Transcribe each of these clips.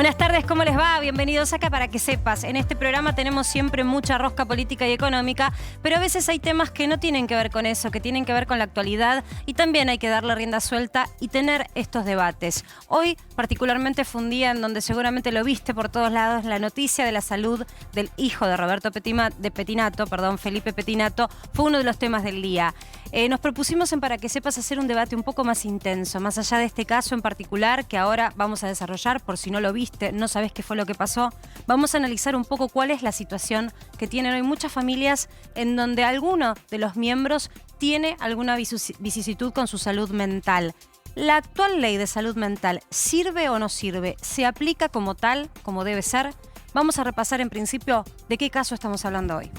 Buenas tardes, ¿cómo les va? Bienvenidos acá Para que Sepas. En este programa tenemos siempre mucha rosca política y económica, pero a veces hay temas que no tienen que ver con eso, que tienen que ver con la actualidad y también hay que darle rienda suelta y tener estos debates. Hoy particularmente fue un día en donde seguramente lo viste por todos lados, la noticia de la salud del hijo de Roberto Petinato, Felipe Petinato, fue uno de los temas del día. Nos propusimos en Para que Sepas hacer un debate un poco más intenso, más allá de este caso en particular que ahora vamos a desarrollar, por si no lo viste, no sabés qué fue lo que pasó. Vamos a analizar un poco cuál es la situación que tienen hoy muchas familias en donde alguno de los miembros tiene alguna vicisitud con su salud mental. ¿La actual ley de salud mental sirve o no sirve? ¿Se aplica como tal, como debe ser? Vamos a repasar en principio de qué caso estamos hablando hoy.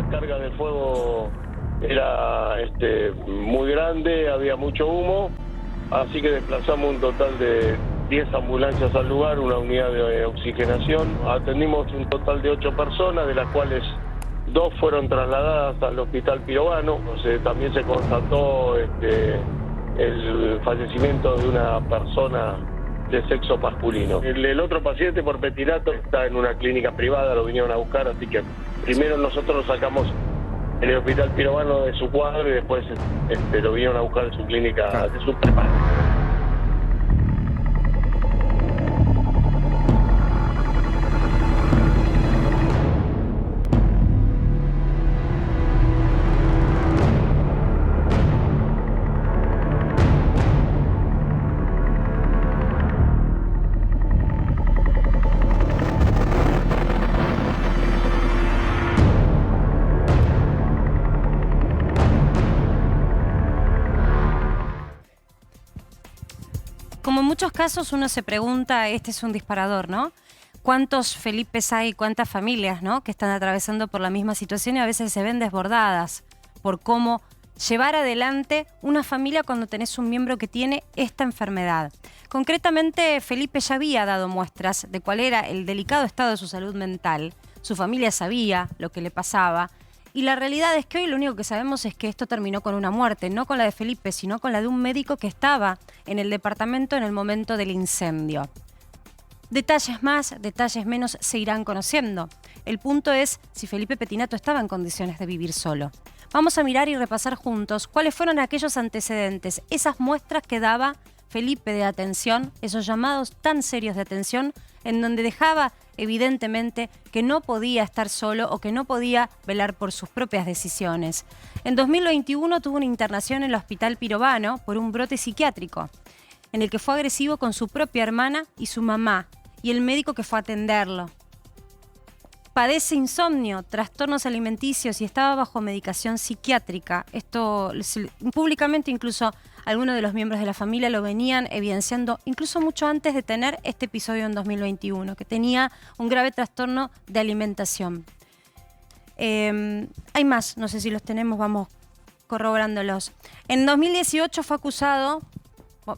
Carga de fuego era muy grande, había mucho humo, así que desplazamos un total de 10 ambulancias al lugar, una unidad de oxigenación. Atendimos un total de 8 personas, de las cuales 2 fueron trasladadas al hospital Pirovano. También se constató el fallecimiento de una persona de sexo masculino. El otro paciente por Petinato está en una clínica privada, lo vinieron a buscar, así que primero nosotros lo sacamos en el hospital Pirovano de su cuadro y después lo vinieron a buscar en su clínica de su prepago. Como en muchos casos uno se pregunta, este es un disparador, ¿no? ¿Cuántos Felipes hay, cuántas familias, ¿no?, que están atravesando por la misma situación y a veces se ven desbordadas por cómo llevar adelante una familia cuando tenés un miembro que tiene esta enfermedad? Concretamente, Felipe ya había dado muestras de cuál era el delicado estado de su salud mental. Su familia sabía lo que le pasaba. Y la realidad es que hoy lo único que sabemos es que esto terminó con una muerte, no con la de Felipe, sino con la de un médico que estaba en el departamento en el momento del incendio. Detalles más, detalles menos se irán conociendo. El punto es si Felipe Petinato estaba en condiciones de vivir solo. Vamos a mirar y repasar juntos cuáles fueron aquellos antecedentes, esas muestras que daba Felipe de atención, esos llamados tan serios de atención, en donde dejaba evidentemente que no podía estar solo o que no podía velar por sus propias decisiones. En 2021 tuvo una internación en el hospital Pirovano por un brote psiquiátrico, en el que fue agresivo con su propia hermana y su mamá, y el médico que fue a atenderlo. Padece insomnio, trastornos alimenticios y estaba bajo medicación psiquiátrica. Esto públicamente incluso algunos de los miembros de la familia lo venían evidenciando incluso mucho antes de tener este episodio en 2021, que tenía un grave trastorno de alimentación. Hay más, no sé si los tenemos, vamos corroborándolos. En 2018 fue acusado,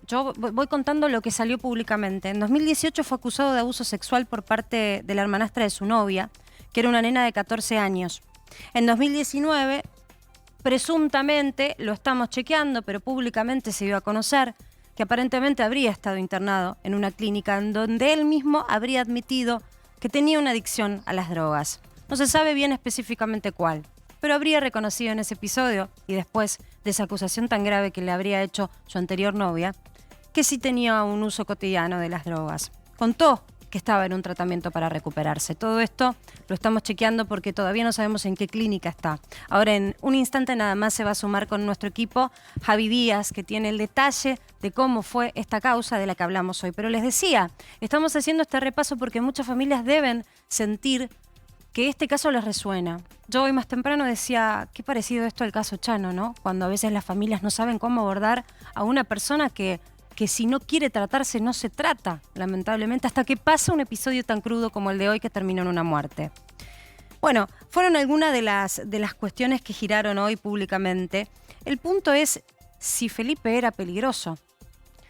yo voy contando lo que salió públicamente. En 2018 fue acusado de abuso sexual por parte de la hermanastra de su novia, que era una nena de 14 años. En 2019, presuntamente, lo estamos chequeando, pero públicamente se dio a conocer que aparentemente habría estado internado en una clínica en donde él mismo habría admitido que tenía una adicción a las drogas. No se sabe bien específicamente cuál, pero habría reconocido en ese episodio y después de esa acusación tan grave que le habría hecho su anterior novia, que sí tenía un uso cotidiano de las drogas. Contó que estaba en un tratamiento para recuperarse. Todo esto lo estamos chequeando porque todavía no sabemos en qué clínica está. Ahora, en un instante nada más se va a sumar con nuestro equipo Javi Díaz, que tiene el detalle de cómo fue esta causa de la que hablamos hoy. Pero les decía, estamos haciendo este repaso porque muchas familias deben sentir que este caso les resuena. Yo hoy más temprano decía, qué parecido esto al caso Chano, ¿no? Cuando a veces las familias no saben cómo abordar a una persona que si no quiere tratarse no se trata, lamentablemente, hasta que pasa un episodio tan crudo como el de hoy que terminó en una muerte. Bueno, fueron algunas de las cuestiones que giraron hoy públicamente. El punto es si Felipe era peligroso,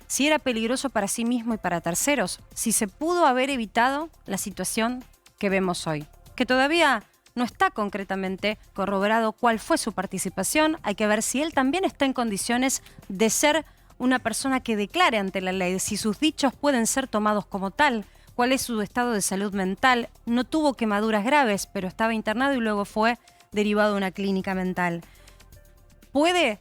si era peligroso para sí mismo y para terceros, si se pudo haber evitado la situación que vemos hoy, que todavía no está concretamente corroborado cuál fue su participación. Hay que ver si él también está en condiciones de ser una persona que declare ante la ley, si sus dichos pueden ser tomados como tal, cuál es su estado de salud mental. No tuvo quemaduras graves, pero estaba internado y luego fue derivado a una clínica mental. ¿Puede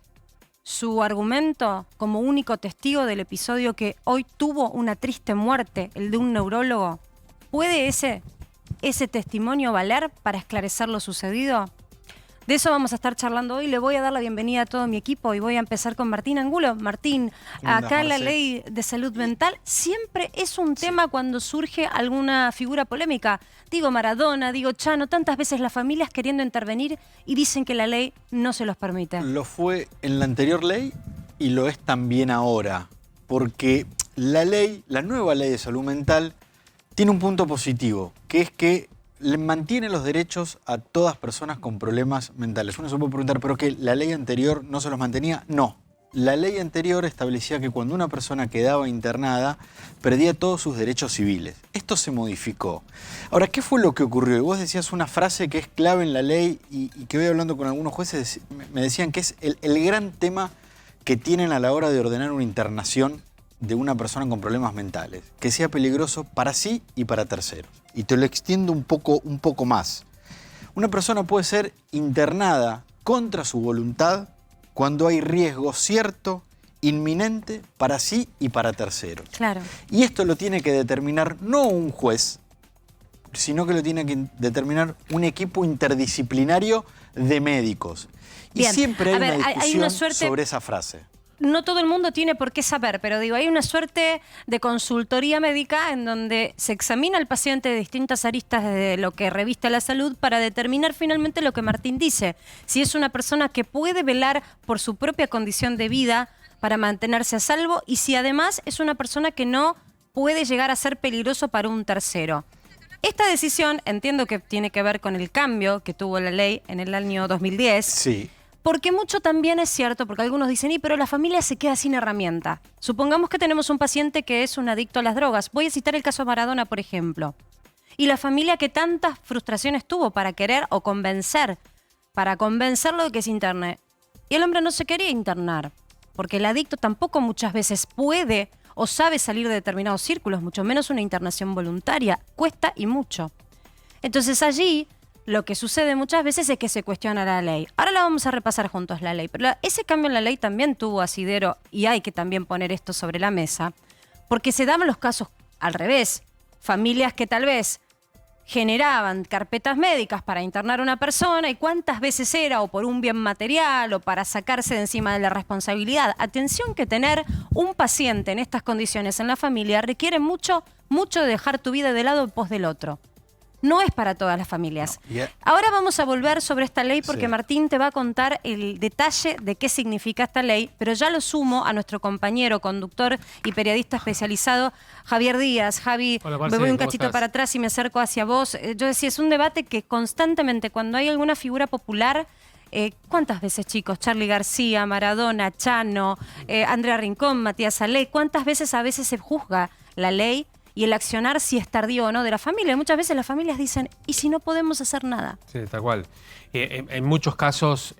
su argumento como único testigo del episodio que hoy tuvo una triste muerte, el de un neurólogo, puede ese testimonio valer para esclarecer lo sucedido? De eso vamos a estar charlando hoy. Le voy a dar la bienvenida a todo mi equipo y voy a empezar con Martín Angulo. Martín, acá la ley de salud mental siempre es un tema cuando surge alguna figura polémica. Digo Maradona, digo Chano, tantas veces las familias queriendo intervenir y dicen que la ley no se los permite. Lo fue en la anterior ley y lo es también ahora, porque la nueva ley de salud mental tiene un punto positivo, que es que le mantiene los derechos a todas personas con problemas mentales. Uno se puede preguntar, ¿pero qué? ¿La ley anterior no se los mantenía? No. La ley anterior establecía que cuando una persona quedaba internada, perdía todos sus derechos civiles. Esto se modificó. Ahora, ¿qué fue lo que ocurrió? Y vos decías una frase que es clave en la ley y que voy hablando con algunos jueces, me decían que es el gran tema que tienen a la hora de ordenar una internación de una persona con problemas mentales, que sea peligroso para sí y para terceros. Y te lo extiendo un poco más. Una persona puede ser internada contra su voluntad cuando hay riesgo cierto, inminente, para sí y para terceros. Claro. Y esto lo tiene que determinar no un juez, sino que lo tiene que determinar un equipo interdisciplinario de médicos. Bien. Y siempre hay A ver, una discusión hay una suerte sobre esa frase. No todo el mundo tiene por qué saber, pero digo, hay una suerte de consultoría médica en donde se examina al paciente de distintas aristas de lo que reviste la salud para determinar finalmente lo que Martín dice. Si es una persona que puede velar por su propia condición de vida para mantenerse a salvo y si además es una persona que no puede llegar a ser peligroso para un tercero. Esta decisión entiendo que tiene que ver con el cambio que tuvo la ley en el año 2010. Sí. Porque mucho también es cierto, porque algunos dicen, pero la familia se queda sin herramienta. Supongamos que tenemos un paciente que es un adicto a las drogas. Voy a citar el caso de Maradona, por ejemplo. Y la familia que tantas frustraciones tuvo para querer o para convencerlo de que se interne. Y el hombre no se quería internar, porque el adicto tampoco muchas veces puede o sabe salir de determinados círculos, mucho menos una internación voluntaria. Cuesta y mucho. Entonces allí lo que sucede muchas veces es que se cuestiona la ley. Ahora la vamos a repasar juntos la ley, pero ese cambio en la ley también tuvo asidero y hay que también poner esto sobre la mesa, porque se daban los casos al revés. Familias que tal vez generaban carpetas médicas para internar a una persona y cuántas veces era o por un bien material o para sacarse de encima de la responsabilidad. Atención que tener un paciente en estas condiciones en la familia requiere mucho de dejar tu vida de lado en pos del otro. No es para todas las familias. No. Ahora vamos a volver sobre esta ley porque Sí. Martín te va a contar el detalle de qué significa esta ley, pero ya lo sumo a nuestro compañero, conductor y periodista especializado, Javier Díaz. Javi, Hola, me Marce, voy un ¿cómo cachito estás? para atrás y me acerco hacia vos. Yo decía, es un debate que constantemente, cuando hay alguna figura popular, ¿cuántas veces, chicos? Charly García, Maradona, Chano, Andrea Rincón, Matías Salé, ¿cuántas veces a veces se juzga la ley y el accionar si es tardío o no de la familia? Muchas veces las familias dicen, ¿y si no podemos hacer nada? Sí, tal cual. En muchos casos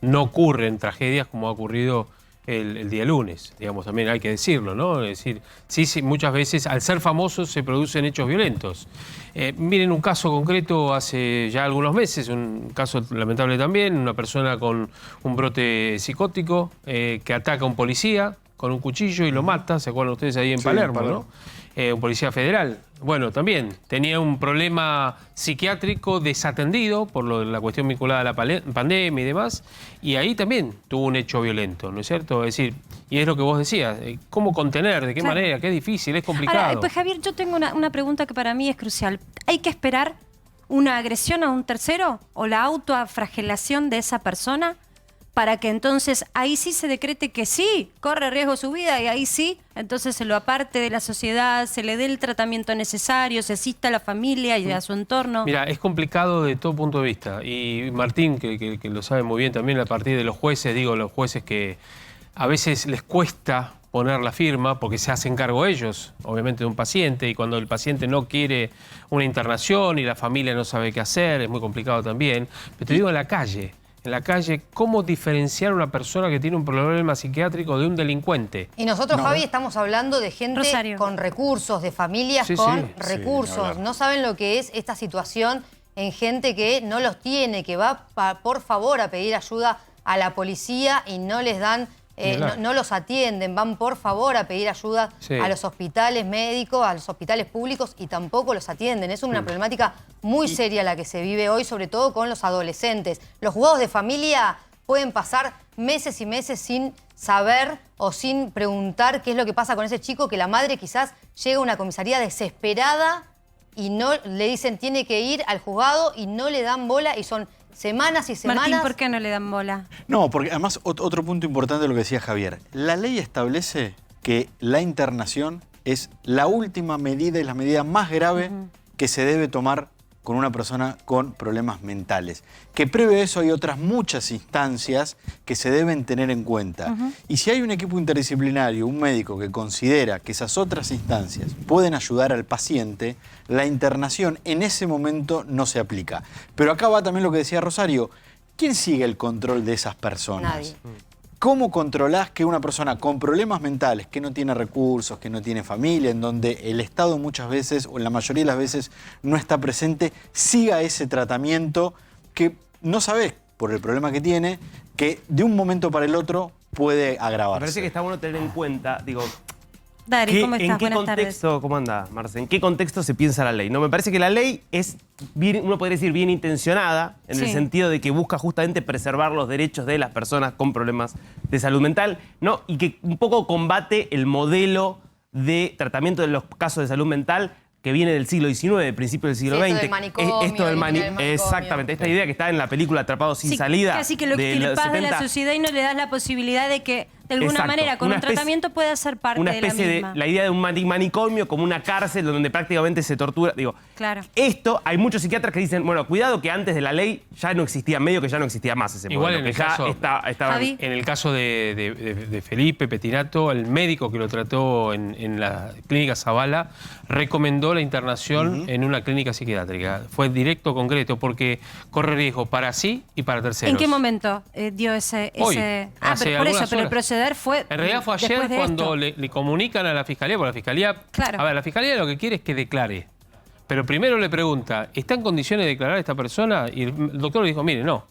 no ocurren tragedias como ha ocurrido el día lunes, digamos, también hay que decirlo, ¿no? Es decir, sí, muchas veces al ser famosos se producen hechos violentos. Miren un caso concreto hace ya algunos meses, un caso lamentable también, una persona con un brote psicótico que ataca a un policía con un cuchillo y lo mata, ¿se acuerdan ustedes ahí en Sí, Palermo, en Palermo. ¿no? Un policía federal. Bueno, también tenía un problema psiquiátrico desatendido por la cuestión vinculada a la pandemia y demás, y ahí también tuvo un hecho violento, ¿no es cierto? Es decir, y es lo que vos decías, ¿cómo contener? ¿De qué Claro. manera? Qué difícil, es complicado. Ahora, pues Javier, yo tengo una pregunta que para mí es crucial. ¿Hay que esperar una agresión a un tercero o la autofragelación de esa persona para que entonces ahí sí se decrete que sí, corre riesgo su vida y ahí sí, entonces se lo aparte de la sociedad, se le dé el tratamiento necesario, se asista a la familia y a su entorno? Mira, es complicado de todo punto de vista. Y Martín, que lo sabe muy bien también a partir de los jueces, digo, los jueces que a veces les cuesta poner la firma, porque se hacen cargo ellos, obviamente, de un paciente, y cuando el paciente no quiere una internación y la familia no sabe qué hacer, es muy complicado también. Pero te digo, en la calle, ¿cómo diferenciar a una persona que tiene un problema psiquiátrico de un delincuente? Y nosotros, Javi, estamos hablando de gente Rosario. con recursos, de familias con recursos. No saben lo que es esta situación en gente que no los tiene, que va por favor a pedir ayuda a la policía y no les dan... no los atienden, van por favor a pedir ayuda a los hospitales médicos, a los hospitales públicos y tampoco los atienden. Es una problemática muy seria la que se vive hoy, sobre todo con los adolescentes. Los juzgados de familia pueden pasar meses y meses sin saber o sin preguntar qué es lo que pasa con ese chico, que la madre quizás llega a una comisaría desesperada y no le dicen tiene que ir al juzgado y no le dan bola y son semanas y semanas. Martín, ¿por qué no le dan bola? No, porque además otro punto importante de lo que decía Javier. La ley establece que la internación es la última medida y la medida más grave que se debe tomar con una persona con problemas mentales. Que previo a eso hay otras muchas instancias que se deben tener en cuenta. Y si hay un equipo interdisciplinario, un médico que considera que esas otras instancias pueden ayudar al paciente, la internación en ese momento no se aplica. Pero acá va también lo que decía Rosario. ¿Quién sigue el control de esas personas? Nadie. ¿Cómo controlás que una persona con problemas mentales, que no tiene recursos, que no tiene familia, en donde el Estado muchas veces, o en la mayoría de las veces, no está presente, siga ese tratamiento que no sabés, por el problema que tiene, que de un momento para el otro puede agravarse? Me parece que está bueno tener en cuenta, digo, Dari, ¿cómo estás? ¿en qué Buenas tardes. contexto, cómo anda, Marce? ¿En qué contexto se piensa la ley? No, me parece que la ley es, bien, uno podría decir, bien intencionada, en el sentido de que busca justamente preservar los derechos de las personas con problemas de salud mental, ¿no? Y que un poco combate el modelo de tratamiento de los casos de salud mental que viene del siglo XIX, del principio del siglo XX. Esto del manicomio, Esto del manicomio. Exactamente, esta idea que está en la película Atrapados sin salida. Casi que lo de los extirpás de la 70. sociedad y no le das la posibilidad de que, de alguna Exacto. manera, con Una un especie- tratamiento pueda ser parte Una de la especie misma. la idea de un manicomio como una cárcel donde prácticamente se tortura. Digo, Claro. esto, hay muchos psiquiatras que dicen, bueno, cuidado que antes de la ley ya no existía, medio que ya no existía más ese Igual modelo, en que el ya caso- estaba... Javi. En el caso de Felipe Petinato, el médico que lo trató en la clínica Zavala recomendó la internación en una clínica psiquiátrica. Fue directo, concreto, porque corre riesgo para sí y para terceros. ¿En qué momento dio ese...? Hoy, pero hace por eso, algunas pero el horas. proceder fue En realidad fue ayer después de cuando esto. le comunican a la fiscalía, porque la fiscalía... Claro. A ver, la fiscalía lo que quiere es que declare. Pero primero le pregunta, ¿está en condiciones de declarar esta persona? Y el doctor le dijo, mire, no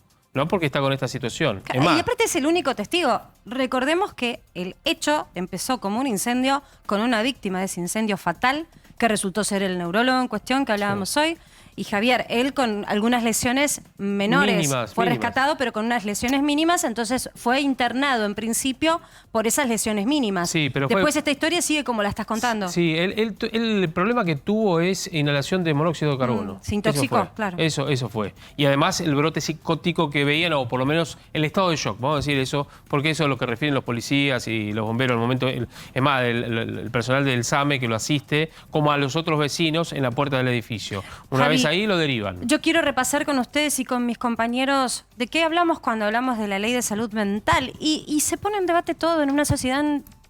porque está con esta situación. Es más, Y aparte es el único testigo. Recordemos que el hecho empezó como un incendio con una víctima de ese incendio fatal, que resultó ser el neurólogo en cuestión que hablábamos hoy. Y Javier, él con algunas lesiones menores, Mínimas, fue mínimas. rescatado, pero con unas lesiones mínimas, entonces fue internado en principio por esas lesiones mínimas. Sí, pero después esta historia sigue como la estás contando. sí, el problema que tuvo es inhalación de monóxido de carbono. Se intoxicó, Eso fue. claro. Eso fue. Y además el brote psicótico que veían, o por lo menos el estado de shock, vamos a decir eso, porque eso es lo que refieren los policías y los bomberos al momento. Es más, el personal del SAME que lo asiste, como a los otros vecinos en la puerta del edificio. Una Javi, vez ahí lo derivan. Yo quiero repasar con ustedes y con mis compañeros de qué hablamos cuando hablamos de la ley de salud mental. Y se pone en debate todo en una sociedad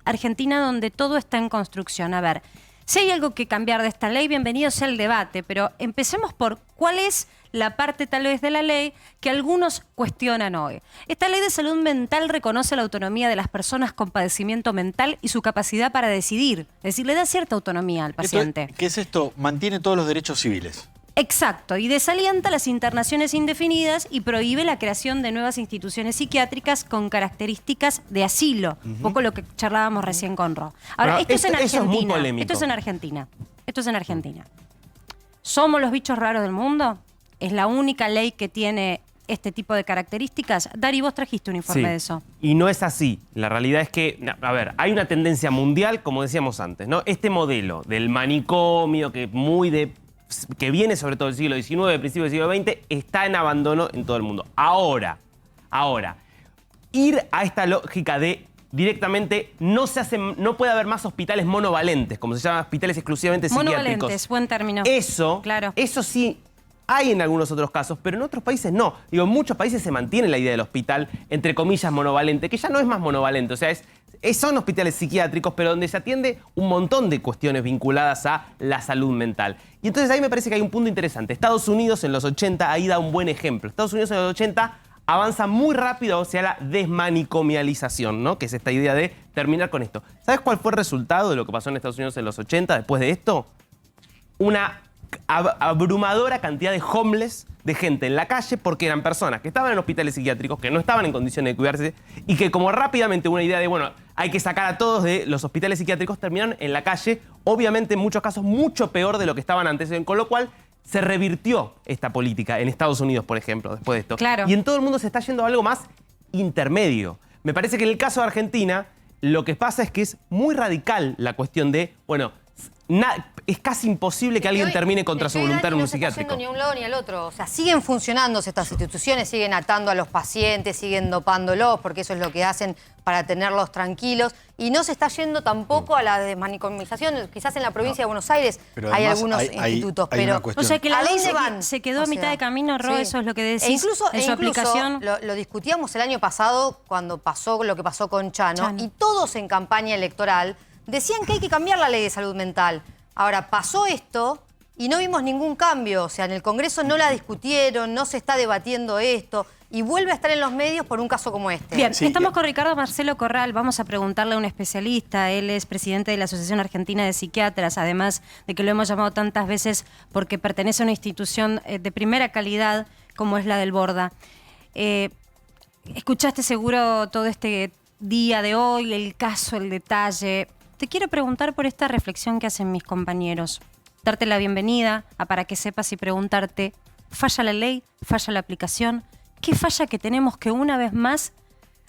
argentina donde todo está en construcción. A ver, si hay algo que cambiar de esta ley, bienvenido sea el debate, pero empecemos por cuál es la parte tal vez de la ley que algunos cuestionan hoy. Esta ley de salud mental reconoce la autonomía de las personas con padecimiento mental y su capacidad para decidir. Es decir, le da cierta autonomía al paciente. ¿Qué es esto? Mantiene todos los derechos civiles. Exacto, y desalienta las internaciones indefinidas y prohíbe la creación de nuevas instituciones psiquiátricas con características de asilo. Un poco lo que charlábamos recién con Ro. Ahora, Pero esto es en eso es muy Argentina. polémico. Esto es en Argentina. Esto es en Argentina. ¿Somos los bichos raros del mundo? ¿Es la única ley que tiene este tipo de características? Dari, vos trajiste un informe de eso. Y no es así. La realidad es que, a ver, hay una tendencia mundial, como decíamos antes, ¿no? Este modelo del manicomio, que viene sobre todo del siglo XIX, principio del siglo XX, está en abandono en todo el mundo. Ahora, ir a esta lógica de directamente no puede haber más hospitales monovalentes, como se llaman hospitales exclusivamente psiquiátricos. Monovalentes, buen término. Eso, Claro. eso sí Hay en algunos otros casos, pero en otros países no. Digo, en muchos países se mantiene la idea del hospital, entre comillas, monovalente, que ya no es más monovalente. O sea, son hospitales psiquiátricos, pero donde se atiende un montón de cuestiones vinculadas a la salud mental. Y entonces ahí me parece que hay un punto interesante. Estados Unidos en los 80 ahí da un buen ejemplo. Estados Unidos en los 80 avanza muy rápido hacia la desmanicomialización, ¿no? Que es esta idea de terminar con esto. ¿Sabes cuál fue el resultado de lo que pasó en Estados Unidos en los 80 después de esto? Una abrumadora cantidad de homeless, de gente en la calle, porque eran personas que estaban en hospitales psiquiátricos, que no estaban en condiciones de cuidarse, y que como rápidamente una idea de, bueno, hay que sacar a todos de los hospitales psiquiátricos, terminaron en la calle, obviamente en muchos casos mucho peor de lo que estaban antes, con lo cual se revirtió esta política en Estados Unidos, por ejemplo, después de esto. Claro. Y en todo el mundo se está yendo a algo más intermedio. Me parece que en el caso de Argentina, lo que pasa es que es muy radical la cuestión de, bueno, es casi imposible que alguien termine contra su voluntad en un psiquiátrico. No se está yendo ni a un lado ni al otro. O sea, siguen funcionando estas instituciones, siguen atando a los pacientes, siguen dopándolos, porque eso es lo que hacen para tenerlos tranquilos. Y no se está yendo tampoco a la desmanicomización. Quizás en la provincia de Buenos Aires hay algunos institutos, pero... O sea, que la ley van? se quedó a mitad de camino, Ro, sí. Eso es lo que decís. Incluso en su aplicación. lo discutíamos el año pasado cuando pasó lo que pasó con Chano. Y todos en campaña electoral decían que hay que cambiar la ley de salud mental. Ahora, pasó esto y no vimos ningún cambio. O sea, en el Congreso no la discutieron, no se está debatiendo esto. Y vuelve a estar en los medios por un caso como este. Bien, estamos con Ricardo Marcelo Corral. Vamos a preguntarle a un especialista. Él es presidente de la Asociación Argentina de Psiquiatras, además de que lo hemos llamado tantas veces porque pertenece a una institución de primera calidad como es la del Borda. Escuchaste seguro todo este día de hoy, el caso, el detalle. Te quiero preguntar por esta reflexión que hacen mis compañeros. Darte la bienvenida para que sepas y preguntarte, ¿falla la ley? ¿Falla la aplicación? ¿Qué falla que tenemos que una vez más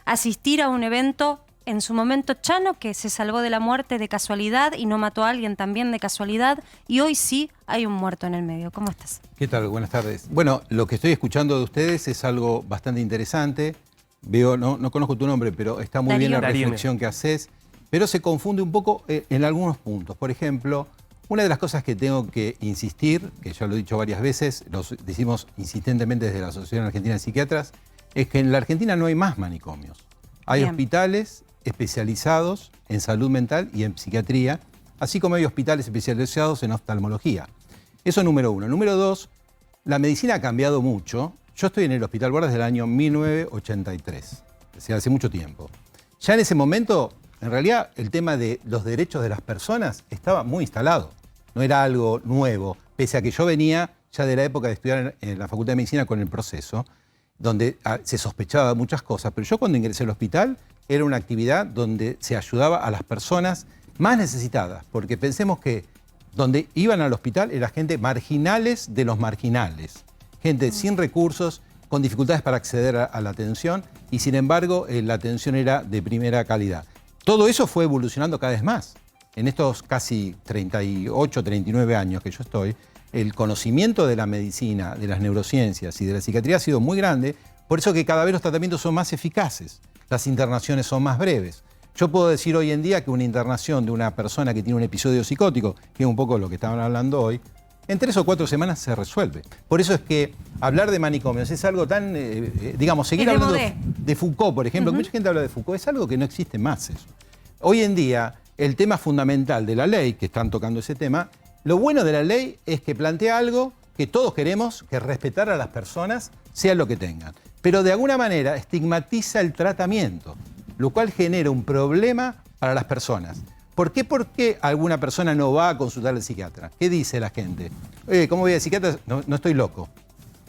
asistir a un evento, en su momento Chano, que se salvó de la muerte de casualidad y no mató a alguien también de casualidad, y hoy sí hay un muerto en el medio? ¿Cómo estás? ¿Qué tal? Buenas tardes. Bueno, lo que estoy escuchando de ustedes es algo bastante interesante. Veo, no conozco tu nombre, pero está muy bien la reflexión que haces. Pero se confunde un poco en algunos puntos. Por ejemplo, una de las cosas que tengo que insistir, que ya lo he dicho varias veces, lo decimos insistentemente desde la Asociación Argentina de Psiquiatras, es que en la Argentina no hay más manicomios. Hay hospitales especializados en salud mental y en psiquiatría, así como hay hospitales especializados en oftalmología. Eso número uno. Número dos, la medicina ha cambiado mucho. Yo estoy en el Hospital Borda desde el año 1983, o sea, hace mucho tiempo. Ya en ese momento... En realidad, el tema de los derechos de las personas estaba muy instalado. No era algo nuevo, pese a que yo venía ya de la época de estudiar en la Facultad de Medicina con el proceso, donde se sospechaba de muchas cosas. Pero yo cuando ingresé al hospital era una actividad donde se ayudaba a las personas más necesitadas, porque pensemos que donde iban al hospital era gente marginales de los marginales, gente sin recursos, con dificultades para acceder a la atención, y sin embargo la atención era de primera calidad. Todo eso fue evolucionando cada vez más. En estos casi 38, 39 años que yo estoy, el conocimiento de la medicina, de las neurociencias y de la psiquiatría ha sido muy grande, por eso que cada vez los tratamientos son más eficaces, las internaciones son más breves. Yo puedo decir hoy en día que una internación de una persona que tiene un episodio psicótico, que es un poco lo que estaban hablando hoy, en 3 o 4 semanas se resuelve. Por eso es que hablar de manicomios es algo tan, digamos, seguir hablando de Foucault, por ejemplo, que mucha gente habla de Foucault, es algo que no existe más eso. Hoy en día, el tema fundamental de la ley, que están tocando ese tema, lo bueno de la ley es que plantea algo que todos queremos, que respetar a las personas, sea lo que tengan. Pero de alguna manera estigmatiza el tratamiento, lo cual genera un problema para las personas. ¿Por qué? Porque alguna persona no va a consultar al psiquiatra. ¿Qué dice la gente? ¿Cómo voy al psiquiatra? No estoy loco.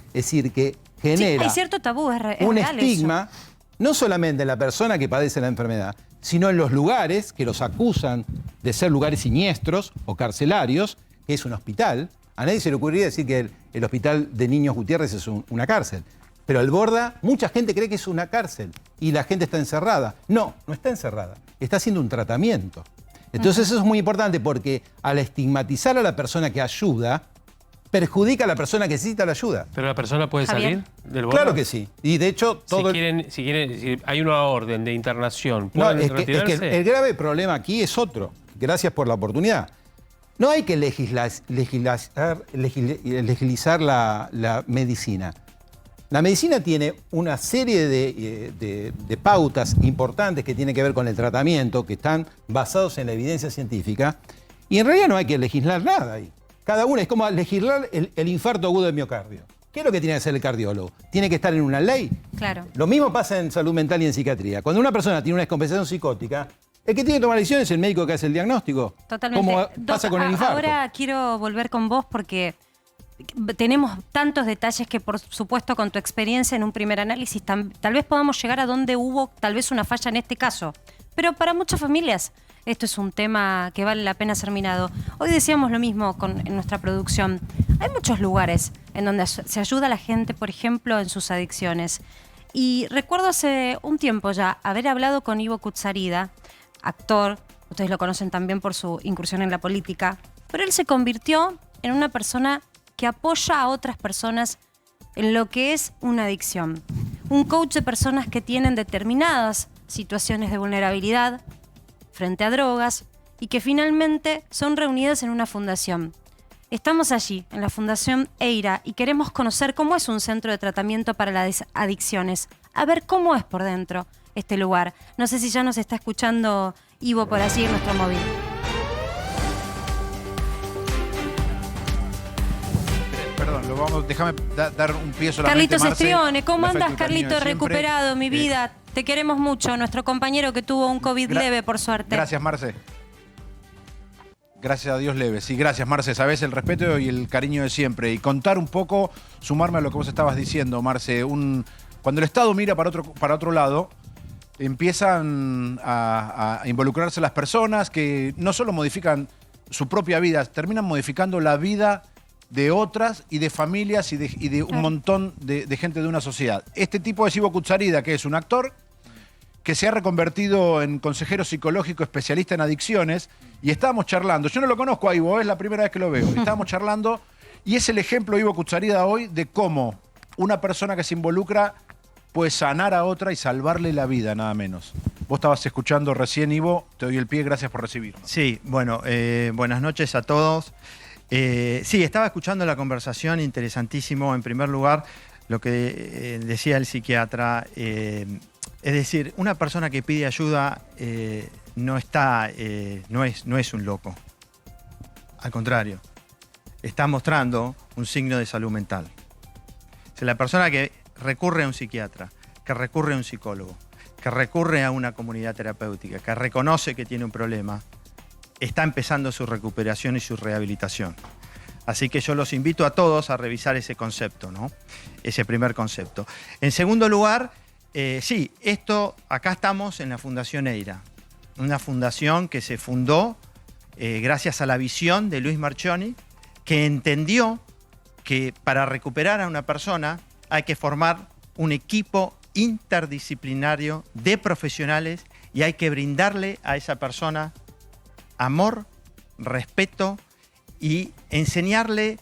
Es decir, que genera hay cierto tabú, es un real estigma, eso. No solamente en la persona que padece la enfermedad, sino en los lugares que los acusan de ser lugares siniestros o carcelarios, que es un hospital. A nadie se le ocurriría decir que el Hospital de Niños Gutiérrez es una cárcel. Pero el Borda, mucha gente cree que es una cárcel y la gente está encerrada. No, no está encerrada, está haciendo un tratamiento. Entonces eso es muy importante porque al estigmatizar a la persona que ayuda, perjudica a la persona que necesita la ayuda. ¿Pero la persona puede salir del Borda? Claro que sí. Y de hecho, todo si hay una orden de internación, No, ¿pueden es retirarse? que el grave problema aquí es otro. Gracias por la oportunidad. No hay que legislizar la medicina. La medicina tiene una serie de pautas importantes que tienen que ver con el tratamiento, que están basados en la evidencia científica, y en realidad no hay que legislar nada ahí. Cada una es como legislar el infarto agudo de miocardio. ¿Qué es lo que tiene que hacer el cardiólogo? ¿Tiene que estar en una ley? Claro. Lo mismo pasa en salud mental y en psiquiatría. Cuando una persona tiene una descompensación psicótica, el que tiene que tomar decisiones es el médico que hace el diagnóstico. Totalmente. Como pasa con el infarto. Ahora quiero volver con vos porque tenemos tantos detalles que, por supuesto, con tu experiencia en un primer análisis, tal vez podamos llegar a donde hubo tal vez una falla en este caso. Pero para muchas familias esto es un tema que vale la pena ser mirado. Hoy decíamos lo mismo en nuestra producción. Hay muchos lugares en donde se ayuda a la gente, por ejemplo, en sus adicciones. Y recuerdo hace un tiempo ya haber hablado con Ivo Kutsarida, actor, ustedes lo conocen también por su incursión en la política, pero él se convirtió en una persona que apoya a otras personas en lo que es una adicción. Un coach de personas que tienen determinadas situaciones de vulnerabilidad frente a drogas y que finalmente son reunidas en una fundación. Estamos allí, en la Fundación EIRA, y queremos conocer cómo es un centro de tratamiento para las adicciones. A ver cómo es por dentro este lugar. No sé si ya nos está escuchando Ivo por allí en nuestro móvil. Perdón, déjame dar un pie solamente. Carlitos Marce, Estrione, ¿cómo el afecto andas, y cariño de Carlito? siempre. Recuperado, mi vida. Te queremos mucho. Nuestro compañero que tuvo un COVID leve, por suerte. Gracias, Marce. Gracias a Dios leve. Sí, gracias, Marce. Sabés el respeto y el cariño de siempre. Y contar un poco, sumarme a lo que vos estabas diciendo, Marce. Cuando el Estado mira para otro lado, empiezan a involucrarse las personas que no solo modifican su propia vida, terminan modificando la vida de otras y de familias y de un montón de gente de una sociedad. Este tipo es Ivo Kutsarida, que es un actor que se ha reconvertido en consejero psicológico especialista en adicciones, y estábamos charlando. Yo no lo conozco a Ivo, es la primera vez que lo veo. Estábamos charlando y es el ejemplo, Ivo Kutsarida, hoy de cómo una persona que se involucra puede sanar a otra y salvarle la vida, nada menos. Vos estabas escuchando recién, Ivo, te doy el pie, gracias por recibirnos. Sí, bueno, buenas noches a todos. Sí, estaba escuchando la conversación, interesantísimo. En primer lugar, lo que decía el psiquiatra, es decir, una persona que pide ayuda no es un loco. Al contrario, está mostrando un signo de salud mental. O sea, la persona que recurre a un psiquiatra, que recurre a un psicólogo, que recurre a una comunidad terapéutica, que reconoce que tiene un problema, está empezando su recuperación y su rehabilitación. Así que yo los invito a todos a revisar ese concepto, ¿no? Ese primer concepto. En segundo lugar, sí, acá estamos en la Fundación EIRA, una fundación que se fundó gracias a la visión de Luis Marchionni, que entendió que para recuperar a una persona hay que formar un equipo interdisciplinario de profesionales y hay que brindarle a esa persona amor, respeto y enseñarle,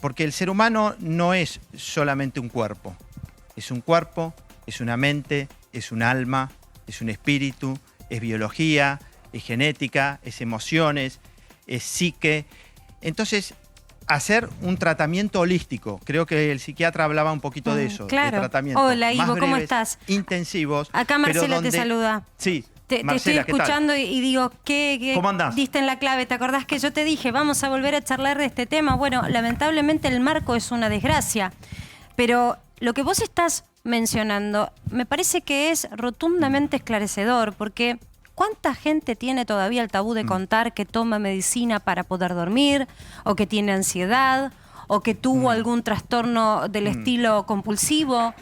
porque el ser humano no es solamente un cuerpo, es una mente, es un alma, es un espíritu, es biología, es genética, es emociones, es psique. Entonces, hacer un tratamiento holístico, creo que el psiquiatra hablaba un poquito de eso, claro. de tratamiento. Hola, Ivo, más breves, ¿cómo estás? Intensivos. Acá Marcela te saluda. Sí. Te Marcela, estoy escuchando y digo, ¿qué ¿Cómo andás? diste en la clave? ¿Te acordás que yo te dije, vamos a volver a charlar de este tema? Bueno, lamentablemente el marco es una desgracia, pero lo que vos estás mencionando me parece que es rotundamente esclarecedor, porque ¿cuánta gente tiene todavía el tabú de contar que toma medicina para poder dormir, o que tiene ansiedad, o que tuvo algún trastorno del estilo compulsivo?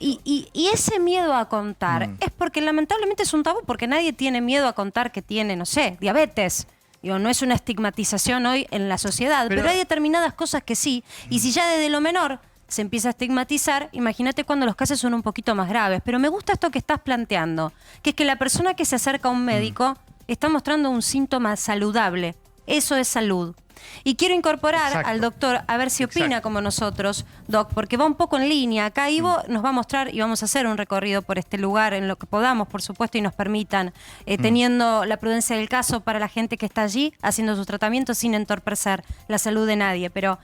Y ese miedo a contar es porque lamentablemente es un tabú, porque nadie tiene miedo a contar que tiene, no sé, diabetes. Digo, no es una estigmatización hoy en la sociedad, pero hay determinadas cosas que sí. Y si ya desde lo menor se empieza a estigmatizar, imagínate cuando los casos son un poquito más graves. Pero me gusta esto que estás planteando, que es que la persona que se acerca a un médico está mostrando un síntoma saludable Eso es salud. Y quiero incorporar Exacto. al doctor a ver si opina Exacto. como nosotros, Doc, porque va un poco en línea. Acá Ivo nos va a mostrar y vamos a hacer un recorrido por este lugar en lo que podamos, por supuesto, y nos permitan, teniendo la prudencia del caso para la gente que está allí haciendo sus tratamientos sin entorpecer la salud de nadie. Pero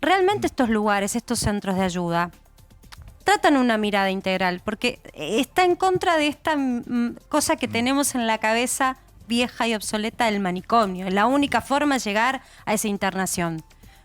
realmente estos lugares, estos centros de ayuda, tratan una mirada integral, porque está en contra de esta cosa que tenemos en la cabeza vieja y obsoleta del manicomio. La única forma es llegar a esa internación.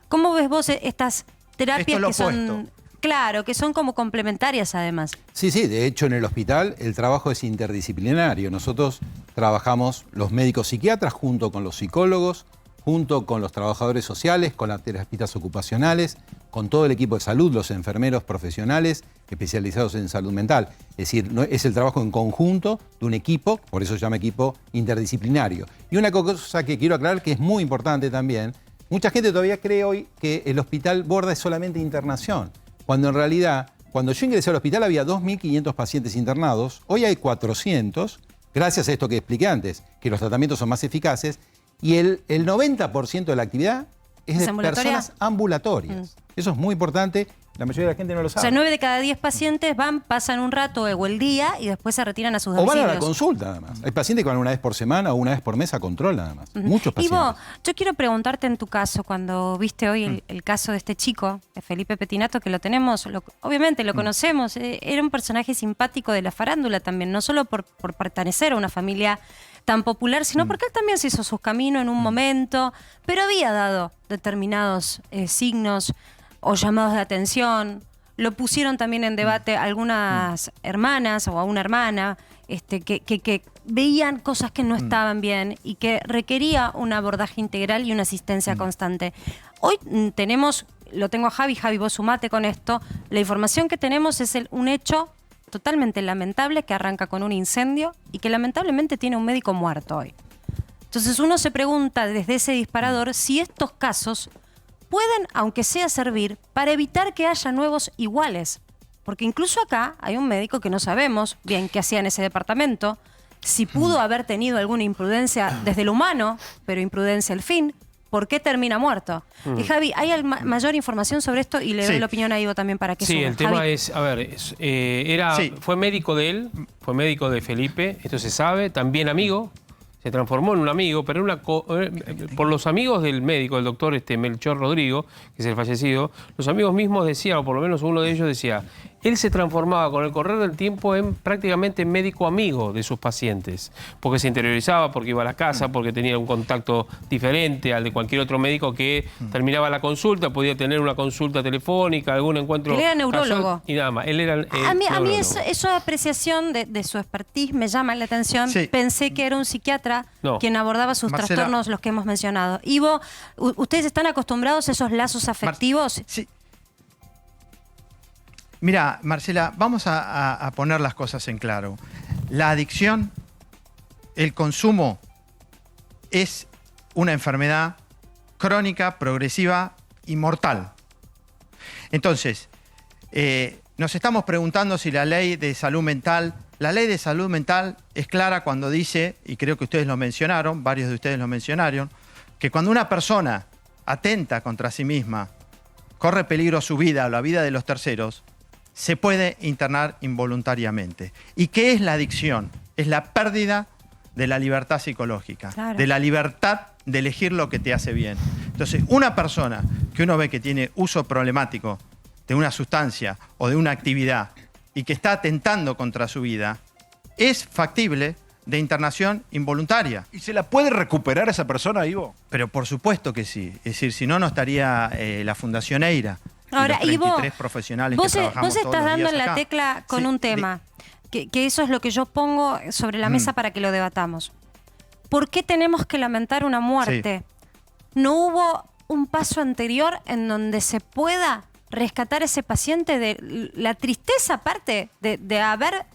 ¿Cómo ves vos estas terapias que son, claro, que son como complementarias además? Sí, de hecho en el hospital el trabajo es interdisciplinario. Nosotros trabajamos los médicos psiquiatras junto con los psicólogos, junto con los trabajadores sociales, con las terapistas ocupacionales, con todo el equipo de salud, los enfermeros profesionales especializados en salud mental. Es decir, es el trabajo en conjunto de un equipo, por eso se llama equipo interdisciplinario. Y una cosa que quiero aclarar que es muy importante también, mucha gente todavía cree hoy que el hospital Borda es solamente internación, cuando en realidad, cuando yo ingresé al hospital había 2.500 pacientes internados, hoy hay 400, gracias a esto que expliqué antes, que los tratamientos son más eficaces, y el 90% de la actividad es de personas ambulatorias. Eso es muy importante, la mayoría de la gente no lo sabe. O sea, 9 de cada 10 pacientes van, pasan un rato o el día y después se retiran a sus O domicilios. van a la consulta nada más. Hay pacientes que van una vez por semana o una vez por mes a control nada más. Muchos pacientes. Ivo, yo quiero preguntarte en tu caso, cuando viste hoy el caso de este chico, de Felipe Pettinato, que lo tenemos, obviamente lo conocemos, era un personaje simpático de la farándula también, no solo por pertenecer a una familia tan popular, sino porque él también se hizo sus caminos en un momento, pero había dado determinados signos o llamados de atención. Lo pusieron también en debate algunas hermanas o a una hermana que veían cosas que no estaban bien y que requería un abordaje integral y una asistencia constante. Hoy tenemos, lo tengo a Javi, vos sumate con esto, la información que tenemos es un hecho totalmente lamentable que arranca con un incendio y que lamentablemente tiene un médico muerto hoy. Entonces uno se pregunta desde ese disparador si estos casos pueden, aunque sea, servir para evitar que haya nuevos iguales. Porque incluso acá hay un médico que no sabemos bien qué hacía en ese departamento, si pudo haber tenido alguna imprudencia desde lo humano, pero imprudencia al fin. ¿Por qué termina muerto? Y Javi, ¿hay mayor información sobre esto? Y le doy la opinión a Ivo también para que Sí, suba. el tema Javi. es, a ver, fue médico de él, fue médico de Felipe, esto se sabe, también amigo, se transformó en un amigo, pero por los amigos del médico, el doctor Melchor Rodrigo, que es el fallecido, los amigos mismos decían, o por lo menos uno de ellos decía, él se transformaba con el correr del tiempo en prácticamente médico amigo de sus pacientes, porque se interiorizaba, porque iba a la casa, porque tenía un contacto diferente al de cualquier otro médico que terminaba la consulta, podía tener una consulta telefónica, algún encuentro Él era neurólogo. casual, y nada más. Él era A mí neurólogo. esa apreciación de su expertise me llama la atención. Sí. Pensé que era un psiquiatra quien abordaba sus Marcela, trastornos, los que hemos mencionado. Ivo, ¿ustedes están acostumbrados a esos lazos afectivos? Sí. Mira, Marcela, vamos a poner las cosas en claro. La adicción, el consumo, es una enfermedad crónica, progresiva y mortal. Entonces, nos estamos preguntando si la ley de salud mental es clara cuando dice, y creo que ustedes lo mencionaron, varios de ustedes lo mencionaron, que cuando una persona atenta contra sí misma, corre peligro su vida o la vida de los terceros, se puede internar involuntariamente. ¿Y qué es la adicción? Es la pérdida de la libertad psicológica, de la libertad de elegir lo que te hace bien. Entonces, una persona que uno ve que tiene uso problemático de una sustancia o de una actividad y que está atentando contra su vida, es factible de internación involuntaria. ¿Y se la puede recuperar esa persona, Ivo? Pero por supuesto que sí. Es decir, si no, no estaría la Fundación EIRA. Ahora, y los 33 Ivo, profesionales vos que trabajamos todos estás los dando días en la acá. tecla con Sí, un tema, que eso es lo que yo pongo sobre la mesa para que lo debatamos. ¿Por qué tenemos que lamentar una muerte? ¿No hubo un paso anterior en donde se pueda rescatar a ese paciente de la tristeza, aparte de haber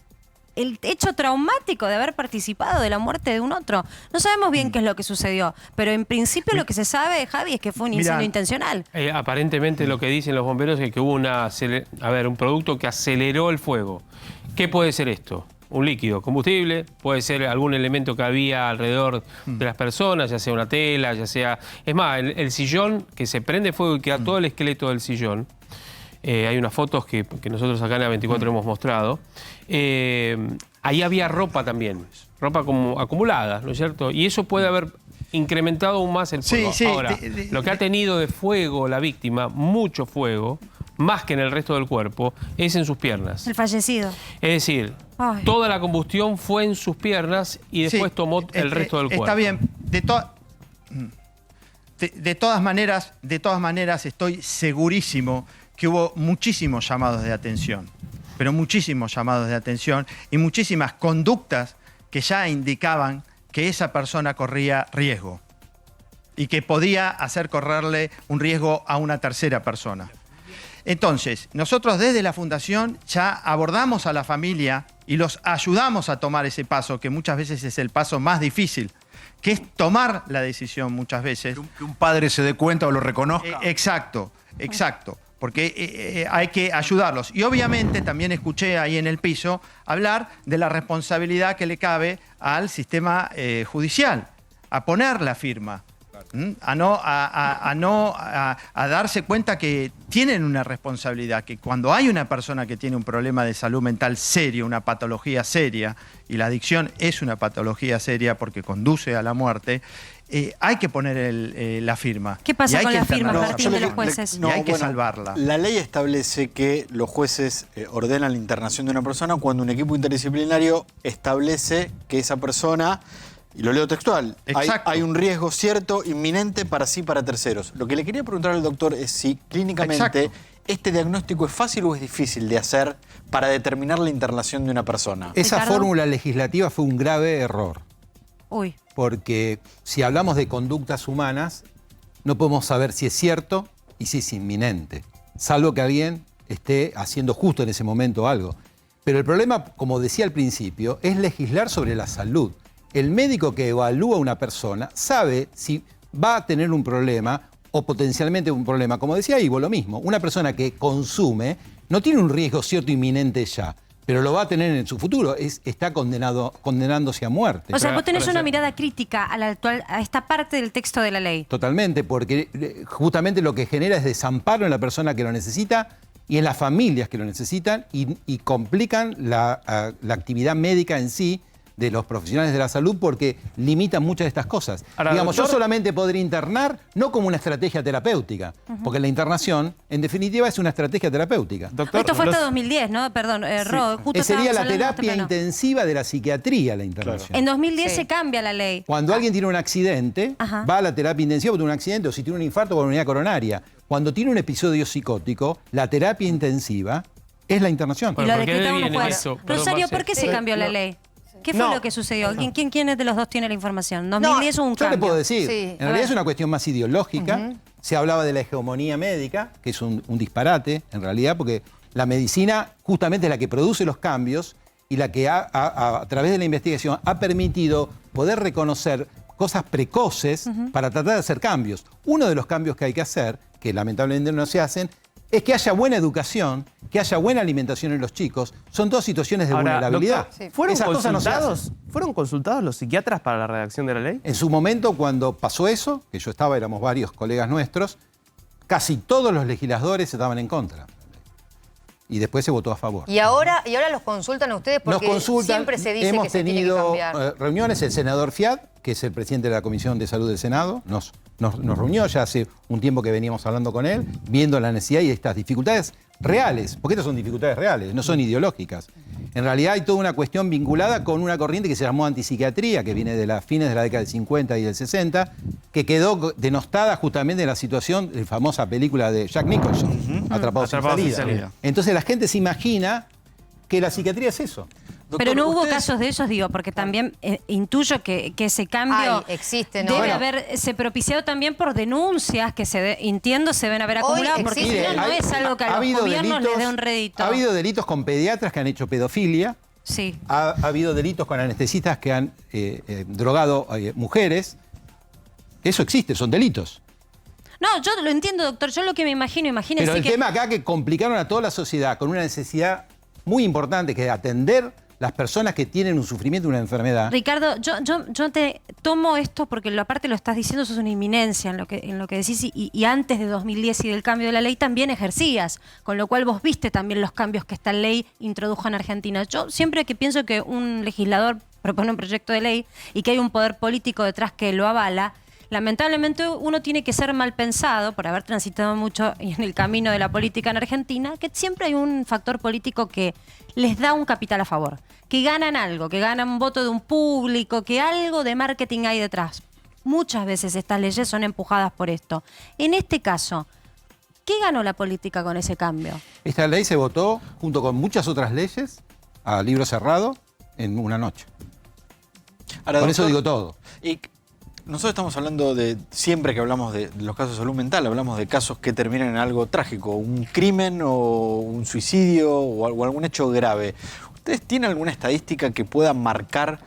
el hecho traumático de haber participado de la muerte de un otro? No sabemos bien qué es lo que sucedió, pero en principio lo que se sabe, Javi, es que fue un incendio intencional. Aparentemente lo que dicen los bomberos es que hubo un producto que aceleró el fuego. ¿Qué puede ser esto? un líquido, combustible, puede ser algún elemento que había alrededor de las personas, ya sea una tela, ya sea... Es más, el sillón que se prende fuego y queda todo el esqueleto del sillón. Hay unas fotos que nosotros acá en la 24 hemos mostrado. Ahí había ropa también, ropa como acumulada, ¿no es cierto? Y eso puede haber incrementado aún más el fuego. Sí, Ahora, lo que ha tenido de fuego la víctima, mucho fuego, más que en el resto del cuerpo, es en sus piernas. El fallecido. Es decir, Ay. toda la combustión fue en sus piernas y después tomó el resto del cuerpo. Está bien. De todas maneras, estoy segurísimo que hubo muchísimos llamados de atención, pero muchísimos llamados de atención y muchísimas conductas que ya indicaban que esa persona corría riesgo y que podía hacer correrle un riesgo a una tercera persona. Entonces, nosotros desde la Fundación ya abordamos a la familia y los ayudamos a tomar ese paso, que muchas veces es el paso más difícil, que es tomar la decisión muchas veces. Que un padre se dé cuenta o lo reconozca. Exacto, porque hay que ayudarlos. Y obviamente también escuché ahí en el piso hablar de la responsabilidad que le cabe al sistema judicial, a poner la firma. A darse cuenta que tienen una responsabilidad, que cuando hay una persona que tiene un problema de salud mental serio, una patología seria, y la adicción es una patología seria porque conduce a la muerte, hay que poner la firma. ¿Qué pasa con la firma, internarla. Martín, de los jueces? Y hay que salvarla. La ley establece que los jueces ordenan la internación de una persona cuando un equipo interdisciplinario establece que esa persona... Y lo leo textual. Hay un riesgo cierto, inminente para sí y para terceros. Lo que le quería preguntar al doctor es si clínicamente este diagnóstico es fácil o es difícil de hacer para determinar la internación de una persona. Esa Ricardo. fórmula legislativa fue un grave error. Uy. Porque si hablamos de conductas humanas, no podemos saber si es cierto y si es inminente, salvo que alguien esté haciendo justo en ese momento algo. Pero el problema, como decía al principio, es legislar sobre la salud. El médico que evalúa a una persona sabe si va a tener un problema o potencialmente un problema. Como decía Ivo, lo mismo. Una persona que consume no tiene un riesgo cierto inminente ya, pero lo va a tener en su futuro. Está condenándose a muerte. O sea, vos tenés una mirada crítica a esta parte del texto de la ley. Totalmente, porque justamente lo que genera es desamparo en la persona que lo necesita y en las familias que lo necesitan y complican la actividad médica en sí de los profesionales de la salud porque limitan muchas de estas cosas. Ahora, digamos, doctor, yo solamente podría internar no como una estrategia terapéutica, porque la internación, en definitiva, es una estrategia terapéutica. Doctor, Esto fue hasta 2010, ¿no? Perdón, Rod, justo Sería la estábamos hablando terapia temprano. intensiva de la psiquiatría, la internación. En 2010 se cambia la ley. Cuando alguien tiene un accidente, Ajá. va a la terapia intensiva porque tiene un accidente, o si tiene un infarto por unidad coronaria. Cuando tiene un episodio psicótico, la terapia intensiva es la internación. Y Bueno, lo ¿por qué decretaba un viene juez. eso? Perdón, Rosario, Marce. ¿por qué se cambió la ley? ¿Qué fue lo que sucedió? ¿Quién de los dos tiene la información? ¿2010 o un Yo cambio? le puedo decir, Sí, en realidad es una cuestión más ideológica. Se hablaba de la hegemonía médica, que es un disparate, en realidad, porque la medicina justamente es la que produce los cambios y la que a través de la investigación ha permitido poder reconocer cosas precoces para tratar de hacer cambios. Uno de los cambios que hay que hacer, que lamentablemente no se hacen, es que haya buena educación, que haya buena alimentación en los chicos. Son todas situaciones de Ahora, vulnerabilidad. doctor, ¿fueron Esas cosas no se hacen. ¿Fueron consultados los psiquiatras para la redacción de la ley? En su momento, cuando pasó eso, que yo estaba, éramos varios colegas nuestros, casi todos los legisladores estaban en contra. Y después se votó a favor. Y ahora los consultan a ustedes porque Nos consultan, siempre se dice hemos que se tiene que tenido cambiar. reuniones, el senador Fiat, que es el presidente de la Comisión de Salud del Senado, nos reunió, ya hace un tiempo que veníamos hablando con él, viendo la necesidad y estas dificultades reales, porque estas son dificultades reales, no son ideológicas. En realidad hay toda una cuestión vinculada con una corriente que se llamó antipsiquiatría, que viene de las fines de la década del 50 y del 60, que quedó denostada justamente en la situación de la famosa película de Jack Nicholson, Atrapados sin salida. Entonces la gente se imagina que la psiquiatría es eso. Doctor, Pero no hubo ustedes- casos de esos, digo, porque también intuyo que ese cambio existe, ¿no? debe Bueno. haberse propiciado también por denuncias que entiendo se deben haber Hoy acumulado, porque si existe. no, no es algo que a los gobiernos les dé un rédito. Ha habido delitos con pediatras que han hecho pedofilia, Sí. ha habido delitos con anestesistas que han drogado mujeres. Eso existe, son delitos. No, yo lo entiendo, doctor. Yo lo que me imagínense Pero el que... tema acá que complicaron a toda la sociedad con una necesidad muy importante que es atender las personas que tienen un sufrimiento, una enfermedad. Ricardo, yo te tomo esto porque aparte lo estás diciendo, sos una inminencia en lo que decís y antes de 2010 y del cambio de la ley también ejercías, con lo cual vos viste también los cambios que esta ley introdujo en Argentina. Yo siempre que pienso que un legislador propone un proyecto de ley y que hay un poder político detrás que lo avala, lamentablemente uno tiene que ser mal pensado por haber transitado mucho en el camino de la política en Argentina, que siempre hay un factor político que les da un capital a favor, que ganan algo, que ganan un voto de un público, que algo de marketing hay detrás. Muchas veces estas leyes son empujadas por esto. En este caso, ¿qué ganó la política con ese cambio? Esta ley se votó junto con muchas otras leyes a libro cerrado en una noche. Ahora, con doctor, eso digo todo. Y nosotros estamos hablando de, siempre que hablamos de los casos de salud mental, hablamos de casos que terminan en algo trágico, un crimen o un suicidio o algún hecho grave. ¿Ustedes tienen alguna estadística que pueda marcar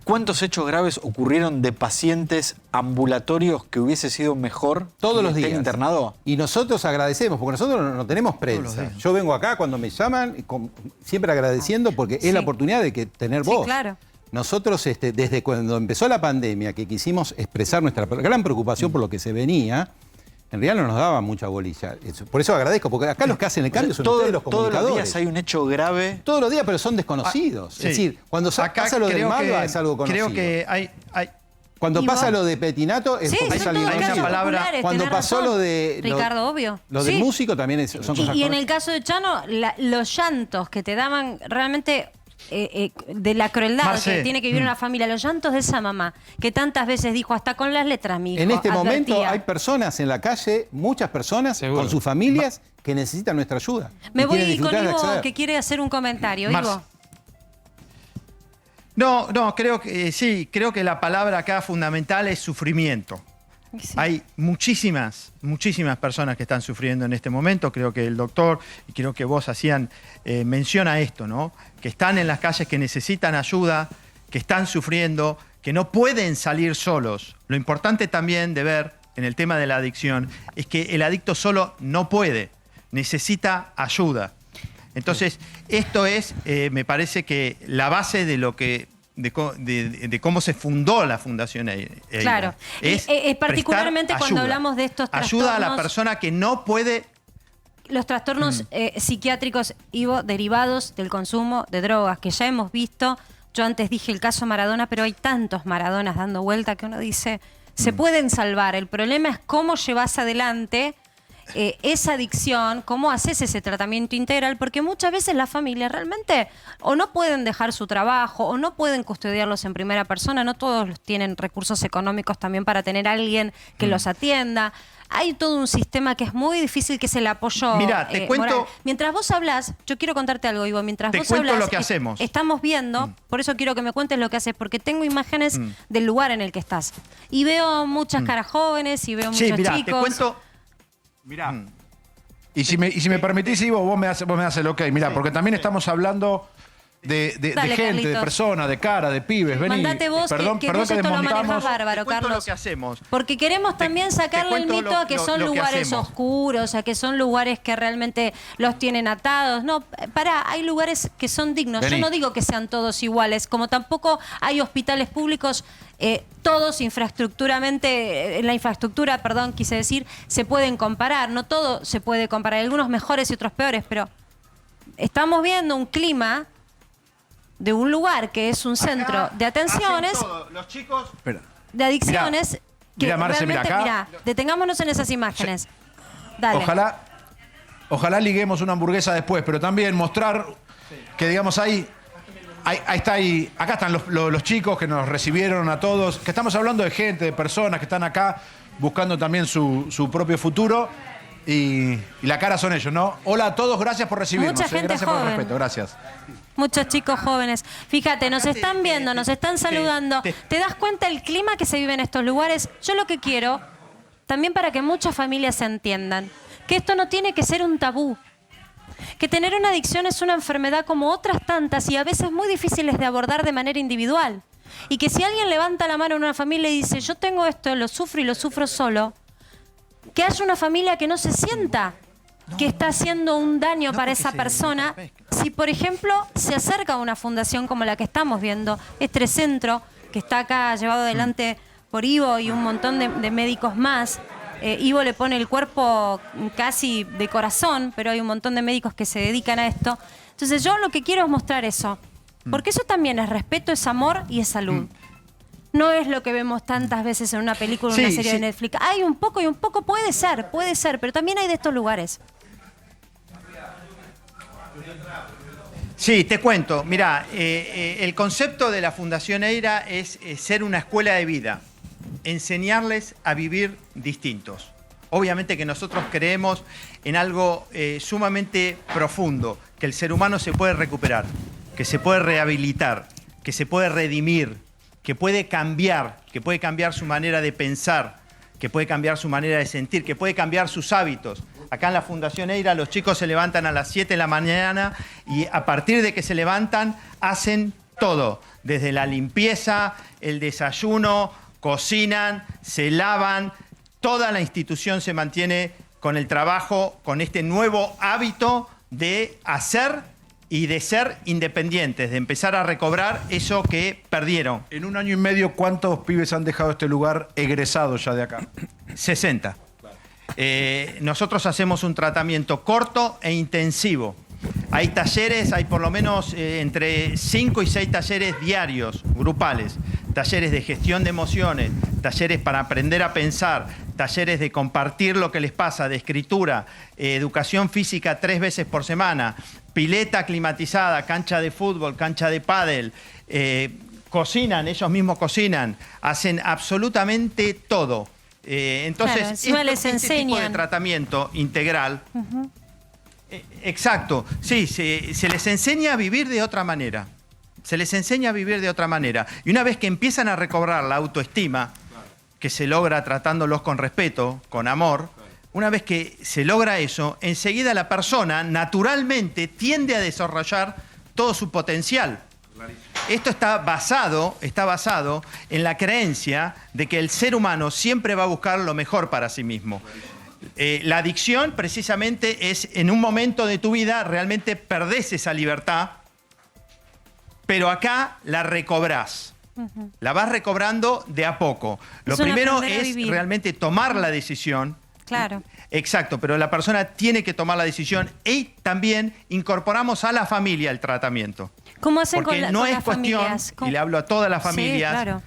cuántos hechos graves ocurrieron de pacientes ambulatorios que hubiese sido mejor todos los estén días internados? Y nosotros agradecemos, porque nosotros no tenemos prensa. Yo vengo acá cuando me llaman, siempre agradeciendo porque es la oportunidad de tener voz. Claro. Nosotros, desde cuando empezó la pandemia, que quisimos expresar nuestra gran preocupación por lo que se venía, en realidad no nos daba mucha bolilla. Por eso agradezco, porque acá los que hacen el cambio son ustedes los comunicadores. Todos los días hay un hecho grave. Todos los días, pero son desconocidos. Sí. Es decir, cuando pasa lo del Malva es algo conocido. Creo que hay cuando pasa lo de Petinato es porque salió hay una palabra. Cuando pasó lo de Ricardo, obvio. Lo del músico también son cosas. Y en el caso de Chano, los llantos que te daban realmente de la crueldad Marce, que tiene que vivir una familia, los llantos de esa mamá, que tantas veces dijo, hasta con las letras, mi hijo, en este advertía. momento hay personas en la calle, muchas personas con sus familias que necesitan nuestra ayuda. Me voy con Ivo, que quiere hacer un comentario. Ivo. No, creo que sí, creo que la palabra acá fundamental es sufrimiento. Sí. Hay muchísimas personas que están sufriendo en este momento. Creo que el doctor y creo que vos hacían mención a esto, ¿no? Que están en las calles, que necesitan ayuda, que están sufriendo, que no pueden salir solos. Lo importante también de ver en el tema de la adicción es que el adicto solo no puede, necesita ayuda. Entonces, esto es, me parece que la base de lo que de cómo se fundó la Fundación EIDA. Claro, es particularmente cuando hablamos de estos trastornos. Ayuda a la persona que no puede. Los trastornos psiquiátricos, Ivo, derivados del consumo de drogas, que ya hemos visto. Yo antes dije el caso Maradona, pero hay tantos Maradonas dando vuelta que uno dice, se pueden salvar. El problema es cómo llevas adelante esa adicción, cómo haces ese tratamiento integral, porque muchas veces las familias realmente o no pueden dejar su trabajo o no pueden custodiarlos en primera persona, no todos tienen recursos económicos también para tener a alguien que los atienda. Hay todo un sistema que es muy difícil, que es el apoyo. Mira, te cuento. Moral. Mientras vos hablas, yo quiero contarte algo, Ivo. Mientras vos cuento hablas, lo que hacemos. Estamos viendo, por eso quiero que me cuentes lo que haces, porque tengo imágenes del lugar en el que estás. Y veo muchas caras jóvenes y veo muchos chicos. Te cuento. Mirá. Y si me permitís, Ivo, vos me das el ok. Mirá, porque también estamos hablando de Dale, gente, Carlitos. de persona, de cara, de pibes. Vení. Mandate vos, perdón que vos esto lo manejas bárbaro, Carlos. Lo que hacemos. Porque queremos también sacarle el mito a que son lo que lugares hacemos. oscuros, a que son lugares que realmente los tienen atados. No, pará, hay lugares que son dignos. Vení. Yo no digo que sean todos iguales, como tampoco hay hospitales públicos, todos infraestructuramente, la infraestructura, perdón, quise decir, se pueden comparar. No todo se puede comparar, hay algunos mejores y otros peores, pero estamos viendo un clima de un lugar que es un centro de atenciones, Los chicos. de adicciones, Mirá, Marce, realmente, mirá, acá. detengámonos en esas imágenes. Dale. Ojalá liguemos una hamburguesa después, pero también mostrar que, digamos, ahí está ahí. Acá están los chicos que nos recibieron a todos, que estamos hablando de gente, de personas que están acá buscando también su propio futuro. Y la cara son ellos, ¿no? Hola a todos, gracias por recibirnos. Mucha gente gracias joven. por el respeto, gracias. Muchos chicos jóvenes. Fíjate, nos están viendo, nos están saludando. ¿Te das cuenta el clima que se vive en estos lugares? Yo lo que quiero, también para que muchas familias se entiendan, que esto no tiene que ser un tabú. Que tener una adicción es una enfermedad como otras tantas y a veces muy difíciles de abordar de manera individual. Y que si alguien levanta la mano en una familia y dice, yo tengo esto, lo sufro y lo sufro solo, que haya una familia que no se sienta que está haciendo un daño para esa persona si, por ejemplo, se acerca a una fundación como la que estamos viendo, este centro que está acá llevado adelante por Ivo y un montón de médicos más. Ivo le pone el cuerpo casi de corazón, pero hay un montón de médicos que se dedican a esto. Entonces yo lo que quiero es mostrar eso, porque eso también es respeto, es amor y es salud. No es lo que vemos tantas veces en una película o una serie de Netflix. Hay un poco y un poco, puede ser, pero también hay de estos lugares. Sí, te cuento. Mirá, el concepto de la Fundación Eira es ser una escuela de vida, enseñarles a vivir distintos. Obviamente que nosotros creemos en algo sumamente profundo, que el ser humano se puede recuperar, que se puede rehabilitar, que se puede redimir, que puede cambiar su manera de pensar, que puede cambiar su manera de sentir, que puede cambiar sus hábitos. Acá en la Fundación Eira los chicos se levantan a las 7 de la mañana y a partir de que se levantan hacen todo, desde la limpieza, el desayuno, cocinan, se lavan, toda la institución se mantiene con el trabajo, con este nuevo hábito de hacer y de ser independientes, de empezar a recobrar eso que perdieron. En 1 año y medio, ¿cuántos pibes han dejado este lugar egresados ya de acá? 60. Nosotros hacemos un tratamiento corto e intensivo. Hay talleres, hay por lo menos entre 5 y 6 talleres diarios, grupales. Talleres de gestión de emociones, talleres para aprender a pensar, talleres de compartir lo que les pasa, de escritura, educación física 3 veces por semana, pileta climatizada, cancha de fútbol, cancha de pádel, cocinan, ellos mismos cocinan, hacen absolutamente todo. Entonces, claro, este tipo de tratamiento integral, exacto, sí, se les enseña a vivir de otra manera. Se les enseña a vivir de otra manera. Y una vez que empiezan a recobrar la autoestima, que se logra tratándolos con respeto, con amor, una vez que se logra eso, enseguida la persona naturalmente tiende a desarrollar todo su potencial. Esto está basado en la creencia de que el ser humano siempre va a buscar lo mejor para sí mismo. La adicción precisamente es en un momento de tu vida realmente perdés esa libertad, pero acá la recobrás. La vas recobrando de a poco. Lo primero es realmente tomar la decisión. Claro. Exacto, pero la persona tiene que tomar la decisión y también incorporamos a la familia el tratamiento. ¿Cómo hacen porque con no con es las cuestión, familias? y le hablo a todas las familias, sí, claro,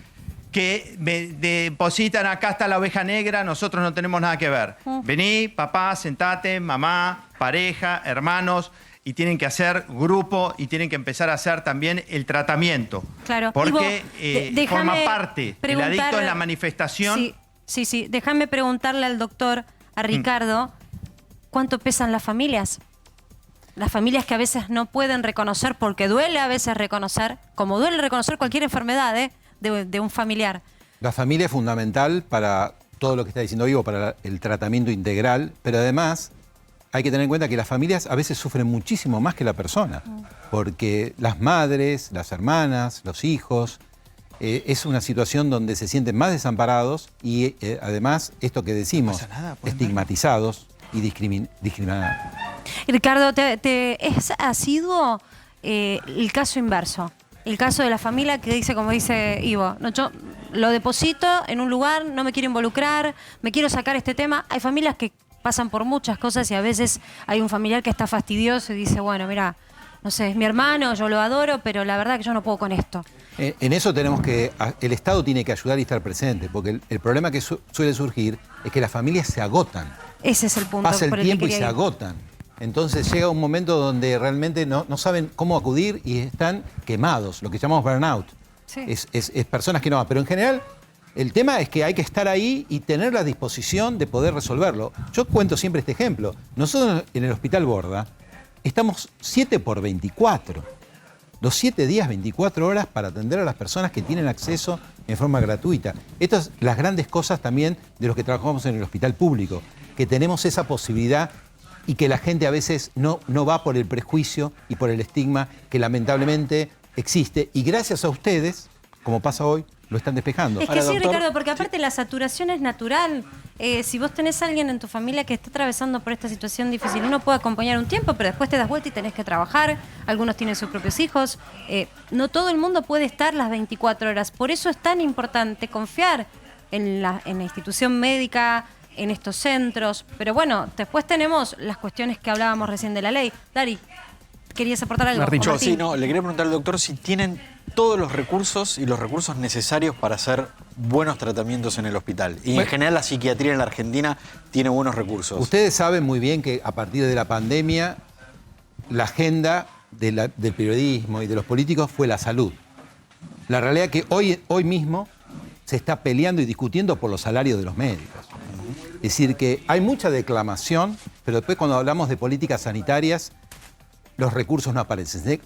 que me depositan, acá está la oveja negra, nosotros no tenemos nada que ver. Vení, papá, sentate, mamá, pareja, hermanos, y tienen que hacer grupo y tienen que empezar a hacer también el tratamiento. Claro. Porque forma parte. El adicto es la manifestación. Sí. Déjame preguntarle al doctor, a Ricardo, ¿cuánto pesan las familias? Las familias que a veces no pueden reconocer, porque duele a veces reconocer, como duele reconocer cualquier enfermedad de un familiar. La familia es fundamental para todo lo que está diciendo Ivo, para el tratamiento integral, pero además hay que tener en cuenta que las familias a veces sufren muchísimo más que la persona, porque las madres, las hermanas, los hijos, es una situación donde se sienten más desamparados y además, esto que decimos, estigmatizados y discriminados. Ricardo, ha sido el caso inverso. El caso de la familia que dice, como dice Ivo, no, yo lo deposito en un lugar, no me quiero involucrar, me quiero sacar este tema. Hay familias que pasan por muchas cosas y a veces hay un familiar que está fastidioso y dice, bueno, mira, no sé, es mi hermano, yo lo adoro, pero la verdad que yo no puedo con esto. En eso tenemos que, el Estado tiene que ayudar y estar presente, porque el problema que suele surgir es que las familias se agotan. Ese es el punto. Pasa el tiempo y se agotan. Entonces llega un momento donde realmente no saben cómo acudir y están quemados, lo que llamamos burnout. Sí. Es personas que no van. Pero en general, el tema es que hay que estar ahí y tener la disposición de poder resolverlo. Yo cuento siempre este ejemplo. Nosotros en el Hospital Borda estamos 7x24. Los 7 días, 24 horas para atender a las personas que tienen acceso en forma gratuita. Estas son las grandes cosas también de los que trabajamos en el hospital público, que tenemos esa posibilidad y que la gente a veces no va por el prejuicio y por el estigma que lamentablemente existe. Y gracias a ustedes, como pasa hoy, lo están despejando. Es que sí, Ricardo, porque aparte la saturación es natural. si vos tenés a alguien en tu familia que está atravesando por esta situación difícil, uno puede acompañar un tiempo, pero después te das vuelta y tenés que trabajar. Algunos tienen sus propios hijos. No todo el mundo puede estar las 24 horas. Por eso es tan importante confiar en la institución médica, en estos centros. Pero bueno, después tenemos las cuestiones que hablábamos recién de la ley. Dari, ¿querías aportar algo? Yo, sí, no, le quería preguntar al doctor si tienen todos los recursos y los recursos necesarios para hacer buenos tratamientos en el hospital. Y en general la psiquiatría en la Argentina tiene buenos recursos. Ustedes saben muy bien que a partir de la pandemia la agenda del periodismo y de los políticos fue la salud. La realidad es que hoy mismo se está peleando y discutiendo por los salarios de los médicos. Es decir, que hay mucha declamación, pero después cuando hablamos de políticas sanitarias, los recursos no aparecen.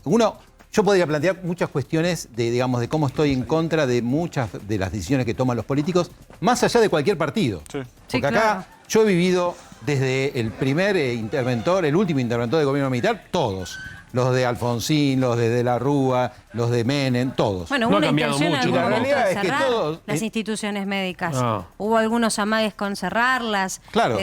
Yo podría plantear muchas cuestiones de cómo estoy en contra de muchas de las decisiones que toman los políticos, más allá de cualquier partido. Sí. Porque acá yo he vivido desde el primer interventor, el último interventor del gobierno militar, todos. Los de Alfonsín, los de la Rúa, los de Menem, todos. Bueno, hubo una intención en algún La momento realidad de es que cerrar todos, las instituciones médicas. Ah. Hubo algunos amagues con cerrarlas. Claro.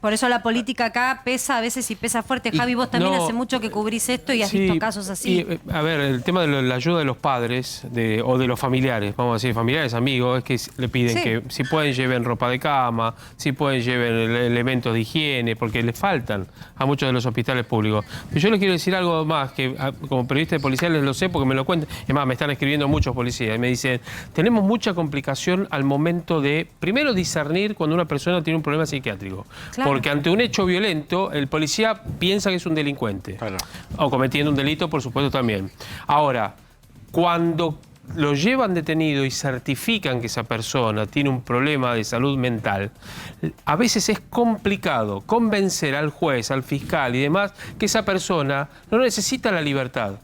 Por eso la política acá pesa a veces y pesa fuerte. Javi, vos también hace mucho que cubrís esto y has visto casos así. Y, a ver, el tema de la ayuda de los padres o de los familiares, vamos a decir, familiares, amigos, es que le piden que si pueden lleven ropa de cama, si pueden lleven elementos de higiene, porque les faltan a muchos de los hospitales públicos. Pero yo les quiero decir algo más, que como periodista de policiales lo sé porque me lo cuentan. Es más, me están escribiendo muchos policías y me dicen, tenemos mucha complicación al momento de, primero, discernir cuando una persona tiene un problema psiquiátrico. Claro. Porque ante un hecho violento, el policía piensa que es un delincuente. Claro. O cometiendo un delito, por supuesto, también. Ahora, cuando lo llevan detenido y certifican que esa persona tiene un problema de salud mental, a veces es complicado convencer al juez, al fiscal y demás que esa persona no necesita la libertad.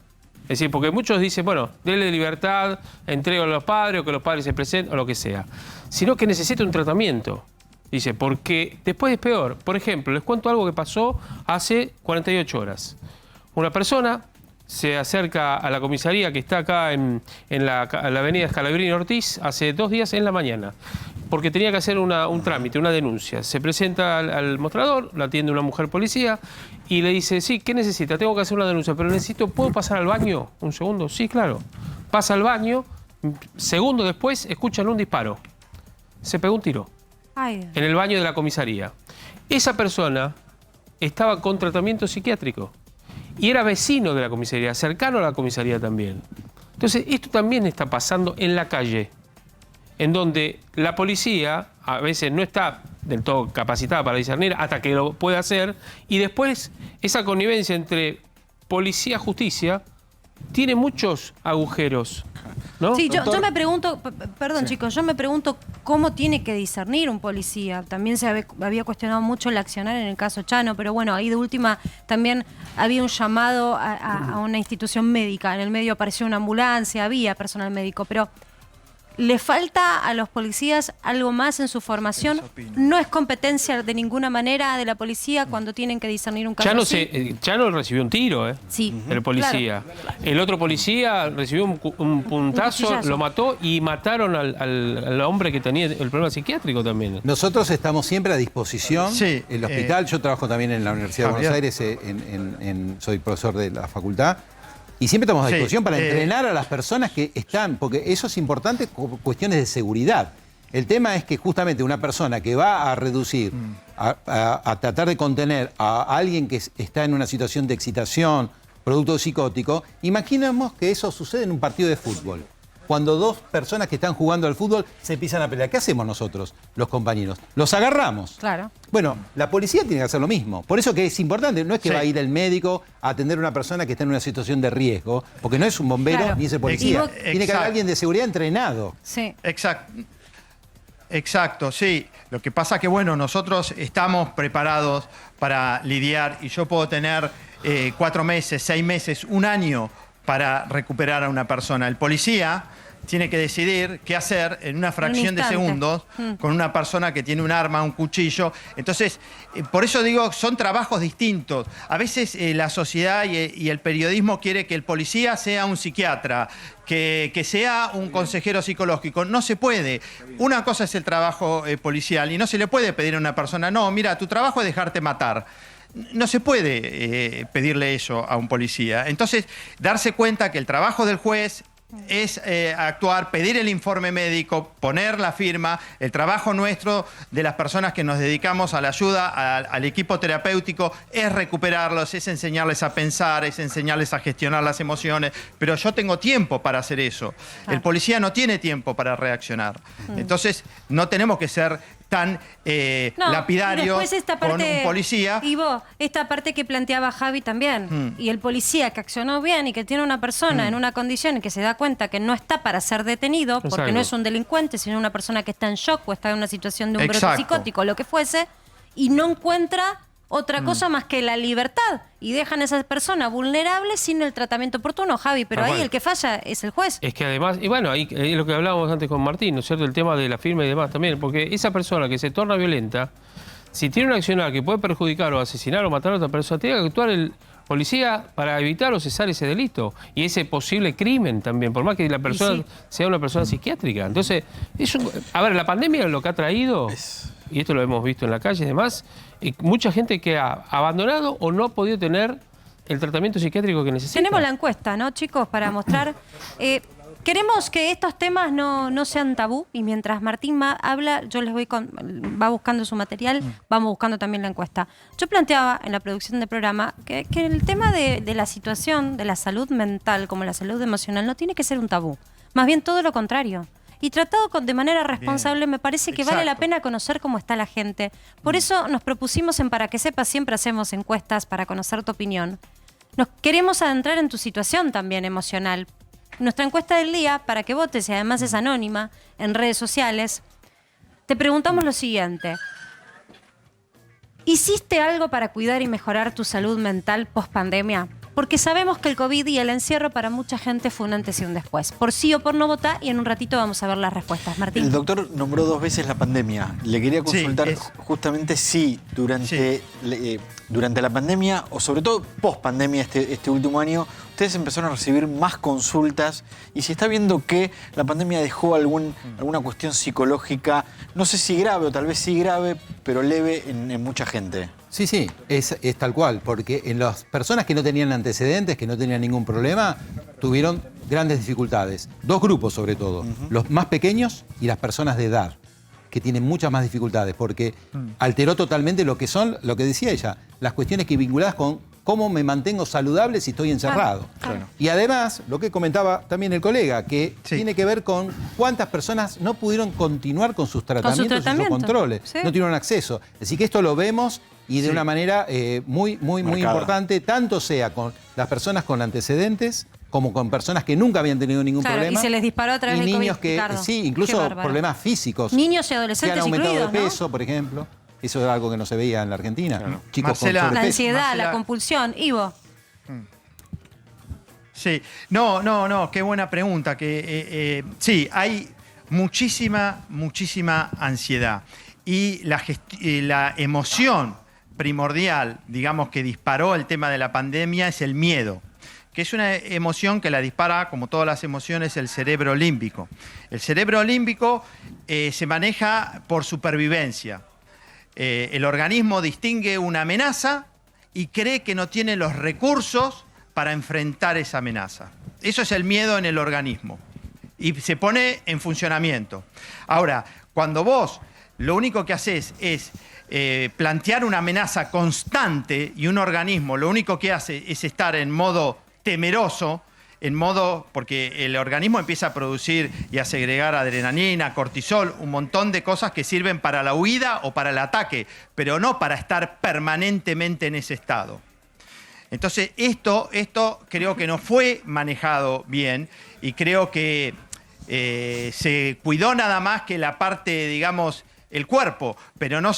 Es decir, porque muchos dicen, bueno, denle libertad, entrego a los padres o que los padres se presenten o lo que sea, sino que necesita un tratamiento. Dice, porque después es peor. Por ejemplo, les cuento algo que pasó hace 48 horas. Una persona se acerca a la comisaría que está acá en la avenida Scalabrini Ortiz hace 2 días en la mañana, porque tenía que hacer un trámite, una denuncia. Se presenta al mostrador, la atiende una mujer policía y le dice, sí, ¿qué necesita? Tengo que hacer una denuncia, pero ¿puedo pasar al baño? ¿Un segundo? Sí, claro. Pasa al baño, segundo después escuchan un disparo. Se pegó un tiro en el baño de la comisaría. Esa persona estaba con tratamiento psiquiátrico. Y era vecino de la comisaría, cercano a la comisaría también. Entonces, esto también está pasando en la calle, en donde la policía a veces no está del todo capacitada para discernir hasta que lo puede hacer, y después esa connivencia entre policía y justicia tiene muchos agujeros, ¿no? Sí, yo me pregunto, perdón chicos, yo me pregunto cómo tiene que discernir un policía. También se había cuestionado mucho el accionar en el caso Chano, pero bueno, ahí de última también había un llamado a una institución médica. En el medio apareció una ambulancia, había personal médico, pero ¿le falta a los policías algo más en su formación? ¿No es competencia de ninguna manera de la policía cuando tienen que discernir un caso así? Chano recibió un tiro, Sí. El policía. Claro. El otro policía recibió un puntazo, lo mató y mataron al hombre que tenía el problema psiquiátrico también. Nosotros estamos siempre a disposición. Sí, el hospital, yo trabajo también en la Universidad de Buenos Aires, soy profesor de la facultad. Y siempre estamos a disposición para entrenar a las personas que están, porque eso es importante, cuestiones de seguridad. El tema es que justamente una persona que va a reducir, a tratar de contener a alguien que está en una situación de excitación, producto psicótico, imaginemos que eso sucede en un partido de fútbol. Cuando 2 personas que están jugando al fútbol se empiezan a pelear. ¿Qué hacemos nosotros, los compañeros? Los agarramos. Claro. Bueno, la policía tiene que hacer lo mismo. Por eso que es importante, no es que va a ir el médico a atender a una persona que está en una situación de riesgo, porque no es un bombero ni es el policía. Tiene que haber alguien de seguridad entrenado. Sí. Exacto, sí. Lo que pasa que, bueno, nosotros estamos preparados para lidiar y yo puedo tener 4 meses, 6 meses, 1 año para recuperar a una persona. El policía tiene que decidir qué hacer en una fracción de segundos con una persona que tiene un arma, un cuchillo. Entonces, por eso digo, son trabajos distintos. A veces la sociedad y el periodismo quiere que el policía sea un psiquiatra, que sea un consejero psicológico. No se puede. Una cosa es el trabajo policial y no se le puede pedir a una persona, no, mira, tu trabajo es dejarte matar. No se puede pedirle eso a un policía. Entonces, darse cuenta que el trabajo del juez es actuar, pedir el informe médico, poner la firma. El trabajo nuestro de las personas que nos dedicamos a la ayuda al equipo terapéutico es recuperarlos, es enseñarles a pensar, es enseñarles a gestionar las emociones, pero yo tengo tiempo para hacer eso. El policía no tiene tiempo para reaccionar. Entonces no tenemos que ser tan lapidarios con un policía. Y vos, esta parte que planteaba Javi también, y el policía que accionó bien y que tiene una persona en una condición y que se da cuenta que no está para ser detenido, porque no es un delincuente, sino una persona que está en shock o está en una situación de un brote psicótico, lo que fuese, y no encuentra otra cosa más que la libertad, y dejan a esa persona vulnerable sin el tratamiento oportuno, Javi, pero ahí el que falla es el juez. Es que además, y bueno, ahí es lo que hablábamos antes con Martín, ¿no es cierto? El tema de la firma y demás también, porque esa persona que se torna violenta, si tiene un accionar que puede perjudicar o asesinar o matar a otra persona, tiene que actuar el policía para evitar o cesar ese delito y ese posible crimen también, por más que la persona sea una persona psiquiátrica. Entonces, a ver, la pandemia lo que ha traído, y esto lo hemos visto en la calle y demás, mucha gente que ha abandonado o no ha podido tener el tratamiento psiquiátrico que necesita. Tenemos la encuesta, ¿no, chicos? Para mostrar. Queremos que estos temas no sean tabú, y mientras Martín habla, yo les va buscando su material, vamos buscando también la encuesta. Yo planteaba en la producción del programa que el tema de la situación de la salud mental como la salud emocional no tiene que ser un tabú, más bien todo lo contrario. Y tratado de manera responsable, me parece que vale la pena conocer cómo está la gente. Por eso nos propusimos en Para que Sepas, siempre hacemos encuestas para conocer tu opinión. Nos queremos adentrar en tu situación también emocional. Nuestra encuesta del día, para que votes, y además es anónima, en redes sociales, te preguntamos lo siguiente. ¿Hiciste algo para cuidar y mejorar tu salud mental post-pandemia? Porque sabemos que el COVID y el encierro para mucha gente fue un antes y un después. Por sí o por no votar, y en un ratito vamos a ver las respuestas. Martín. El doctor nombró 2 veces la pandemia. Le quería consultar justamente si durante la pandemia, o sobre todo post-pandemia este último año, ustedes empezaron a recibir más consultas, y si está viendo que la pandemia dejó alguna cuestión psicológica, no sé si grave o tal vez sí grave, pero leve en mucha gente. Sí, es tal cual, porque en las personas que no tenían antecedentes, que no tenían ningún problema, tuvieron grandes dificultades. 2 grupos sobre todo, los más pequeños y las personas de edad, que tienen muchas más dificultades, porque alteró totalmente lo que decía ella, las cuestiones que vinculadas con cómo me mantengo saludable si estoy encerrado. Claro. Y además, lo que comentaba también el colega, que tiene que ver con cuántas personas no pudieron continuar con sus tratamientos y sus controles, no tuvieron acceso. Así que esto lo vemos y de una manera muy importante, tanto sea con las personas con antecedentes como con personas que nunca habían tenido ningún problema. Y se les disparó a través del COVID, niños que, Ricardo. Incluso problemas físicos. Niños y adolescentes que han aumentado incluidos, de peso, por ejemplo. Eso es algo que no se veía en la Argentina. Claro. Chicos Marcela, con sobrepeso. La ansiedad, la compulsión. Ivo. Sí, no, qué buena pregunta. Sí, hay muchísima ansiedad. Y la emoción primordial, digamos, que disparó el tema de la pandemia es el miedo, que es una emoción que la dispara, como todas las emociones, el cerebro límbico. El cerebro límbico se maneja por supervivencia. El organismo distingue una amenaza y cree que no tiene los recursos para enfrentar esa amenaza. Eso es el miedo en el organismo y se pone en funcionamiento. Ahora, cuando vos lo único que haces es plantear una amenaza constante y un organismo lo único que hace es estar en modo temeroso, porque el organismo empieza a producir y a segregar adrenalina, cortisol, un montón de cosas que sirven para la huida o para el ataque, pero no para estar permanentemente en ese estado. Entonces, esto creo que no fue manejado bien y creo que se cuidó nada más que la parte, digamos, el cuerpo, pero no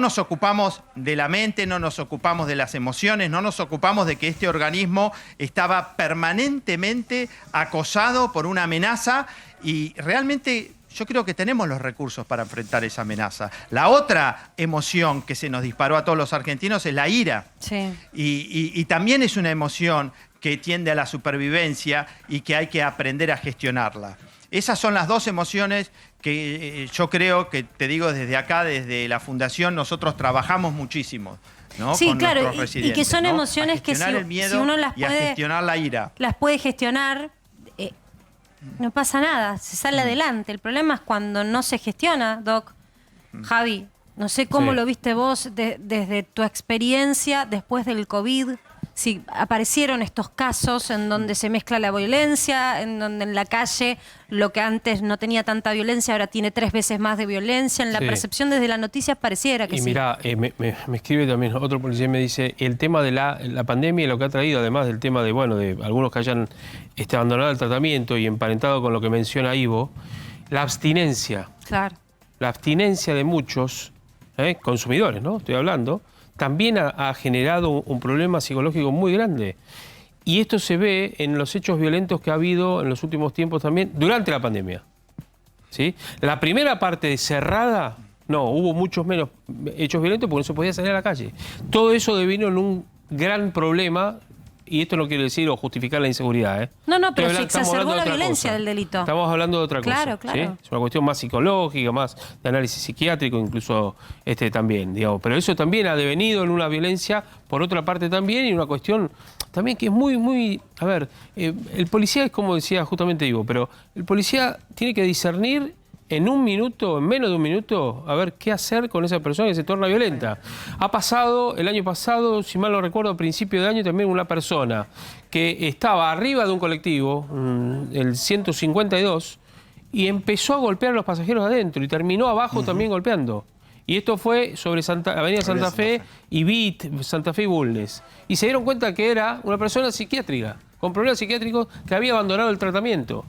nos ocupamos de la mente, no nos ocupamos de las emociones, no nos ocupamos de que este organismo estaba permanentemente acosado por una amenaza y realmente yo creo que tenemos los recursos para enfrentar esa amenaza. La otra emoción que se nos disparó a todos los argentinos es la ira. Sí. Y también es una emoción que tiende a la supervivencia y que hay que aprender a gestionarla. Esas son las dos emociones que yo creo que, te digo desde acá, desde la Fundación, nosotros trabajamos muchísimo, ¿no? Sí, con claro, nuestros residentes, y que son ¿no? emociones que a el miedo si uno las y a puede, gestionar la ira. las puede gestionar, no pasa nada, se sale adelante. El problema es cuando no se gestiona, Doc. Javi, no sé cómo Sí. lo viste vos desde tu experiencia después del COVID. Si aparecieron estos casos en donde se mezcla la violencia, en donde en la calle lo que antes no tenía tanta violencia ahora tiene 3 veces más de violencia. En la Sí. percepción desde las noticias pareciera que Y sí. mirá, me escribe también otro policía y me dice, el tema de la pandemia y lo que ha traído, además del tema de, bueno, de algunos que hayan abandonado el tratamiento y emparentado con lo que menciona Ivo, la abstinencia. Claro. La abstinencia de muchos consumidores, ¿no? Estoy hablando, también ha generado un problema psicológico muy grande. Y esto se ve en los hechos violentos que ha habido en los últimos tiempos también, durante la pandemia. ¿Sí? La primera parte cerrada, no, hubo muchos menos hechos violentos porque no se podía salir a la calle. Todo eso devino en un gran problema. Y esto no quiere decir o justificar la inseguridad. No, no, pero Estoy se estamos exacerbó hablando de la otra violencia cosa. del delito. Estamos hablando de otra Claro, cosa. claro. ¿Sí? Es una cuestión más psicológica, más de análisis psiquiátrico, incluso también, digamos. Pero eso también ha devenido en una violencia, por otra parte también, y una cuestión también que es muy, muy... A ver, el policía es como decía justamente Ivo, pero el policía tiene que discernir en un minuto, en menos de un minuto, a ver qué hacer con esa persona que se torna violenta. Ha pasado, el año pasado, si mal no recuerdo, a principio de año, también una persona que estaba arriba de un colectivo, el 152, y empezó a golpear a los pasajeros adentro y terminó abajo también golpeando. Y esto fue sobre Avenida Santa Fe y BIT, Santa Fe y Bulnes. Y se dieron cuenta que era una persona psiquiátrica, con problemas psiquiátricos, que había abandonado el tratamiento.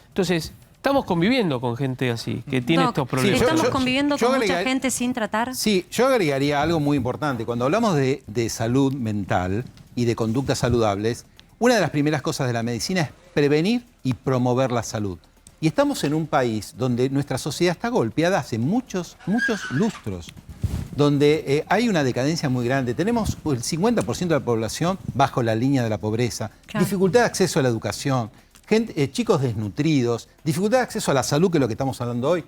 Entonces, estamos conviviendo con gente así, que tiene Doc, estos problemas. ¿estamos conviviendo con mucha agregar- gente sin tratar? Sí, yo agregaría algo muy importante. Cuando hablamos de salud mental y de conductas saludables, una de las primeras cosas de la medicina es prevenir y promover la salud. Y estamos en un país donde nuestra sociedad está golpeada hace muchos lustros, donde hay una decadencia muy grande. Tenemos el 50% de la población bajo la línea de la pobreza, Claro. dificultad de acceso a la educación, chicos desnutridos, dificultad de acceso a la salud, que es lo que estamos hablando hoy.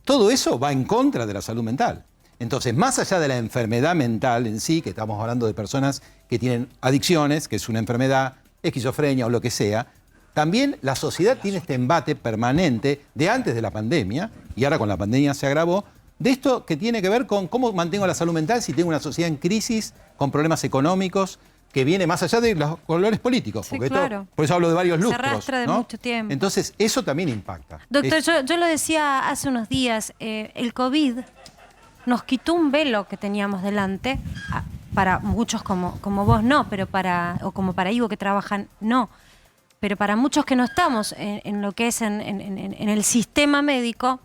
Todo eso va en contra de la salud mental. Entonces, más allá de la enfermedad mental en sí, que estamos hablando de personas que tienen adicciones, que es una enfermedad, esquizofrenia o lo que sea, también la sociedad tiene este embate permanente de antes de la pandemia, y ahora con la pandemia se agravó, de esto que tiene que ver con cómo mantengo la salud mental si tengo una sociedad en crisis, con problemas económicos, que viene más allá de los colores políticos. Sí, Porque claro. por eso hablo de varios Se lustros. arrastra de ¿no? mucho tiempo. Entonces, eso también impacta. Doctor, yo lo decía hace unos días, el COVID nos quitó un velo que teníamos delante, para muchos como vos no, pero o como para Ivo que trabajan, no. Pero para muchos que no estamos en lo que es en el sistema médico,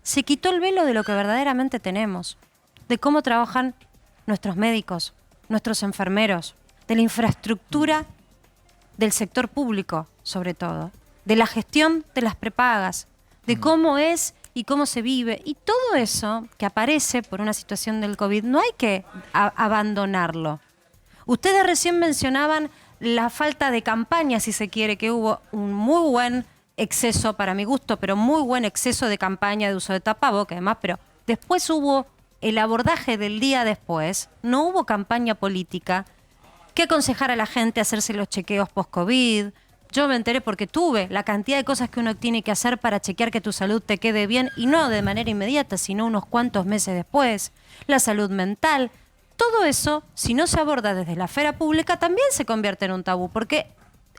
se quitó el velo de lo que verdaderamente tenemos, de cómo trabajan nuestros médicos, nuestros enfermeros, de la infraestructura del sector público, sobre todo, de la gestión de las prepagas, de cómo es y cómo se vive. Y todo eso que aparece por una situación del COVID, no hay que abandonarlo. Ustedes recién mencionaban la falta de campaña, si se quiere, que hubo un muy buen exceso, para mi gusto, pero muy buen exceso de campaña de uso de tapabocas, además, pero después hubo el abordaje del día después, no hubo campaña política que aconsejar a la gente a hacerse los chequeos post-COVID. Yo me enteré porque tuve la cantidad de cosas que uno tiene que hacer para chequear que tu salud te quede bien, y no de manera inmediata, sino unos cuantos meses después. La salud mental. Todo eso, si no se aborda desde la esfera pública, también se convierte en un tabú, porque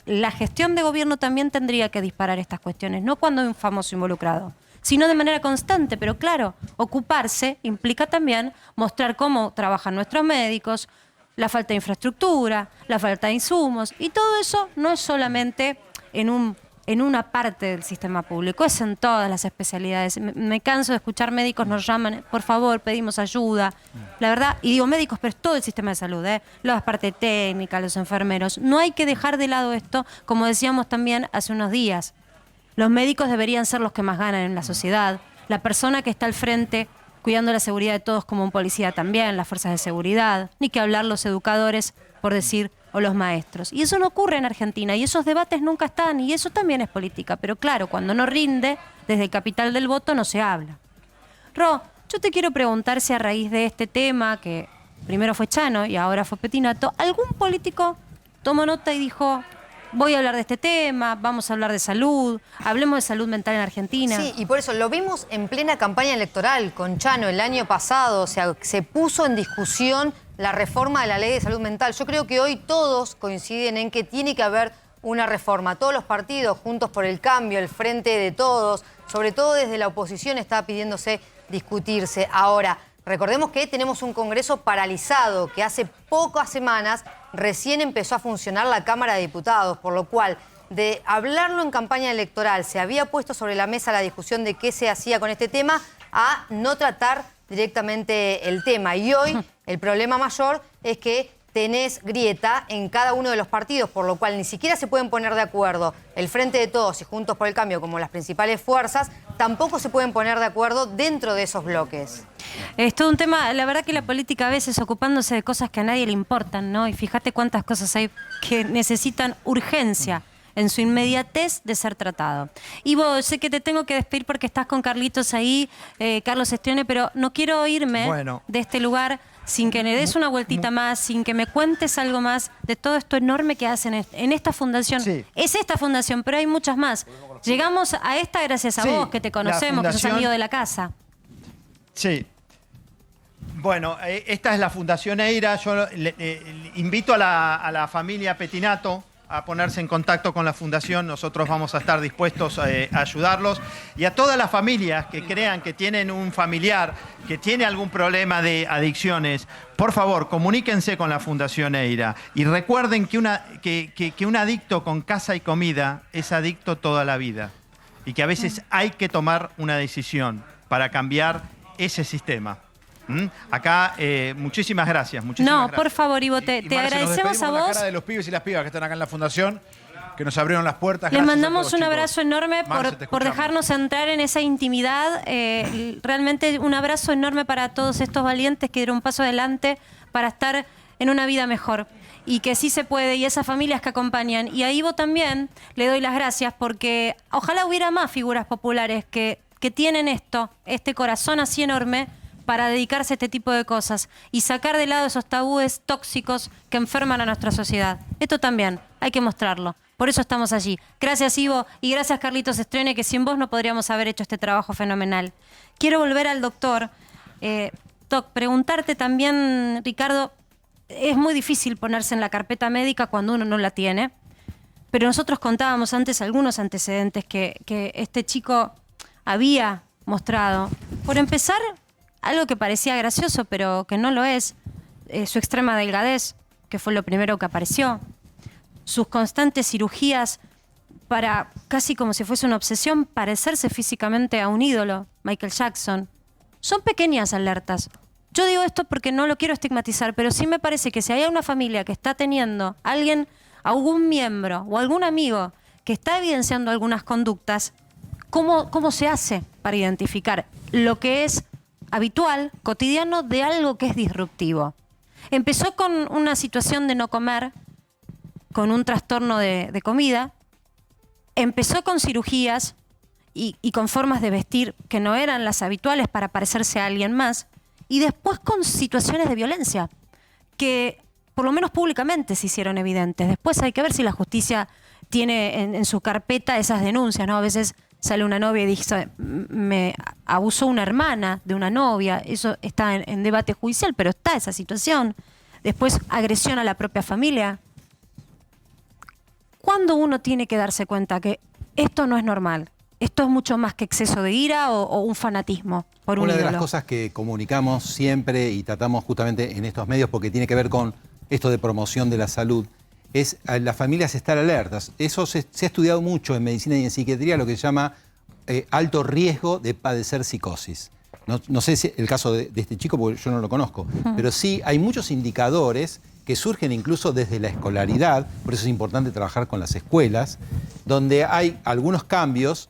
la gestión de gobierno también tendría que disparar estas cuestiones, no cuando hay un famoso involucrado, sino de manera constante. Pero claro, ocuparse implica también mostrar cómo trabajan nuestros médicos, la falta de infraestructura, la falta de insumos, y todo eso no es solamente en un en una parte del sistema público, es en todas las especialidades. Me canso de escuchar médicos nos llaman, por favor, pedimos ayuda. La verdad, y digo médicos, pero es todo el sistema de salud, la parte técnica, los enfermeros. No hay que dejar de lado esto, como decíamos también hace unos días. Los médicos deberían ser los que más ganan en la sociedad. La persona que está al frente cuidando la seguridad de todos, como un policía también, las fuerzas de seguridad, ni que hablar los educadores, por decir, o los maestros. Y eso no ocurre en Argentina, y esos debates nunca están, y eso también es política. Pero claro, cuando no rinde, desde el capital del voto no se habla. Ro, yo te quiero preguntar si a raíz de este tema, que primero fue Chano y ahora fue Pettinato, ¿algún político tomó nota y dijo, voy a hablar de este tema, vamos a hablar de salud, hablemos de salud mental en Argentina? Sí, y por eso lo vimos en plena campaña electoral con Chano el año pasado, o sea, se puso en discusión la reforma de la ley de salud mental. Yo creo que hoy todos coinciden en que tiene que haber una reforma. Todos los partidos, Juntos por el Cambio, el Frente de Todos, sobre todo desde la oposición, está pidiéndose discutirse. Ahora, recordemos que tenemos un Congreso paralizado, que hace pocas semanas recién empezó a funcionar la Cámara de Diputados, por lo cual, de hablarlo en campaña electoral, se había puesto sobre la mesa la discusión de qué se hacía con este tema, a no tratar directamente el tema. Y hoy el problema mayor es que tenés grieta en cada uno de los partidos, por lo cual ni siquiera se pueden poner de acuerdo el Frente de Todos y Juntos por el Cambio como las principales fuerzas, tampoco se pueden poner de acuerdo dentro de esos bloques. Es todo un tema, la verdad que la política a veces ocupándose de cosas que a nadie le importan, ¿no? Y fíjate cuántas cosas hay que necesitan urgencia en su inmediatez de ser tratado. Y vos, sé que te tengo que despedir porque estás con Carlitos ahí, Carlos Estrione, pero no quiero irme de este lugar sin que me des una vueltita más, sin que me cuentes algo más de todo esto enorme que hacen en esta fundación. Sí. Es esta fundación, pero hay muchas más. Llegamos a esta gracias a vos, que te conocemos, que sos amigo de la casa. Sí. Bueno, esta es la Fundación EIRA. Yo invito a la familia Pettinato a ponerse en contacto con la Fundación. Nosotros vamos a estar dispuestos a ayudarlos. Y a todas las familias que crean que tienen un familiar que tiene algún problema de adicciones, por favor, comuníquense con la Fundación EIRA. Y recuerden que un adicto con casa y comida es adicto toda la vida. Y que a veces hay que tomar una decisión para cambiar ese sistema. Acá, muchísimas gracias. Muchísimas gracias. Por favor, Ivo, te agradecemos a vos. La cara de los pibes y las pibas que están acá en la Fundación, que nos abrieron las puertas. Les mandamos un abrazo enorme por dejarnos entrar en esa intimidad. Realmente un abrazo enorme para todos estos valientes que dieron un paso adelante para estar en una vida mejor. Y que sí se puede, y esas familias que acompañan. Y a Ivo también le doy las gracias porque ojalá hubiera más figuras populares que tienen este corazón así enorme para dedicarse a este tipo de cosas y sacar de lado esos tabúes tóxicos que enferman a nuestra sociedad. Esto también hay que mostrarlo. Por eso estamos allí. Gracias, Ivo, y gracias, Carlitos Estrione, que sin vos no podríamos haber hecho este trabajo fenomenal. Quiero volver al doctor. Preguntarte también, Ricardo, es muy difícil ponerse en la carpeta médica cuando uno no la tiene, pero nosotros contábamos antes algunos antecedentes que este chico había mostrado. Por empezar, algo que parecía gracioso, pero que no lo es, su extrema delgadez, que fue lo primero que apareció, sus constantes cirugías para, casi como si fuese una obsesión, parecerse físicamente a un ídolo, Michael Jackson. Son pequeñas alertas. Yo digo esto porque no lo quiero estigmatizar, pero sí me parece que si hay una familia que está teniendo algún miembro o algún amigo que está evidenciando algunas conductas, ¿cómo se hace para identificar lo que es habitual, cotidiano, de algo que es disruptivo? Empezó con una situación de no comer, con un trastorno de comida, empezó con cirugías y con formas de vestir que no eran las habituales para parecerse a alguien más, y después con situaciones de violencia que por lo menos públicamente se hicieron evidentes. Después hay que ver si la justicia tiene en su carpeta esas denuncias, ¿no? A veces sale una novia y dice, me abusó una hermana de una novia, eso está en debate judicial, pero está esa situación. Después, agresión a la propia familia. ¿Cuándo uno tiene que darse cuenta que esto no es normal? Esto es mucho más que exceso de ira o un fanatismo por un ídolo. Una de las cosas que comunicamos siempre y tratamos justamente en estos medios, porque tiene que ver con esto de promoción de la salud, es a las familias estar alertas. Eso se ha estudiado mucho en medicina y en psiquiatría, lo que se llama alto riesgo de padecer psicosis. No sé si el caso de este chico, porque yo no lo conozco, pero sí hay muchos indicadores que surgen incluso desde la escolaridad, por eso es importante trabajar con las escuelas, donde hay algunos cambios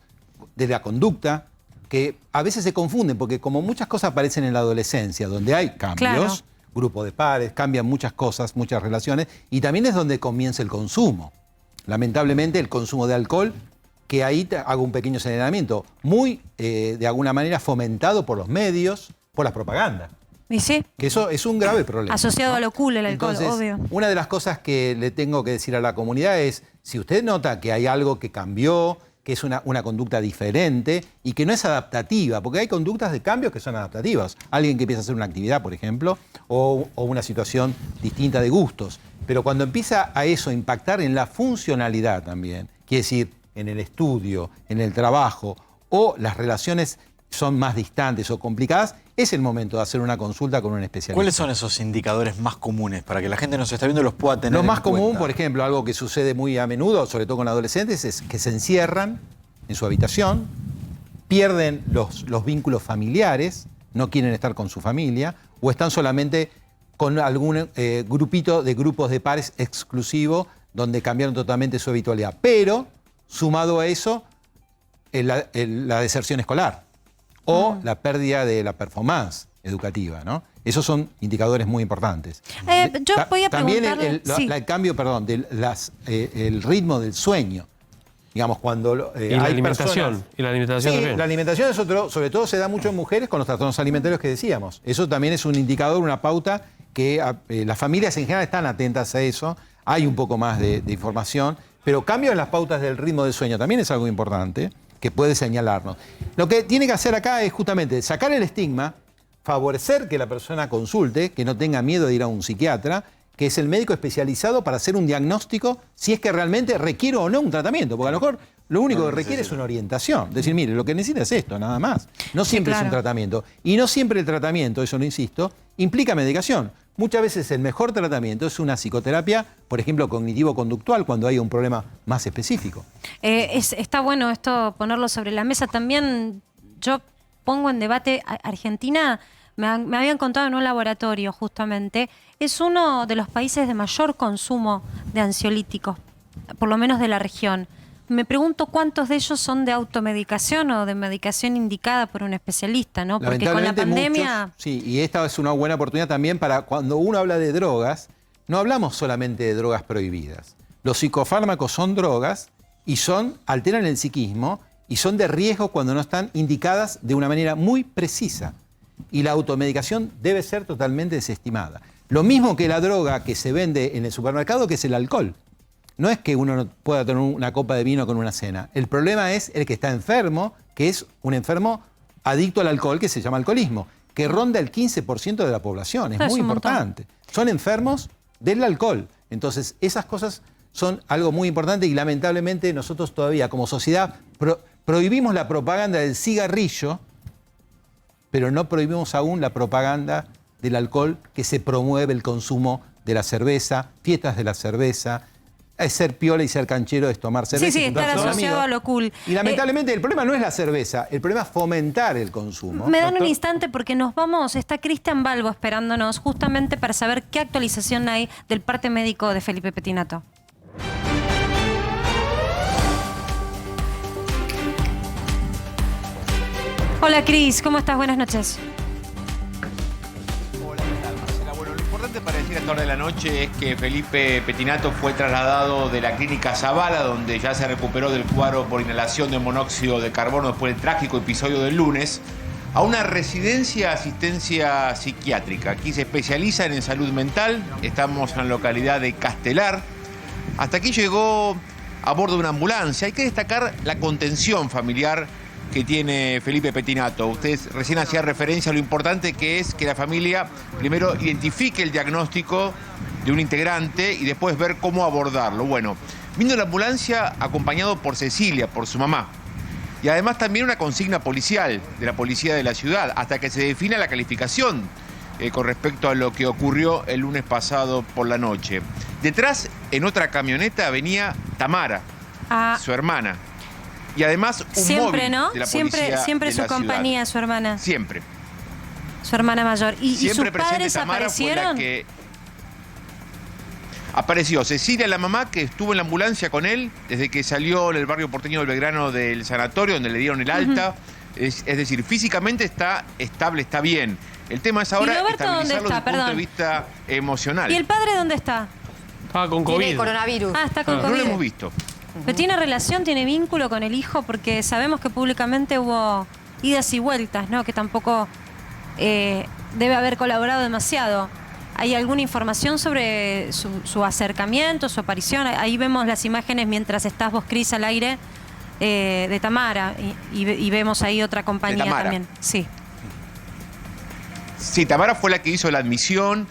de la conducta que a veces se confunden, porque como muchas cosas aparecen en la adolescencia, donde hay cambios, grupo de pares, cambian muchas cosas, muchas relaciones, y también es donde comienza el consumo. Lamentablemente el consumo de alcohol, que ahí hago un pequeño señalamiento, muy de alguna manera fomentado por los medios, por la propaganda. ¿Y sí? Que eso es un grave problema. Asociado a lo cool el alcohol, entonces, obvio. Una de las cosas que le tengo que decir a la comunidad es, si usted nota que hay algo que cambió, que es una conducta diferente y que no es adaptativa, porque hay conductas de cambios que son adaptativas. Alguien que empieza a hacer una actividad, por ejemplo, o una situación distinta de gustos. Pero cuando empieza a eso impactar en la funcionalidad también, quiere decir, en el estudio, en el trabajo, o las relaciones son más distantes o complicadas, es el momento de hacer una consulta con un especialista. ¿Cuáles son esos indicadores más comunes para que la gente nos está viendo y los pueda tener Lo más en común, cuenta? por ejemplo, algo que sucede muy a menudo, sobre todo con adolescentes, es que se encierran en su habitación, pierden los vínculos familiares, no quieren estar con su familia, o están solamente con algún grupito de grupos de pares exclusivo, donde cambiaron totalmente su habitualidad. Pero, sumado a eso, la deserción escolar o la pérdida de la performance educativa, ¿no? Esos son indicadores muy importantes. Yo voy a también preguntarle... el cambio, perdón, el ritmo del sueño. Digamos, cuando y la hay alimentación. personas... Y la alimentación Sí, también. la alimentación es otro, sobre todo se da mucho en mujeres con los trastornos alimentarios que decíamos. Eso también es un indicador, una pauta que las familias en general están atentas a eso. Hay un poco más de información, pero cambio en las pautas del ritmo del sueño también es algo importante que puede señalarnos. Lo que tiene que hacer acá es justamente sacar el estigma, favorecer que la persona consulte, que no tenga miedo de ir a un psiquiatra, que es el médico especializado para hacer un diagnóstico si es que realmente requiere o no un tratamiento, porque a lo mejor lo único que requiere es una orientación. Decir, mire, lo que necesita es esto, nada más. No siempre es un tratamiento. Y no siempre el tratamiento, eso lo insisto, implica medicación. Muchas veces el mejor tratamiento es una psicoterapia, por ejemplo, cognitivo-conductual, cuando hay un problema más específico. Está bueno esto ponerlo sobre la mesa. También yo pongo en debate, Argentina, me habían contado en un laboratorio justamente, es uno de los países de mayor consumo de ansiolíticos, por lo menos de la región. Me pregunto cuántos de ellos son de automedicación o de medicación indicada por un especialista, ¿no? Porque con la pandemia... Muchos, sí, y esta es una buena oportunidad también para cuando uno habla de drogas, no hablamos solamente de drogas prohibidas. Los psicofármacos son drogas y alteran el psiquismo y son de riesgo cuando no están indicadas de una manera muy precisa. Y la automedicación debe ser totalmente desestimada. Lo mismo que la droga que se vende en el supermercado, que es el alcohol. No es que uno no pueda tener una copa de vino con una cena. El problema es el que está enfermo, que es un enfermo adicto al alcohol, que se llama alcoholismo, que ronda el 15% de la población. Es muy importante. Son enfermos del alcohol. Entonces, esas cosas son algo muy importante y lamentablemente nosotros todavía como sociedad prohibimos la propaganda del cigarrillo, pero no prohibimos aún la propaganda del alcohol, que se promueve el consumo de la cerveza, fiestas de la cerveza. Es ser piola y ser canchero es tomar cerveza. Sí, estar asociado a lo cool. Y lamentablemente el problema no es la cerveza, el problema es fomentar el consumo. Me dan un instante porque nos vamos, está Cristian Balbo esperándonos justamente para saber qué actualización hay del parte médico de Felipe Pettinato. Hola Cris, ¿cómo estás? Buenas noches. Para decir a esta hora de la noche es que Felipe Pettinato fue trasladado de la clínica Zavala, donde ya se recuperó del cuadro por inhalación de monóxido de carbono después del trágico episodio del lunes, a una residencia de asistencia psiquiátrica. Aquí se especializan en salud mental. Estamos en la localidad de Castelar. Hasta aquí llegó a bordo de una ambulancia. Hay que destacar la contención familiar que tiene Felipe Pettinato. Usted recién hacía referencia a lo importante que es que la familia primero identifique el diagnóstico de un integrante y después ver cómo abordarlo. Bueno, vino la ambulancia acompañado por Cecilia, por su mamá. Y además también una consigna policial de la policía de la ciudad, hasta que se defina la calificación con respecto a lo que ocurrió el lunes pasado por la noche. Detrás, en otra camioneta, venía Tamara, su hermana. Y además un siempre, móvil ¿no? de la policía Siempre de su la compañía, ciudad. su hermana. Siempre. Su hermana mayor. ¿Y Siempre sus presente padres Tamara fue la aparecieron? que apareció Cecilia, la mamá, que estuvo en la ambulancia con él desde que salió en el barrio porteño del Belgrano del sanatorio, donde le dieron el alta. Es decir, físicamente está estable, está bien. El tema es ahora estabilizarlo desde el punto de vista emocional. ¿Y el padre dónde está? Estaba con COVID. Tiene coronavirus. Está con No COVID. lo hemos visto. ¿Pero tiene relación, tiene vínculo con el hijo? Porque sabemos que públicamente hubo idas y vueltas, ¿no? Que tampoco debe haber colaborado demasiado. ¿Hay alguna información sobre su acercamiento, su aparición? Ahí vemos las imágenes mientras estás vos, Cris, al aire, de Tamara. Y vemos ahí otra compañía también. Sí. Sí, Tamara fue la que hizo la admisión.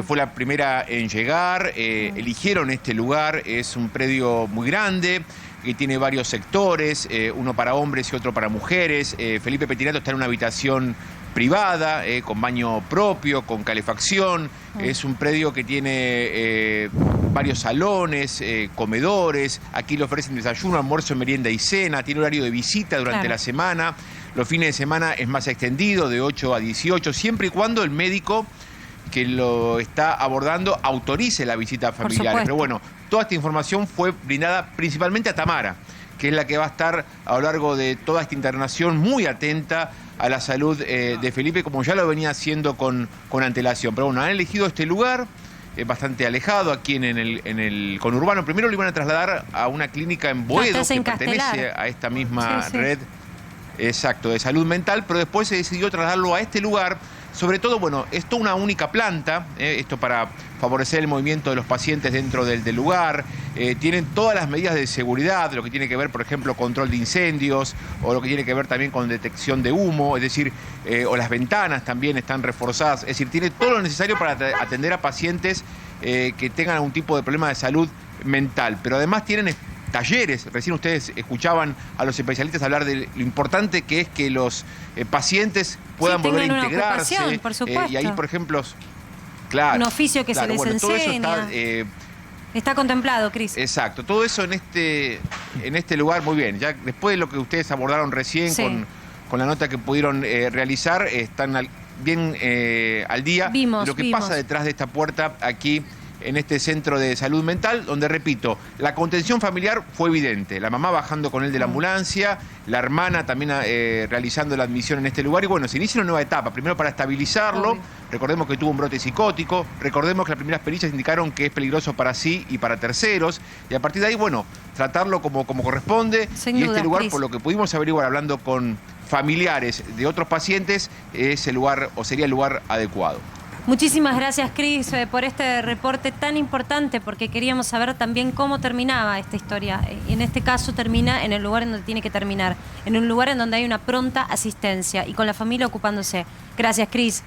Fue la primera en llegar, eligieron este lugar, es un predio muy grande, que tiene varios sectores, uno para hombres y otro para mujeres. Felipe Pettinato está en una habitación privada, con baño propio, con calefacción. Es un predio que tiene varios salones, comedores. Aquí le ofrecen desayuno, almuerzo, merienda y cena. Tiene horario de visita durante la semana. Los fines de semana es más extendido, de 8 a 18, siempre y cuando el médico que lo está abordando autorice la visita familiar. Pero bueno, toda esta información fue brindada principalmente a Tamara, que es la que va a estar a lo largo de toda esta internación muy atenta a la salud de Felipe, como ya lo venía haciendo con antelación. Pero bueno, han elegido este lugar bastante alejado, aquí en el conurbano. Primero lo iban a trasladar a una clínica en Boedo, que pertenece a esta misma red, exacto, de salud mental, pero después se decidió trasladarlo a este lugar. Sobre todo, bueno, es toda una única planta, esto para favorecer el movimiento de los pacientes dentro del lugar. Tienen todas las medidas de seguridad, lo que tiene que ver, por ejemplo, control de incendios, o lo que tiene que ver también con detección de humo, es decir, o las ventanas también están reforzadas. Es decir, tiene todo lo necesario para atender a pacientes que tengan algún tipo de problema de salud mental. Pero además tienen talleres. Recién ustedes escuchaban a los especialistas hablar de lo importante que es que los pacientes puedan volver a integrarse. Por supuesto. Y ahí, por ejemplo, claro, un oficio que se les todo eso enseña. Está contemplado, Cris. Exacto. Todo eso en este lugar, muy bien. Ya después de lo que ustedes abordaron recién con la nota que pudieron realizar, están bien al día de lo que pasa detrás de esta puerta aquí en este centro de salud mental, donde, repito, la contención familiar fue evidente. La mamá bajando con él de la ambulancia, la hermana también realizando la admisión en este lugar. Y bueno, se inicia una nueva etapa, primero para estabilizarlo. Recordemos que tuvo un brote psicótico, recordemos que las primeras pericias indicaron que es peligroso para sí y para terceros. Y a partir de ahí, bueno, tratarlo como corresponde. Y este lugar, por lo que pudimos averiguar hablando con familiares de otros pacientes, es el lugar, o sería el lugar adecuado. Muchísimas gracias, Cris, por este reporte tan importante, porque queríamos saber también cómo terminaba esta historia. Y en este caso termina en el lugar en donde tiene que terminar, en un lugar en donde hay una pronta asistencia y con la familia ocupándose. Gracias, Cris.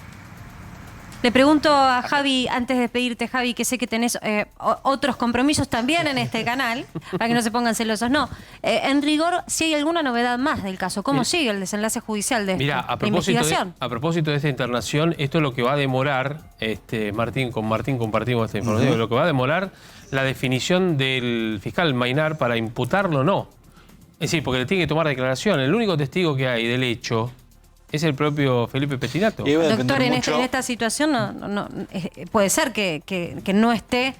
Le pregunto a Javi, antes de despedirte, Javi, que sé que tenés otros compromisos también en este canal, para que no se pongan celosos. No, en rigor, si hay alguna novedad más del caso, ¿cómo sigue el desenlace judicial de esto? Mira, a propósito de esta internación, esto es lo que va a demorar, Martín compartimos esta información, lo que va a demorar la definición del fiscal Maynard para imputarlo o no. Es decir, porque le tiene que tomar declaración. El único testigo que hay del hecho es el propio Felipe Pettinato. Doctor, en esta situación puede ser que no esté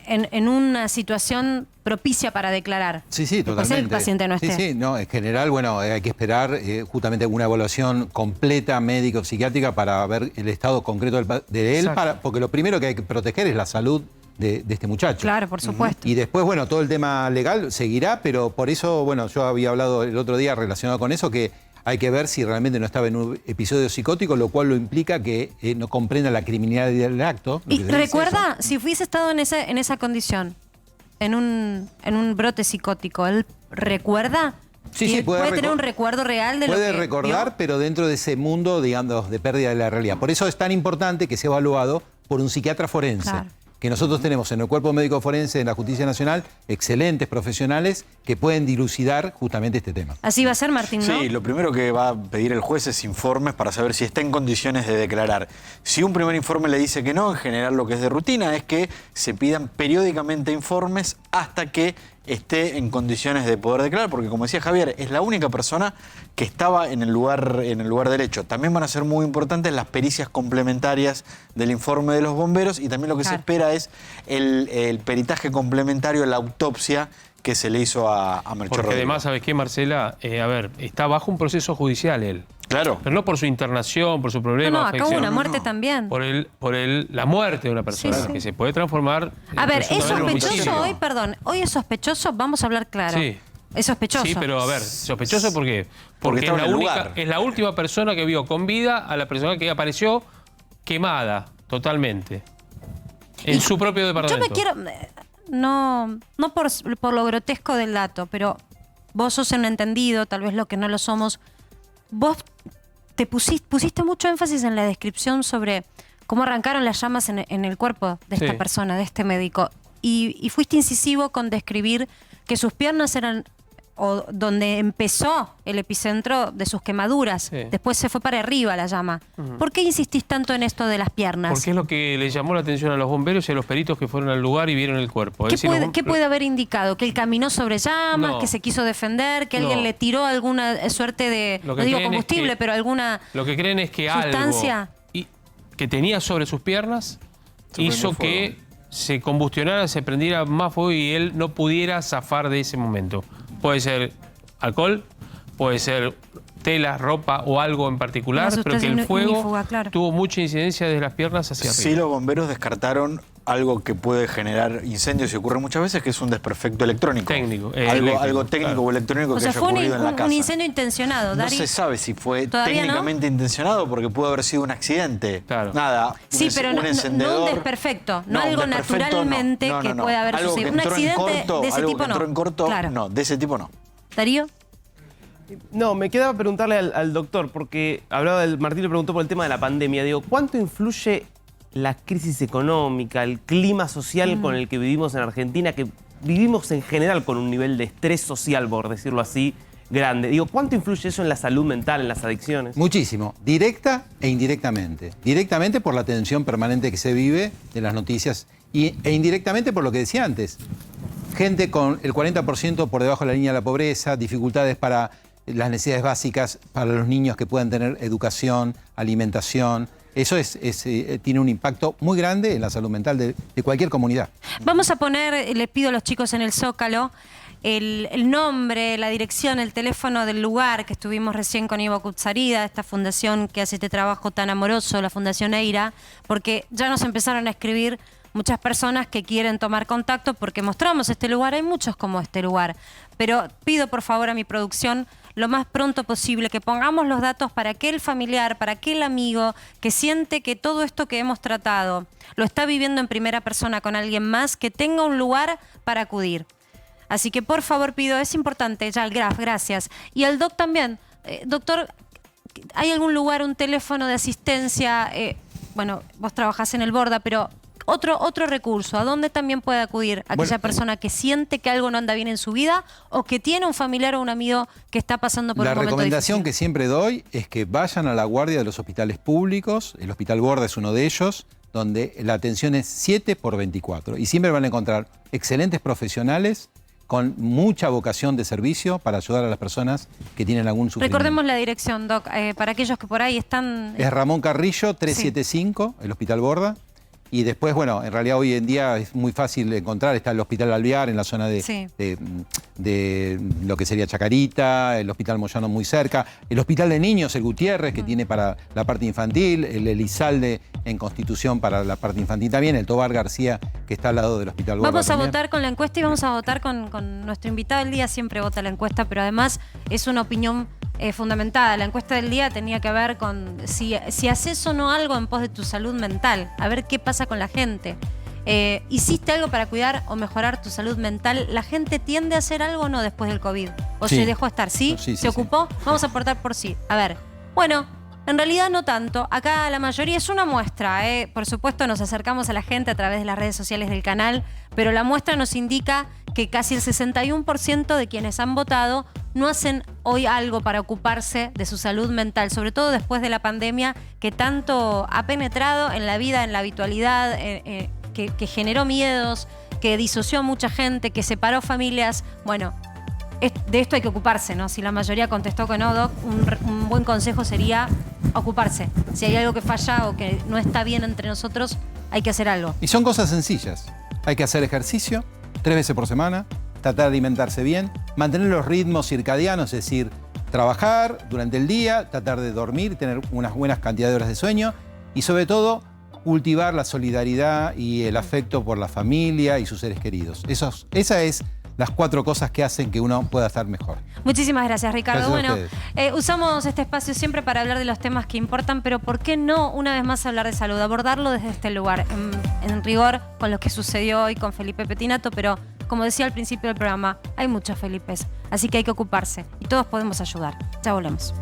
en una situación propicia para declarar. Sí, totalmente. Puede ser que el paciente no esté. Sí, no, en general, bueno, hay que esperar justamente una evaluación completa médico-psiquiátrica para ver el estado concreto de él, porque lo primero que hay que proteger es la salud de este muchacho. Claro, por supuesto. Y después, bueno, todo el tema legal seguirá, pero por eso, bueno, yo había hablado el otro día relacionado con eso, que hay que ver si realmente no estaba en un episodio psicótico, lo cual lo implica que no comprenda la criminalidad del acto. Y recuerda, si hubiese estado en esa condición, en un brote psicótico, ¿él recuerda? Sí, puede tener un recuerdo real de lo que puede recordar, vio, pero dentro de ese mundo, digamos, de pérdida de la realidad. Por eso es tan importante que sea evaluado por un psiquiatra forense. Claro. que nosotros tenemos en el Cuerpo Médico Forense, en la Justicia Nacional, excelentes profesionales que pueden dilucidar justamente este tema. Así va a ser, Martín, ¿no? Sí, lo primero que va a pedir el juez es informes para saber si está en condiciones de declarar. Si un primer informe le dice que no, en general lo que es de rutina es que se pidan periódicamente informes hasta que esté en condiciones de poder declarar, porque como decía Javier, es la única persona que estaba en el lugar del hecho. También van a ser muy importantes las pericias complementarias del informe de los bomberos y también lo que se espera es el peritaje complementario, la autopsia que se le hizo a Melchor Porque Rodríguez. además, ¿sabes qué, Marcela? A ver, está bajo un proceso judicial él. Claro. Pero no por su internación, por su problema. No, acá hubo una muerte también. Por la muerte de una persona, Sí. que se puede transformar. A ver, ¿es presuntamente en sospechoso homicidio. hoy? Perdón, ¿hoy es sospechoso? Vamos a hablar claro. Sí. Es sospechoso. Sí, pero a ver, ¿sospechoso por qué? Porque Porque estaba en el lugar. es la última persona que vio con vida a la persona que apareció quemada totalmente. En su propio Yo departamento. me quiero... No por lo grotesco del dato, pero vos sos un entendido, tal vez lo que no lo somos. Vos te pusiste mucho énfasis en la descripción sobre cómo arrancaron las llamas en el cuerpo de esta Sí. persona, de este médico. Y fuiste incisivo con describir que sus piernas eran o donde empezó el epicentro de sus quemaduras. Sí. Después se fue para arriba la llama. ¿Por qué insistís tanto en esto de las piernas? Porque es lo que le llamó la atención a los bomberos y a los peritos que fueron al lugar y vieron el cuerpo. ¿Qué Es decir, puede, los- qué puede haber indicado? ¿Que él caminó sobre llamas? No. ¿Que se quiso defender? ¿Que alguien No. le tiró alguna suerte de, Lo no que digo creen es combustible, que- pero alguna Lo que creen es que sustancia? algo que tenía sobre sus piernas Se hizo prendió que se combustionara, se prendiera más fuego y él no pudiera zafar de ese momento. Puede ser alcohol, puede ser tela, ropa o algo en particular, Una pero que el sustancia fuego ignífuga, claro. tuvo mucha incidencia desde las piernas hacia Sí, arriba. los bomberos descartaron algo que puede generar incendios y ocurre muchas veces, que es un desperfecto electrónico. Técnico, algo técnico claro. o electrónico O que sea, haya fue ocurrido en la casa. un incendio intencionado, No Dari. se sabe si fue ¿Todavía no? técnicamente intencionado porque pudo haber sido un accidente. Claro. Nada. Sí, pero un no encendedor. un desperfecto, no un algo desperfecto, naturalmente no, que puede haber Algo sucedido. que Un entró en accidente corto, de ese algo tipo que entró no. en corto, Claro. no, de ese tipo no. Darío. No, me quedaba preguntarle al doctor, porque Martín le preguntó por el tema de la pandemia. Digo, ¿cuánto influye la crisis económica, el clima social con el que vivimos en Argentina, que vivimos en general con un nivel de estrés social, por decirlo así, grande? Digo, ¿cuánto influye eso en la salud mental, en las adicciones? Muchísimo, directa e indirectamente. Directamente por la tensión permanente que se vive de las noticias e indirectamente por lo que decía antes. Gente con el 40% por debajo de la línea de la pobreza, dificultades para las necesidades básicas para los niños que puedan tener educación, alimentación. Eso tiene un impacto muy grande en la salud mental de cualquier comunidad. Vamos a poner, les pido a los chicos en el Zócalo, el nombre, la dirección, el teléfono del lugar que estuvimos recién con Ivo Kutsarida, esta fundación que hace este trabajo tan amoroso, la Fundación EIRA, porque ya nos empezaron a escribir muchas personas que quieren tomar contacto porque mostramos este lugar, hay muchos como este lugar, pero pido por favor a mi producción lo más pronto posible que pongamos los datos para aquel familiar, para aquel amigo que siente que todo esto que hemos tratado lo está viviendo en primera persona con alguien más, que tenga un lugar para acudir. Así que por favor pido, es importante, ya el Graf, gracias. Y al Doc también. Doctor, ¿hay algún lugar, un teléfono de asistencia? Bueno, vos trabajás en el Borda, pero otro recurso, ¿a dónde también puede acudir aquella persona que siente que algo no anda bien en su vida o que tiene un familiar o un amigo que está pasando por un La momento recomendación difícil? que siempre doy es que vayan a la guardia de los hospitales públicos. El Hospital Borda es uno de ellos, donde la atención es 7x24. Y siempre van a encontrar excelentes profesionales con mucha vocación de servicio para ayudar a las personas que tienen algún sufrimiento. Recordemos la dirección, Doc, para aquellos que por ahí están... Es Ramón Carrillo, 375, el Hospital Borda. Y después, bueno, en realidad hoy en día es muy fácil de encontrar. Está el Hospital Alvear en la zona de lo que sería Chacarita, el Hospital Moyano muy cerca, el Hospital de Niños, el Gutiérrez, que tiene para la parte infantil, el Elizalde en Constitución para la parte infantil también, el Tobar García, que está al lado del Hospital Borda. Vamos a también. votar con la encuesta y vamos a votar con nuestro invitado del día. Siempre vota la encuesta, pero además es una opinión fundamentada. La encuesta del día tenía que ver con si haces o no algo en pos de tu salud mental, a ver qué pasa con la gente. ¿Hiciste algo para cuidar o mejorar tu salud mental? ¿La gente tiende a hacer algo o no después del COVID? ¿O Sí. se dejó estar? ¿Sí? Sí, ¿Se ocupó? Vamos a aportar por sí. A ver, bueno, En realidad no tanto. Acá la mayoría es una muestra. Por supuesto nos acercamos a la gente a través de las redes sociales del canal, pero la muestra nos indica que casi el 61% de quienes han votado no hacen hoy algo para ocuparse de su salud mental, sobre todo después de la pandemia que tanto ha penetrado en la vida, en la habitualidad, que generó miedos, que disoció a mucha gente, que separó familias. Bueno, de esto hay que ocuparse, ¿no? Si la mayoría contestó que no, Doc, un buen consejo sería ocuparse. Si hay algo que falla o que no está bien entre nosotros, hay que hacer algo. Y son cosas sencillas. Hay que hacer ejercicio 3 veces por semana, tratar de alimentarse bien, mantener los ritmos circadianos, es decir, trabajar durante el día, tratar de dormir, tener unas buenas cantidades de horas de sueño y sobre todo cultivar la solidaridad y el afecto por la familia y sus seres queridos. Esa es las 4 cosas que hacen que uno pueda estar mejor. Muchísimas gracias, Ricardo. Gracias bueno, usamos este espacio siempre para hablar de los temas que importan, pero ¿por qué no una vez más hablar de salud? Abordarlo desde este lugar, en rigor con lo que sucedió hoy con Felipe Pettinato, pero como decía al principio del programa, hay muchos Felipes, así que hay que ocuparse y todos podemos ayudar. Ya volvemos.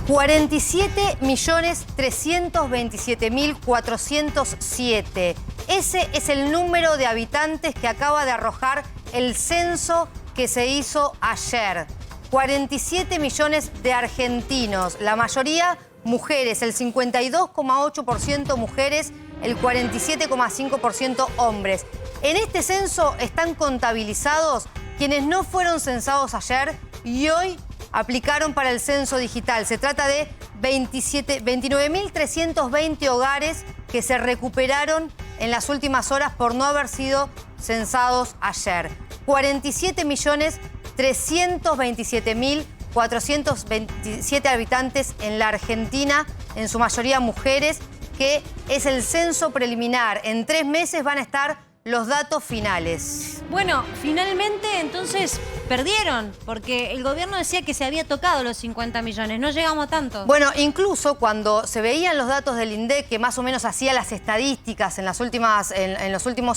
$47.327.407. Ese es el número de habitantes que acaba de arrojar el censo que se hizo ayer. 47 millones de argentinos, la mayoría mujeres, el 52,8% mujeres, el 47,5% hombres. En este censo están contabilizados quienes no fueron censados ayer y hoy aplicaron para el censo digital. Se trata de 29.320 hogares que se recuperaron en las últimas horas por no haber sido censados ayer. 47.327.427 habitantes en la Argentina, en su mayoría mujeres, que es el censo preliminar. En 3 meses van a estar los datos finales. Bueno, finalmente entonces perdieron, porque el gobierno decía que se había tocado los 50 millones, no llegamos a tanto. Bueno, incluso cuando se veían los datos del INDEC, que más o menos hacía las estadísticas en los últimos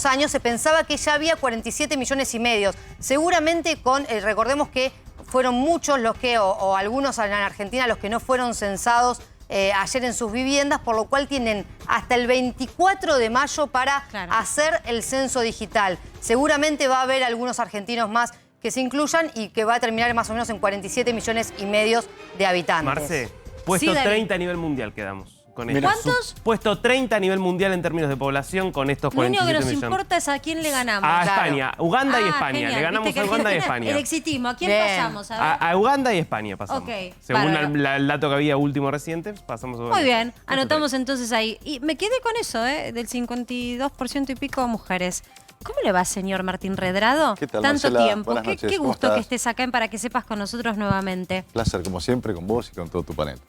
años, se pensaba que ya había 47 millones y medio. Seguramente recordemos que fueron muchos los que, o algunos en Argentina, los que no fueron censados ayer en sus viviendas, por lo cual tienen hasta el 24 de mayo para hacer el censo digital. Seguramente va a haber algunos argentinos más que se incluyan y que va a terminar más o menos en 47 millones y medio de habitantes. Marce, puesto 30 a nivel mundial quedamos. Con ¿Cuántos? Puesto 30 a nivel mundial en términos de población con estos 47 millones. Lo único que nos importa es a quién le ganamos. A España, Uganda y España. Genial. Le ganamos a Uganda y España. El exitismo, ¿a quién pasamos? A Uganda y España pasamos. Okay, según el dato que había último reciente, pasamos a Uganda. Muy bien, anotamos entonces ahí. Y me quedé con eso, del 52% y pico mujeres. ¿Cómo le va, señor Martín Redrado? ¿Qué tal, Tanto Marcela? tiempo. Buenas noches. Qué ¿Cómo gusto estás? que estés acá en Para que Sepas con nosotros nuevamente. Placer, como siempre, con vos y con todo tu panel.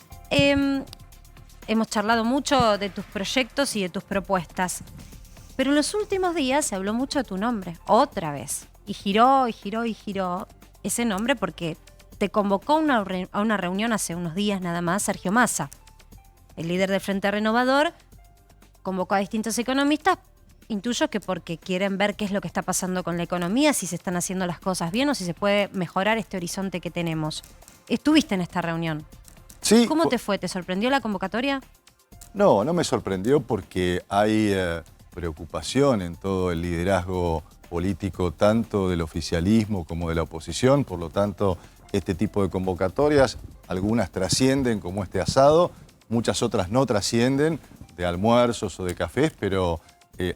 Hemos charlado mucho de tus proyectos y de tus propuestas. Pero en los últimos días se habló mucho de tu nombre, otra vez. Y giró ese nombre porque te convocó a una reunión hace unos días nada más Sergio Massa. El líder del Frente Renovador convocó a distintos economistas. Intuyo que porque quieren ver qué es lo que está pasando con la economía, si se están haciendo las cosas bien o si se puede mejorar este horizonte que tenemos. ¿Estuviste en esta reunión? Sí. ¿Cómo te fue? ¿Te sorprendió la convocatoria? No, no me sorprendió porque hay preocupación en todo el liderazgo político, tanto del oficialismo como de la oposición. Por lo tanto, este tipo de convocatorias, algunas trascienden como este asado, muchas otras no trascienden, de almuerzos o de cafés, pero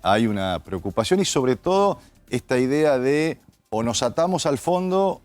hay una preocupación y sobre todo esta idea de o nos atamos al Fondo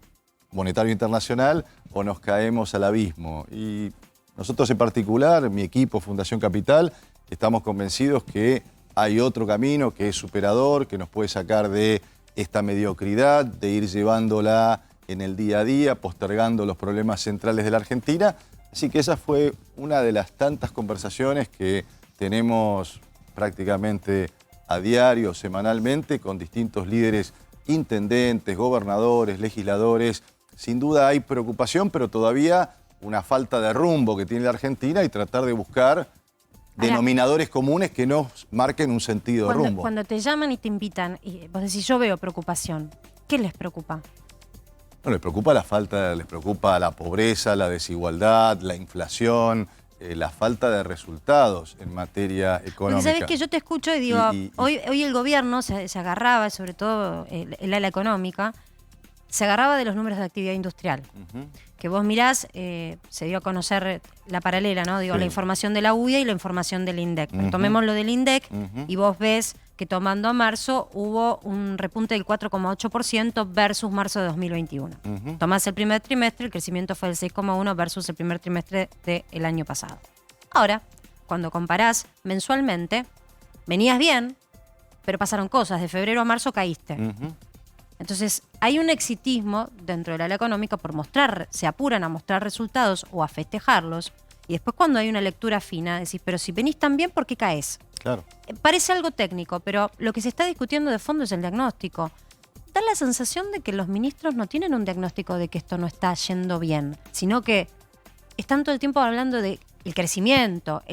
Monetario Internacional o nos caemos al abismo. Y nosotros en particular, mi equipo Fundación Capital, estamos convencidos que hay otro camino que es superador, que nos puede sacar de esta mediocridad, de ir llevándola en el día a día, postergando los problemas centrales de la Argentina. Así que esa fue una de las tantas conversaciones que tenemos prácticamente a diario, semanalmente, con distintos líderes, intendentes, gobernadores, legisladores, sin duda hay preocupación, pero todavía una falta de rumbo que tiene la Argentina y tratar de buscar denominadores comunes que nos marquen un sentido de rumbo. Cuando te llaman y te invitan, y vos decís, yo veo preocupación, ¿qué les preocupa? No, les preocupa la falta, les preocupa la pobreza, la desigualdad, la inflación, la falta de resultados en materia económica. Porque sabés que yo te escucho y digo, hoy el gobierno se agarraba, sobre todo el ala económica, se agarraba de los números de actividad industrial. Que vos mirás, se dio a conocer la paralela, ¿no? Digo, la información de la UIA y la información del INDEC. Tomemos lo del INDEC y vos ves que tomando a marzo hubo un repunte del 4,8% versus marzo de 2021. Tomás el primer trimestre, el crecimiento fue del 6,1% versus el primer trimestre del año pasado. Ahora, cuando comparás mensualmente, venías bien, pero pasaron cosas. De febrero a marzo caíste. Entonces, hay un exitismo dentro del ala económica por mostrar, se apuran a mostrar resultados o a festejarlos. Y después cuando hay una lectura fina, decís, pero si venís tan bien, ¿por qué caes? Claro. Parece algo técnico, pero lo que se está discutiendo de fondo es el diagnóstico. Da la sensación de que los ministros no tienen un diagnóstico de que esto no está yendo bien, sino que están todo el tiempo hablando de el crecimiento.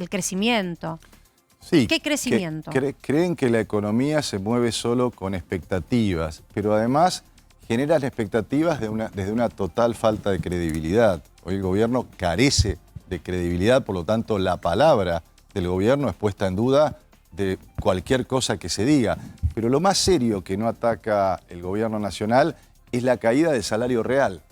Sí, ¿Qué crecimiento? Creen que la economía se mueve solo con expectativas, pero además generan expectativas desde una total falta de credibilidad. Hoy el gobierno carece de credibilidad, por lo tanto la palabra del gobierno es puesta en duda de cualquier cosa que se diga. Pero lo más serio que no ataca el gobierno nacional es la caída del salario real.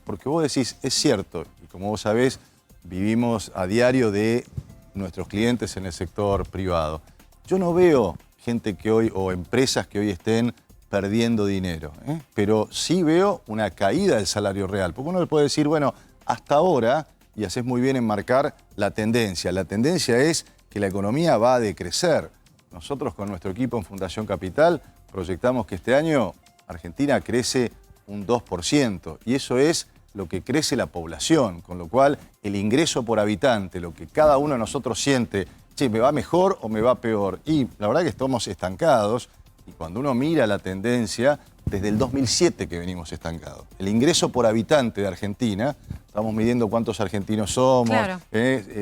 Porque vos decís, es cierto, y como vos sabés, vivimos a diario de nuestros clientes en el sector privado. Yo no veo gente que hoy, o empresas que hoy estén perdiendo dinero, pero sí veo una caída del salario real. Porque uno le puede decir, bueno, hasta ahora, y haces muy bien en marcar la tendencia. La tendencia es que la economía va a decrecer. Nosotros con nuestro equipo en Fundación Capital proyectamos que este año Argentina crece un 2%, y eso es lo que crece la población, con lo cual el ingreso por habitante, lo que cada uno de nosotros siente, che, ¿me va mejor o me va peor? Y la verdad que estamos estancados, y cuando uno mira la tendencia, desde el 2007 que venimos estancados. El ingreso por habitante de Argentina, estamos midiendo cuántos argentinos somos, claro.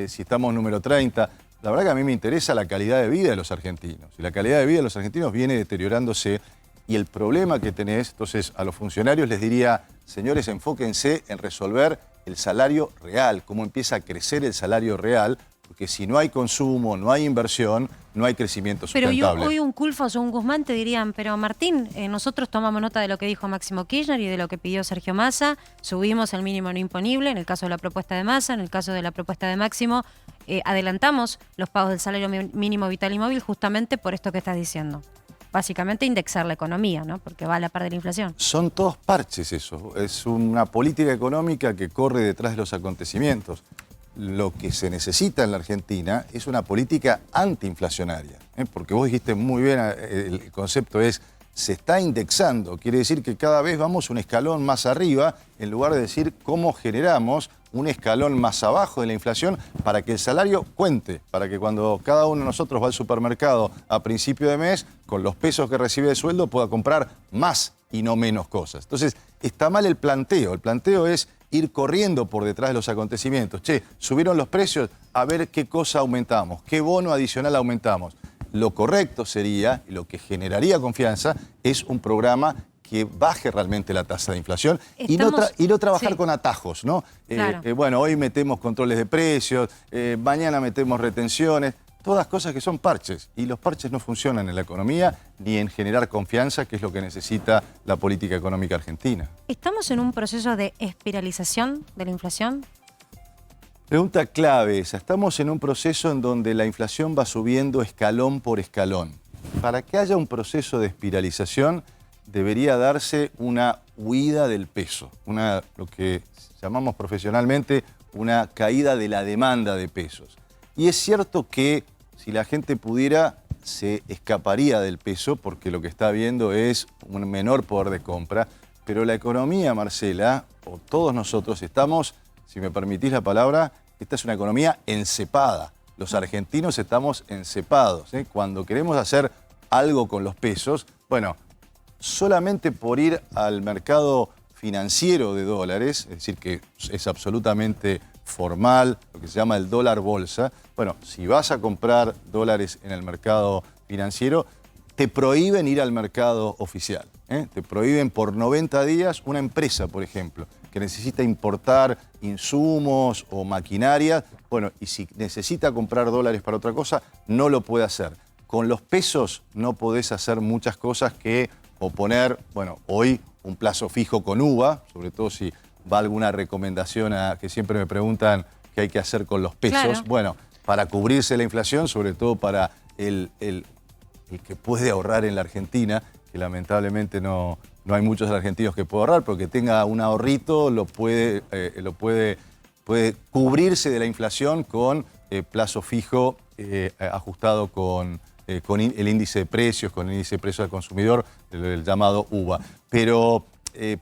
Si estamos número 30, la verdad que a mí me interesa la calidad de vida de los argentinos, y la calidad de vida de los argentinos viene deteriorándose. Y el problema que tenés, entonces a los funcionarios les diría, señores, enfóquense en resolver el salario real, cómo empieza a crecer el salario real, porque si no hay consumo, no hay inversión, no hay crecimiento sustentable. Pero hoy un Culfas o un Guzmán te dirían, pero Martín, nosotros tomamos nota de lo que dijo Máximo Kirchner y de lo que pidió Sergio Massa, subimos el mínimo no imponible, en el caso de la propuesta de Massa, en el caso de la propuesta de Máximo, adelantamos los pagos del salario mínimo vital y móvil justamente por esto que estás diciendo. Básicamente indexar la economía, ¿no? Porque va a la par de la inflación. Son todos parches eso. Es una política económica que corre detrás de los acontecimientos. Lo que se necesita en la Argentina es una política antiinflacionaria. Porque vos dijiste muy bien, el concepto es, se está indexando. Quiere decir que cada vez vamos un escalón más arriba, en lugar de decir cómo generamos un escalón más abajo de la inflación para que el salario cuente, para que cuando cada uno de nosotros va al supermercado a principio de mes, con los pesos que recibe de sueldo pueda comprar más y no menos cosas. Entonces, está mal el planteo es ir corriendo por detrás de los acontecimientos. Che, subieron los precios, a ver qué cosa aumentamos, qué bono adicional aumentamos. Lo correcto sería, y lo que generaría confianza, es un programa que baje realmente la tasa de inflación y no trabajar con atajos, ¿no? Claro. Bueno, hoy metemos controles de precios, mañana metemos retenciones, todas cosas que son parches. Y los parches no funcionan en la economía ni en generar confianza, que es lo que necesita la política económica argentina. ¿Estamos en un proceso de espiralización de la inflación? Pregunta clave esa. Estamos en un proceso en donde la inflación va subiendo escalón por escalón. Para que haya un proceso de espiralización, debería darse una huida del peso, lo que llamamos profesionalmente una caída de la demanda de pesos. Y es cierto que si la gente pudiera, se escaparía del peso, porque lo que está viendo es un menor poder de compra, pero la economía, Marcela, o todos nosotros estamos, si me permitís la palabra, esta es una economía encepada. Los argentinos estamos encepados. Cuando queremos hacer algo con los pesos, bueno, solamente por ir al mercado financiero de dólares, es decir, que es absolutamente formal, lo que se llama el dólar bolsa. Bueno, si vas a comprar dólares en el mercado financiero, te prohíben ir al mercado oficial. Te prohíben por 90 días una empresa, por ejemplo, que necesita importar insumos o maquinaria, bueno, y si necesita comprar dólares para otra cosa, no lo puede hacer. Con los pesos no podés hacer muchas cosas que oponer, bueno, hoy un plazo fijo con UVA, sobre todo si va alguna recomendación que siempre me preguntan qué hay que hacer con los pesos. Claro. Bueno, para cubrirse la inflación, sobre todo para el que puede ahorrar en la Argentina, que lamentablemente no hay muchos argentinos que puedan ahorrar, pero que tenga un ahorrito puede cubrirse de la inflación con plazo fijo ajustado con el índice de precios, con el índice de precios del consumidor, el llamado UVA. Pero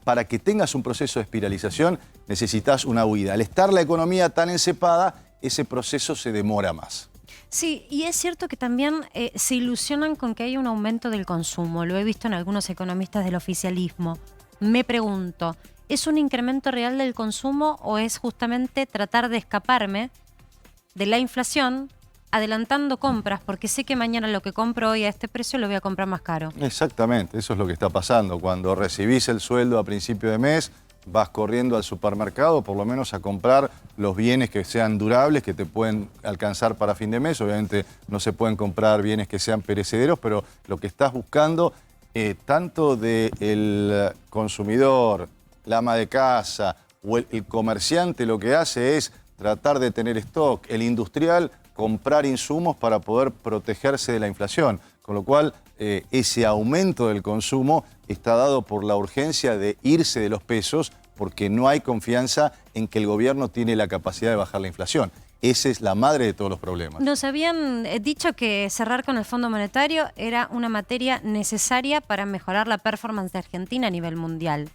para que tengas un proceso de espiralización necesitas una huida. Al estar la economía tan encepada, ese proceso se demora más. Sí, y es cierto que también se ilusionan con que hay un aumento del consumo. Lo he visto en algunos economistas del oficialismo. Me pregunto, ¿es un incremento real del consumo o es justamente tratar de escaparme de la inflación adelantando compras? Porque sé que mañana lo que compro hoy a este precio lo voy a comprar más caro. Exactamente, eso es lo que está pasando. Cuando recibís el sueldo a principio de mes, vas corriendo al supermercado por lo menos a comprar los bienes que sean durables, que te pueden alcanzar para fin de mes. Obviamente no se pueden comprar bienes que sean perecederos, pero lo que estás buscando, tanto del consumidor, la ama de casa o el comerciante, lo que hace es tratar de tener stock. El industrial, comprar insumos para poder protegerse de la inflación. Con lo cual, ese aumento del consumo está dado por la urgencia de irse de los pesos porque no hay confianza en que el gobierno tiene la capacidad de bajar la inflación. Esa es la madre de todos los problemas. Nos habían dicho que cerrar con el Fondo Monetario era una materia necesaria para mejorar la performance de Argentina a nivel mundial.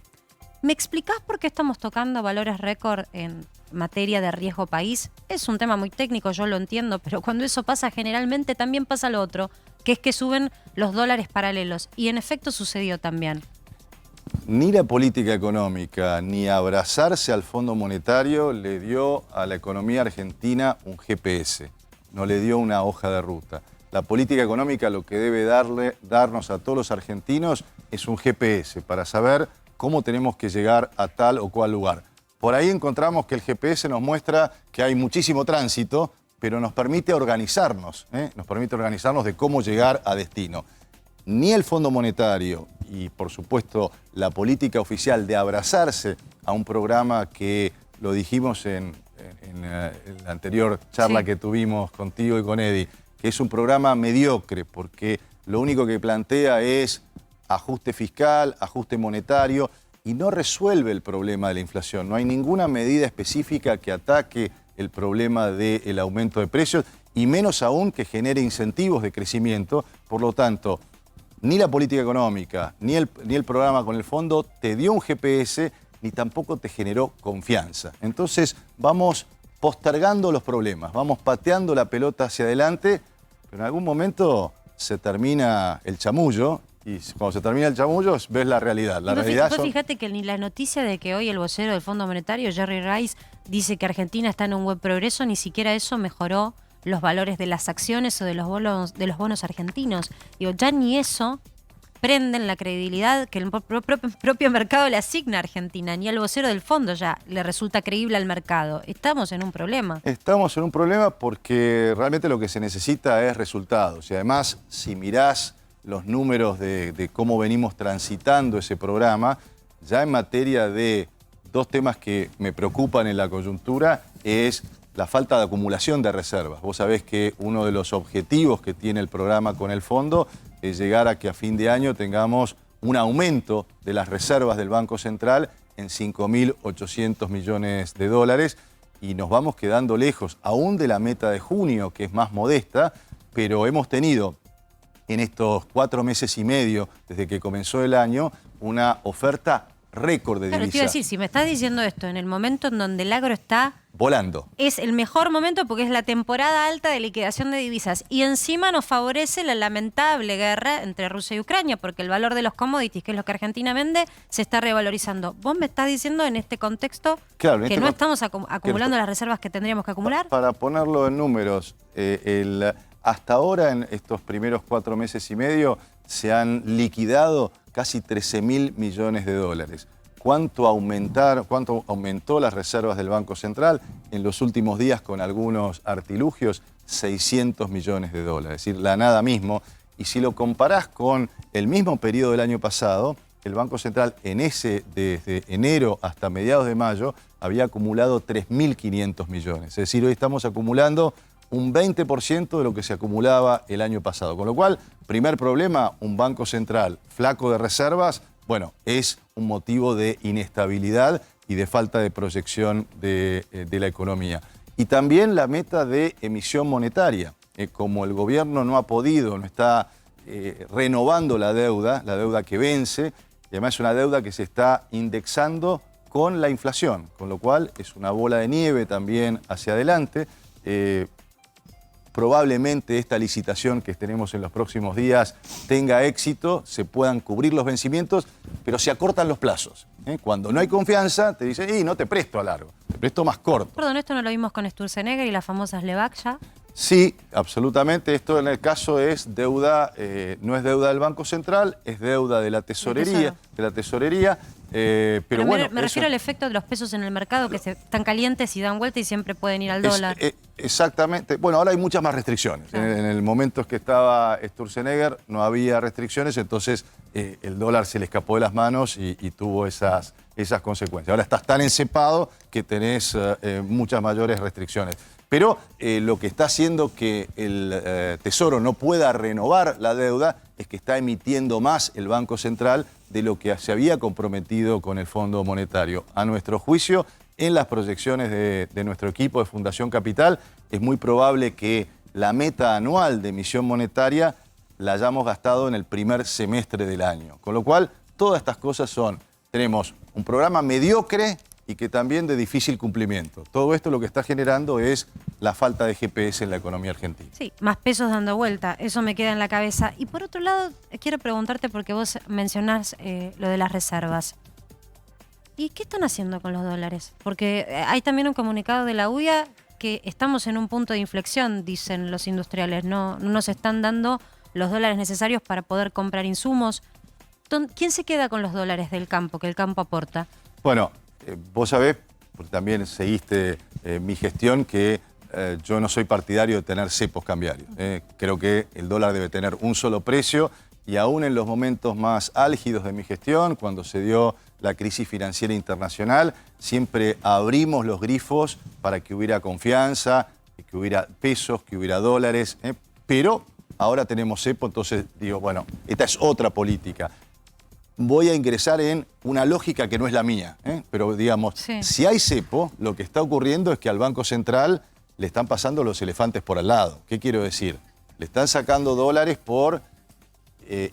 ¿Me explicás por qué estamos tocando valores récord en materia de riesgo país? Es un tema muy técnico, yo lo entiendo, pero cuando eso pasa, generalmente también pasa lo otro, que es que suben los dólares paralelos. Y en efecto sucedió también. Ni la política económica, ni abrazarse al Fondo Monetario le dio a la economía argentina un GPS, no le dio una hoja de ruta. La política económica lo que debe darnos a todos los argentinos es un GPS para saber cómo tenemos que llegar a tal o cual lugar. Por ahí encontramos que el GPS nos muestra que hay muchísimo tránsito, pero nos permite organizarnos, nos permite organizarnos de cómo llegar a destino. Ni el Fondo Monetario y, por supuesto, la política oficial de abrazarse a un programa que lo dijimos en la anterior charla que tuvimos contigo y con Eddie, que es un programa mediocre porque lo único que plantea es ajuste fiscal, ajuste monetario y no resuelve el problema de la inflación. No hay ninguna medida específica que ataque el problema del aumento de precios y menos aún que genere incentivos de crecimiento. Por lo tanto, ni la política económica, ni el programa con el fondo te dio un GPS, ni tampoco te generó confianza. Entonces vamos postergando los problemas, vamos pateando la pelota hacia adelante, pero en algún momento se termina el chamullo. Y cuando se termina el chamullo, ves la realidad. La realidad fíjate que ni la noticia de que hoy el vocero del Fondo Monetario, Jerry Rice, dice que Argentina está en un buen progreso, ni siquiera eso mejoró los valores de las acciones o de los bonos argentinos. Digo, ya ni eso prenden la credibilidad que el propio mercado le asigna a Argentina, ni al vocero del fondo ya le resulta creíble al mercado. Estamos en un problema. Estamos en un problema porque realmente lo que se necesita es resultados. Y además, si mirás los números de cómo venimos transitando ese programa, ya en materia de dos temas que me preocupan en la coyuntura es la falta de acumulación de reservas. Vos sabés que uno de los objetivos que tiene el programa con el fondo es llegar a que a fin de año tengamos un aumento de las reservas del Banco Central en 5.800 millones de dólares y nos vamos quedando lejos aún de la meta de junio, que es más modesta, pero hemos tenido en estos 4 meses y medio, desde que comenzó el año, una oferta récord de Claro, te divisas. iba a decir, si me estás diciendo esto en el momento en donde el agro está... Volando. Es el mejor momento porque es la temporada alta de liquidación de divisas. Y encima nos favorece la lamentable guerra entre Rusia y Ucrania, porque el valor de los commodities, que es lo que Argentina vende, se está revalorizando. Vos me estás diciendo en este contexto que no estamos acumulando las reservas que tendríamos que acumular. Para ponerlo en números, hasta ahora, en estos primeros 4 meses y medio, se han liquidado casi 13.000 millones de dólares. ¿Cuánto aumentó las reservas del Banco Central? En los últimos días, con algunos artilugios, 600 millones de dólares, es decir, la nada mismo. Y si lo comparás con el mismo periodo del año pasado, el Banco Central desde enero hasta mediados de mayo, había acumulado 3.500 millones. Es decir, hoy estamos acumulando un 20% de lo que se acumulaba el año pasado. Con lo cual, primer problema, un Banco Central flaco de reservas, bueno, es un motivo de inestabilidad y de falta de proyección de la economía. Y también la meta de emisión monetaria. Como el gobierno no ha podido, no está renovando la deuda que vence, y además es una deuda que se está indexando con la inflación, con lo cual es una bola de nieve también hacia adelante. Probablemente esta licitación que tenemos en los próximos días tenga éxito, se puedan cubrir los vencimientos, pero se acortan los plazos. Cuando no hay confianza, te dicen, no te presto a largo, te presto más corto. Perdón, ¿esto no lo vimos con Sturzenegger y las famosas Lebac ya? Sí, absolutamente. Esto en el caso es deuda, no es deuda del Banco Central, es deuda de la tesorería. Pero bueno, me refiero al efecto de los pesos en el mercado, que están calientes y dan vuelta y siempre pueden ir al dólar. Exactamente. Bueno, ahora hay muchas más restricciones. Claro. En el momento que estaba Sturzenegger no había restricciones, entonces el dólar se le escapó de las manos y tuvo esas consecuencias. Ahora estás tan encepado que tenés muchas mayores restricciones. Pero lo que está haciendo que el Tesoro no pueda renovar la deuda es que está emitiendo más el Banco Central de lo que se había comprometido con el Fondo Monetario. A nuestro juicio, en las proyecciones de nuestro equipo de Fundación Capital, es muy probable que la meta anual de emisión monetaria la hayamos gastado en el primer semestre del año. Con lo cual, todas estas cosas tenemos un programa mediocre y que también de difícil cumplimiento. Todo esto lo que está generando es la falta de GPS en la economía argentina. Sí, más pesos dando vuelta, eso me queda en la cabeza. Y por otro lado, quiero preguntarte, porque vos mencionás lo de las reservas. ¿Y qué están haciendo con los dólares? Porque hay también un comunicado de la UIA que estamos en un punto de inflexión, dicen los industriales. No nos están dando los dólares necesarios para poder comprar insumos. ¿Quién se queda con los dólares del campo, que el campo aporta? Bueno, vos sabés, porque también seguiste mi gestión, que yo no soy partidario de tener cepos cambiarios. Creo que el dólar debe tener un solo precio y aún en los momentos más álgidos de mi gestión, cuando se dio la crisis financiera internacional, siempre abrimos los grifos para que hubiera confianza, que hubiera pesos, que hubiera dólares, pero ahora tenemos cepo, entonces digo, bueno, esta es otra política. Voy a ingresar en una lógica que no es la mía, pero digamos, si hay cepo, lo que está ocurriendo es que al Banco Central le están pasando los elefantes por al lado. ¿Qué quiero decir? Le están sacando dólares por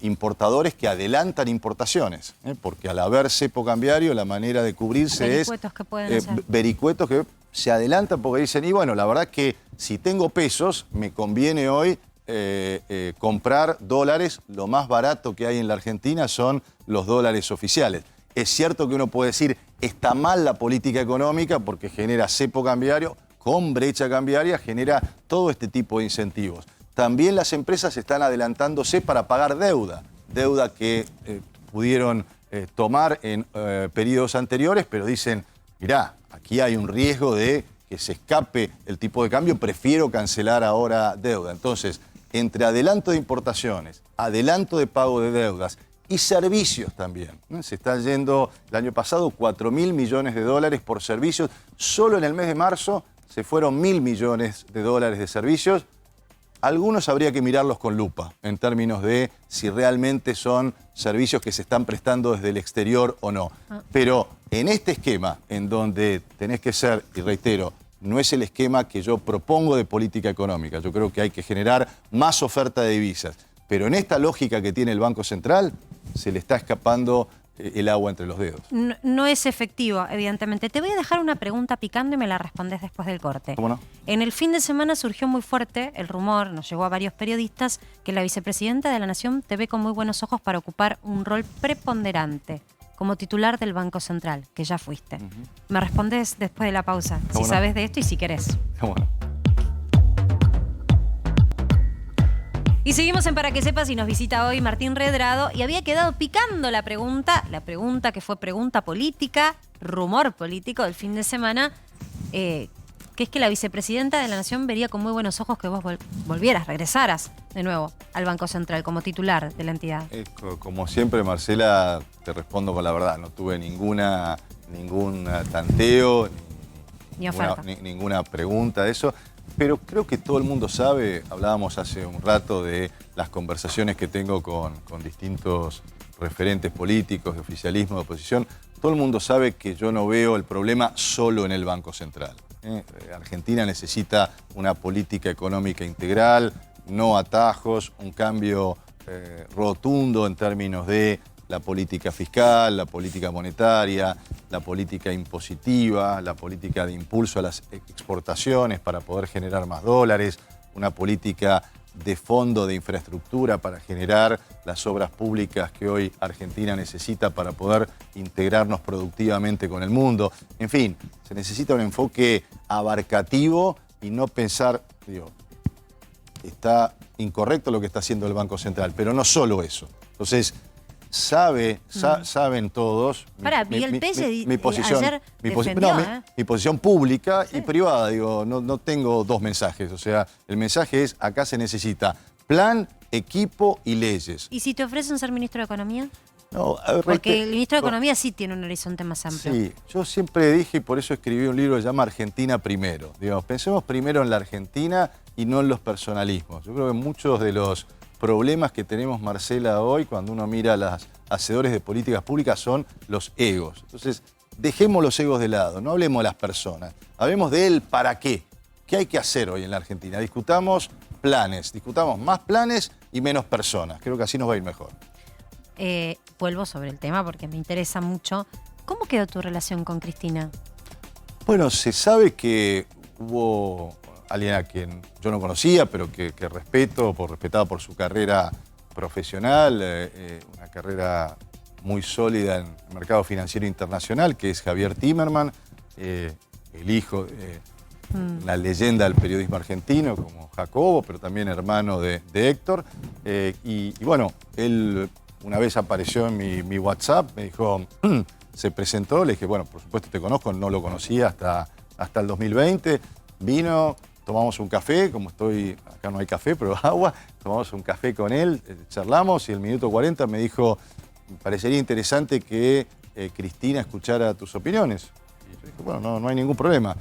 importadores que adelantan importaciones, porque al haber cepo cambiario, la manera de cubrirse vericuetos que pueden hacer. Vericuetos que se adelantan porque dicen, y bueno, la verdad que si tengo pesos, me conviene hoy comprar dólares. Lo más barato que hay en la Argentina son los dólares oficiales. Es cierto que uno puede decir, está mal la política económica porque genera cepo cambiario, con brecha cambiaria genera todo este tipo de incentivos. También las empresas están adelantándose para pagar deuda que pudieron tomar en periodos anteriores, pero dicen, mirá, aquí hay un riesgo de que se escape el tipo de cambio, prefiero cancelar ahora deuda. Entonces, entre adelanto de importaciones, adelanto de pago de deudas y servicios también. Se están yendo el año pasado 4.000 millones de dólares por servicios. Solo en el mes de marzo se fueron 1.000 millones de dólares de servicios. Algunos habría que mirarlos con lupa en términos de si realmente son servicios que se están prestando desde el exterior o no. Pero en este esquema, en donde tenés que ser, y reitero, no es el esquema que yo propongo de política económica. Yo creo que hay que generar más oferta de divisas. Pero en esta lógica que tiene el Banco Central, se le está escapando el agua entre los dedos. No es efectivo, evidentemente. Te voy a dejar una pregunta picando y me la respondes después del corte. ¿Cómo no? En el fin de semana surgió muy fuerte el rumor, nos llegó a varios periodistas, que la vicepresidenta de la Nación te ve con muy buenos ojos para ocupar un rol preponderante como titular del Banco Central, que ya fuiste. Me respondes después de la pausa, si sabes de esto y si querés. ¿Cómo no? Y seguimos en Para que Sepas y nos visita hoy Martín Redrado y había quedado picando la pregunta que fue pregunta política, rumor político del fin de semana, que es que la vicepresidenta de la Nación vería con muy buenos ojos que vos regresaras de nuevo al Banco Central como titular de la entidad. Como siempre, Marcela, te respondo con la verdad. No tuve ningún tanteo, ni oferta. Ninguna pregunta de eso. Pero creo que todo el mundo sabe, hablábamos hace un rato de las conversaciones que tengo con distintos referentes políticos, de oficialismo, de oposición. Todo el mundo sabe que yo no veo el problema solo en el Banco Central. Argentina necesita una política económica integral, no atajos, un cambio rotundo en términos de la política fiscal, la política monetaria, la política impositiva, la política de impulso a las exportaciones para poder generar más dólares, una política de fondo de infraestructura para generar las obras públicas que hoy Argentina necesita para poder integrarnos productivamente con el mundo. En fin, se necesita un enfoque abarcativo y no pensar, está incorrecto lo que está haciendo el Banco Central, pero no solo eso. Entonces, saben todos mi posición, ayer defendió, mi posición pública y privada. No tengo dos mensajes. O sea, el mensaje es: acá se necesita plan, equipo y leyes. ¿Y si te ofrecen ser ministro de Economía? No, porque el ministro de Economía sí tiene un horizonte más amplio. Sí, yo siempre dije, y por eso escribí un libro que se llama Argentina Primero. Pensemos primero en la Argentina y no en los personalismos. Yo creo que muchos de los problemas que tenemos, Marcela, hoy, cuando uno mira a los hacedores de políticas públicas, son los egos. Entonces, dejemos los egos de lado, no hablemos de las personas, hablemos de él para qué. ¿Qué hay que hacer hoy en la Argentina? Discutamos planes, discutamos más planes y menos personas. Creo que así nos va a ir mejor. Vuelvo sobre el tema porque me interesa mucho. ¿Cómo quedó tu relación con Cristina? Bueno, se sabe que hubo alguien a quien yo no conocía, pero que respetaba por su carrera profesional, una carrera muy sólida en el mercado financiero internacional, que es Javier Timerman, el hijo de la leyenda del periodismo argentino, como Jacobo, pero también hermano de Héctor. Y bueno, él una vez apareció en mi WhatsApp, me dijo, se presentó, le dije, bueno, por supuesto te conozco, no lo conocía hasta el 2020, vino, tomamos un café, como estoy, acá no hay café, pero agua, tomamos un café con él, charlamos y el minuto 40 me dijo, me parecería interesante que Cristina escuchara tus opiniones. Y yo dije, bueno, no hay ningún problema.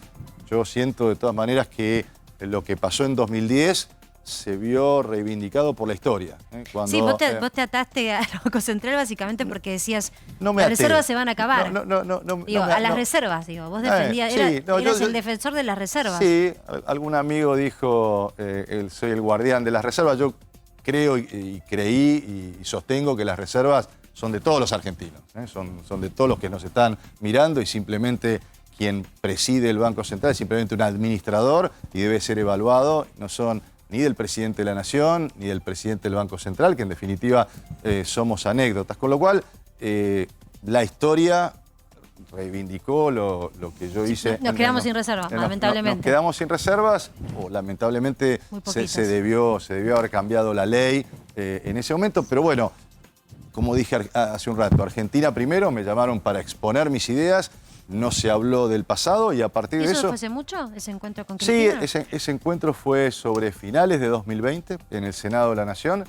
Yo siento de todas maneras que lo que pasó en 2010 se vio reivindicado por la historia. Cuando, sí, vos te ataste al Banco Central básicamente porque decías, las até. Reservas se van a acabar. Las reservas, vos defendías, eras el defensor de las reservas. Sí, algún amigo dijo, soy el guardián de las reservas. Yo creo y creí y sostengo que las reservas son de todos los argentinos, son de todos los que nos están mirando y simplemente quien preside el Banco Central es simplemente un administrador y debe ser evaluado, no son ni del presidente de la Nación, ni del presidente del Banco Central, que en definitiva somos anécdotas. Con lo cual, la historia reivindicó lo que yo hice. Nos quedamos sin reservas, lamentablemente. Nos quedamos sin reservas, o lamentablemente se debió haber cambiado la ley en ese momento, pero bueno, como dije hace un rato, Argentina Primero, me llamaron para exponer mis ideas. No se habló del pasado y a partir de eso... ¿Eso fue hace mucho, ese encuentro con Cristina? Sí, ese encuentro fue sobre finales de 2020 en el Senado de la Nación.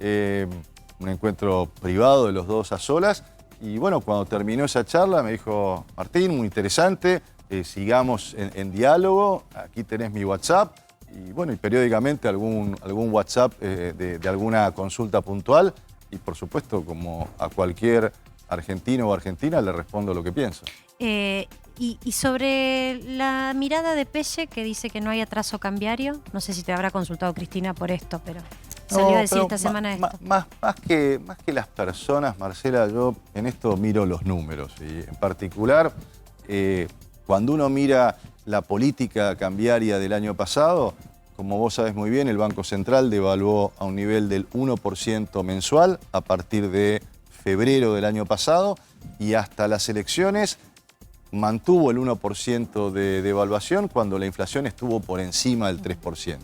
Un encuentro privado de los dos a solas. Y bueno, cuando terminó esa charla me dijo, Martín, muy interesante, sigamos en diálogo, aquí tenés mi WhatsApp. Y bueno, y periódicamente algún WhatsApp de alguna consulta puntual. Y por supuesto, como a cualquier argentino o argentina, le respondo lo que pienso. Y sobre la mirada de Pelle, que dice que no hay atraso cambiario, no sé si te habrá consultado Cristina por esto, pero... salió a decir pero esta semana esto. Más que las personas, Marcela, yo en esto miro los números. Y en particular, cuando uno mira la política cambiaria del año pasado, como vos sabés muy bien, el Banco Central devaluó a un nivel del 1% mensual a partir de febrero del año pasado y hasta las elecciones mantuvo el 1% de devaluación cuando la inflación estuvo por encima del 3%.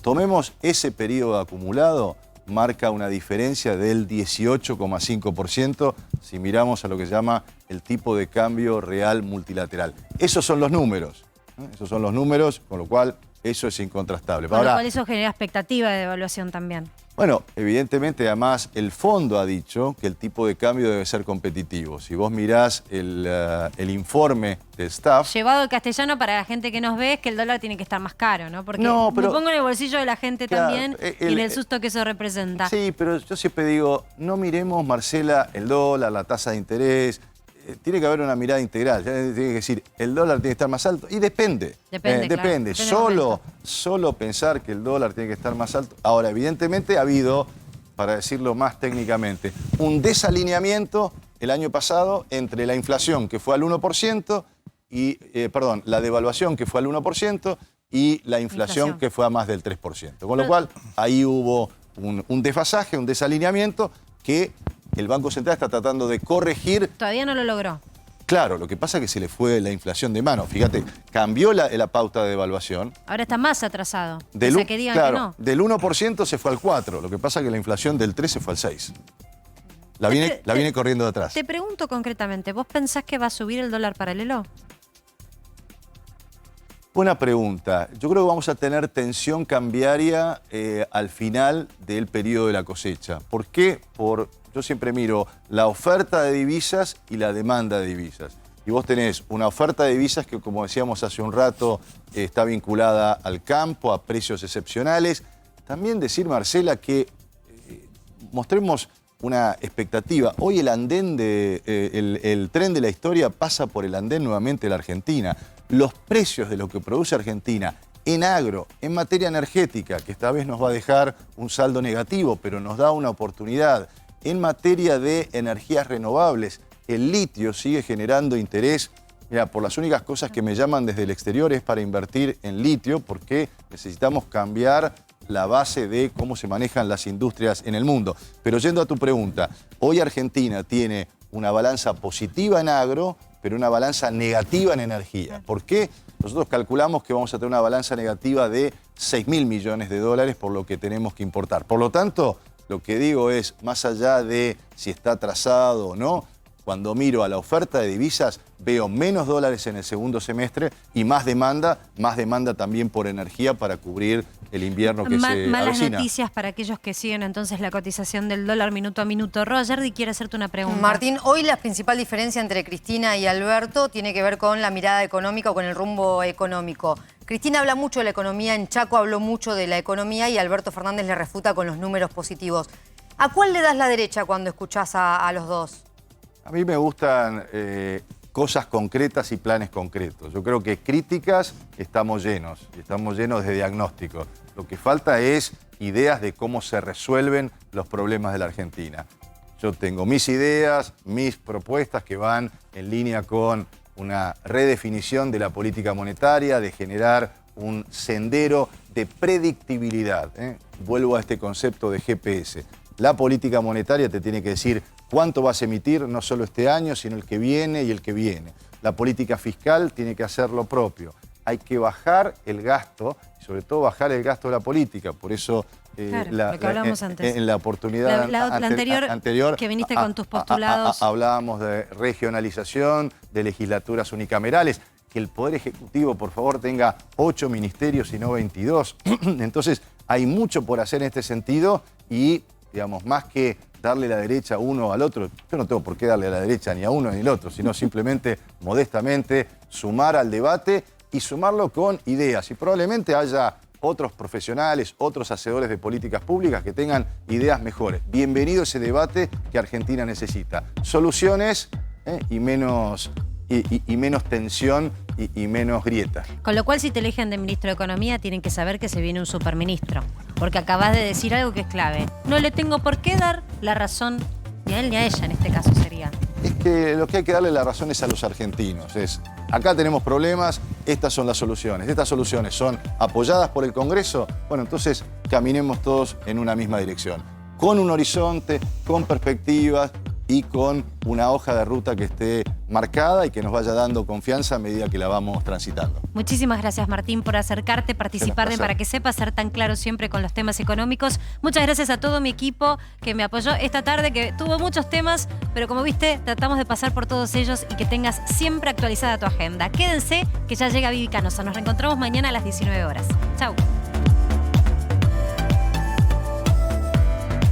Tomemos ese periodo acumulado, marca una diferencia del 18,5% si miramos a lo que se llama el tipo de cambio real multilateral. Esos son los números, ¿eh? Esos son los números, con lo cual eso es incontrastable. Con lo cual eso genera expectativa de devaluación también. Bueno, evidentemente, además, el fondo ha dicho que el tipo de cambio debe ser competitivo. Si vos mirás el informe del staff... Llevado al castellano para la gente que nos ve es que el dólar tiene que estar más caro, ¿no? Porque No, pero- me pongo en el bolsillo de la gente Claro, también y en el susto que eso representa. Sí, pero yo siempre digo, no miremos, Marcela, el dólar, la tasa de interés. Tiene que haber una mirada integral. Tiene que decir, el dólar tiene que estar más alto. Y depende. Depende, claro. Depende. Depende Solo pensar que el dólar tiene que estar más alto. Ahora, evidentemente ha habido, para decirlo más técnicamente, un desalineamiento el año pasado entre la inflación, que fue al 1%, y, la devaluación, que fue al 1%, y la inflación, que fue a más del 3%. Con lo cual, ahí hubo un desfasaje, un desalineamiento que el Banco Central está tratando de corregir. Todavía no lo logró. Claro, lo que pasa es que se le fue la inflación de mano. Fíjate, cambió la pauta de devaluación. Ahora está más atrasado. Del, Pese a que digan claro, que no. del 1% se fue al 4%. Lo que pasa es que la inflación del 3% se fue al 6%. La viene corriendo de atrás. Te pregunto concretamente, ¿vos pensás que va a subir el dólar paralelo? Buena pregunta. Yo creo que vamos a tener tensión cambiaria al final del periodo de la cosecha. ¿Por qué? Yo siempre miro la oferta de divisas y la demanda de divisas. Y vos tenés una oferta de divisas que, como decíamos hace un rato, está vinculada al campo, a precios excepcionales. También decir, Marcela, que mostremos una expectativa. Hoy el andén el tren de la historia pasa por el andén nuevamente de la Argentina. Los precios de lo que produce Argentina en agro, en materia energética, que esta vez nos va a dejar un saldo negativo, pero nos da una oportunidad. En materia de energías renovables, el litio sigue generando interés. Mira, por las únicas cosas que me llaman desde el exterior es para invertir en litio, porque necesitamos cambiar la base de cómo se manejan las industrias en el mundo. Pero yendo a tu pregunta, hoy Argentina tiene una balanza positiva en agro, pero una balanza negativa en energía. ¿Por qué? Nosotros calculamos que vamos a tener una balanza negativa de 6.000 millones de dólares por lo que tenemos que importar. Por lo tanto, lo que digo es, más allá de si está atrasado o no, cuando miro a la oferta de divisas, veo menos dólares en el segundo semestre y más demanda también por energía para cubrir el invierno que se Malas avecina. noticias para aquellos que siguen entonces la cotización del dólar minuto a minuto. Roger, quiere hacerte una pregunta. Martín, hoy la principal diferencia entre Cristina y Alberto tiene que ver con la mirada económica o con el rumbo económico. Cristina habla mucho de la economía, en Chaco habló mucho de la economía y Alberto Fernández le refuta con los números positivos. ¿A cuál le das la derecha cuando escuchás a los dos? A mí me gustan cosas concretas y planes concretos. Yo creo que críticas estamos llenos de diagnóstico. Lo que falta es ideas de cómo se resuelven los problemas de la Argentina. Yo tengo mis ideas, mis propuestas que van en línea con una redefinición de la política monetaria, de generar un sendero de predictibilidad. Vuelvo a este concepto de GPS. La política monetaria te tiene que decir cuánto vas a emitir, no solo este año, sino el que viene y el que viene. La política fiscal tiene que hacer lo propio. Hay que bajar el gasto, y sobre todo bajar el gasto de la política. Por eso, lo que hablamos antes. En la oportunidad anterior que viniste con tus postulados. Hablábamos de regionalización, de legislaturas unicamerales, que el Poder Ejecutivo, por favor, tenga 8 ministerios y no 22. Entonces, hay mucho por hacer en este sentido y, digamos, más que darle la derecha a uno o al otro, yo no tengo por qué darle a la derecha ni a uno ni al otro, sino simplemente, modestamente, sumar al debate y sumarlo con ideas. Y probablemente haya otros profesionales, otros hacedores de políticas públicas que tengan ideas mejores. Bienvenido ese debate que Argentina necesita. Soluciones y menos tensión y menos grietas. Con lo cual, si te eligen de ministro de Economía, tienen que saber que se viene un superministro. porque acabas de decir algo que es clave. No le tengo por qué dar la razón ni a él ni a ella en este caso sería. Es que lo que hay que darle la razón es a los argentinos. Acá tenemos problemas, estas son las soluciones. Estas soluciones son apoyadas por el Congreso. Bueno, entonces caminemos todos en una misma dirección. Con un horizonte, con perspectivas y con una hoja de ruta que esté marcada y que nos vaya dando confianza a medida que la vamos transitando. Muchísimas gracias, Martín, por acercarte, participar de Para que Sepa, ser tan claro siempre con los temas económicos. Muchas gracias a todo mi equipo que me apoyó esta tarde, que tuvo muchos temas, pero como viste, tratamos de pasar por todos ellos y que tengas siempre actualizada tu agenda. Quédense, que ya llega Vivi Canosa. Nos reencontramos mañana a las 19 horas. Chau.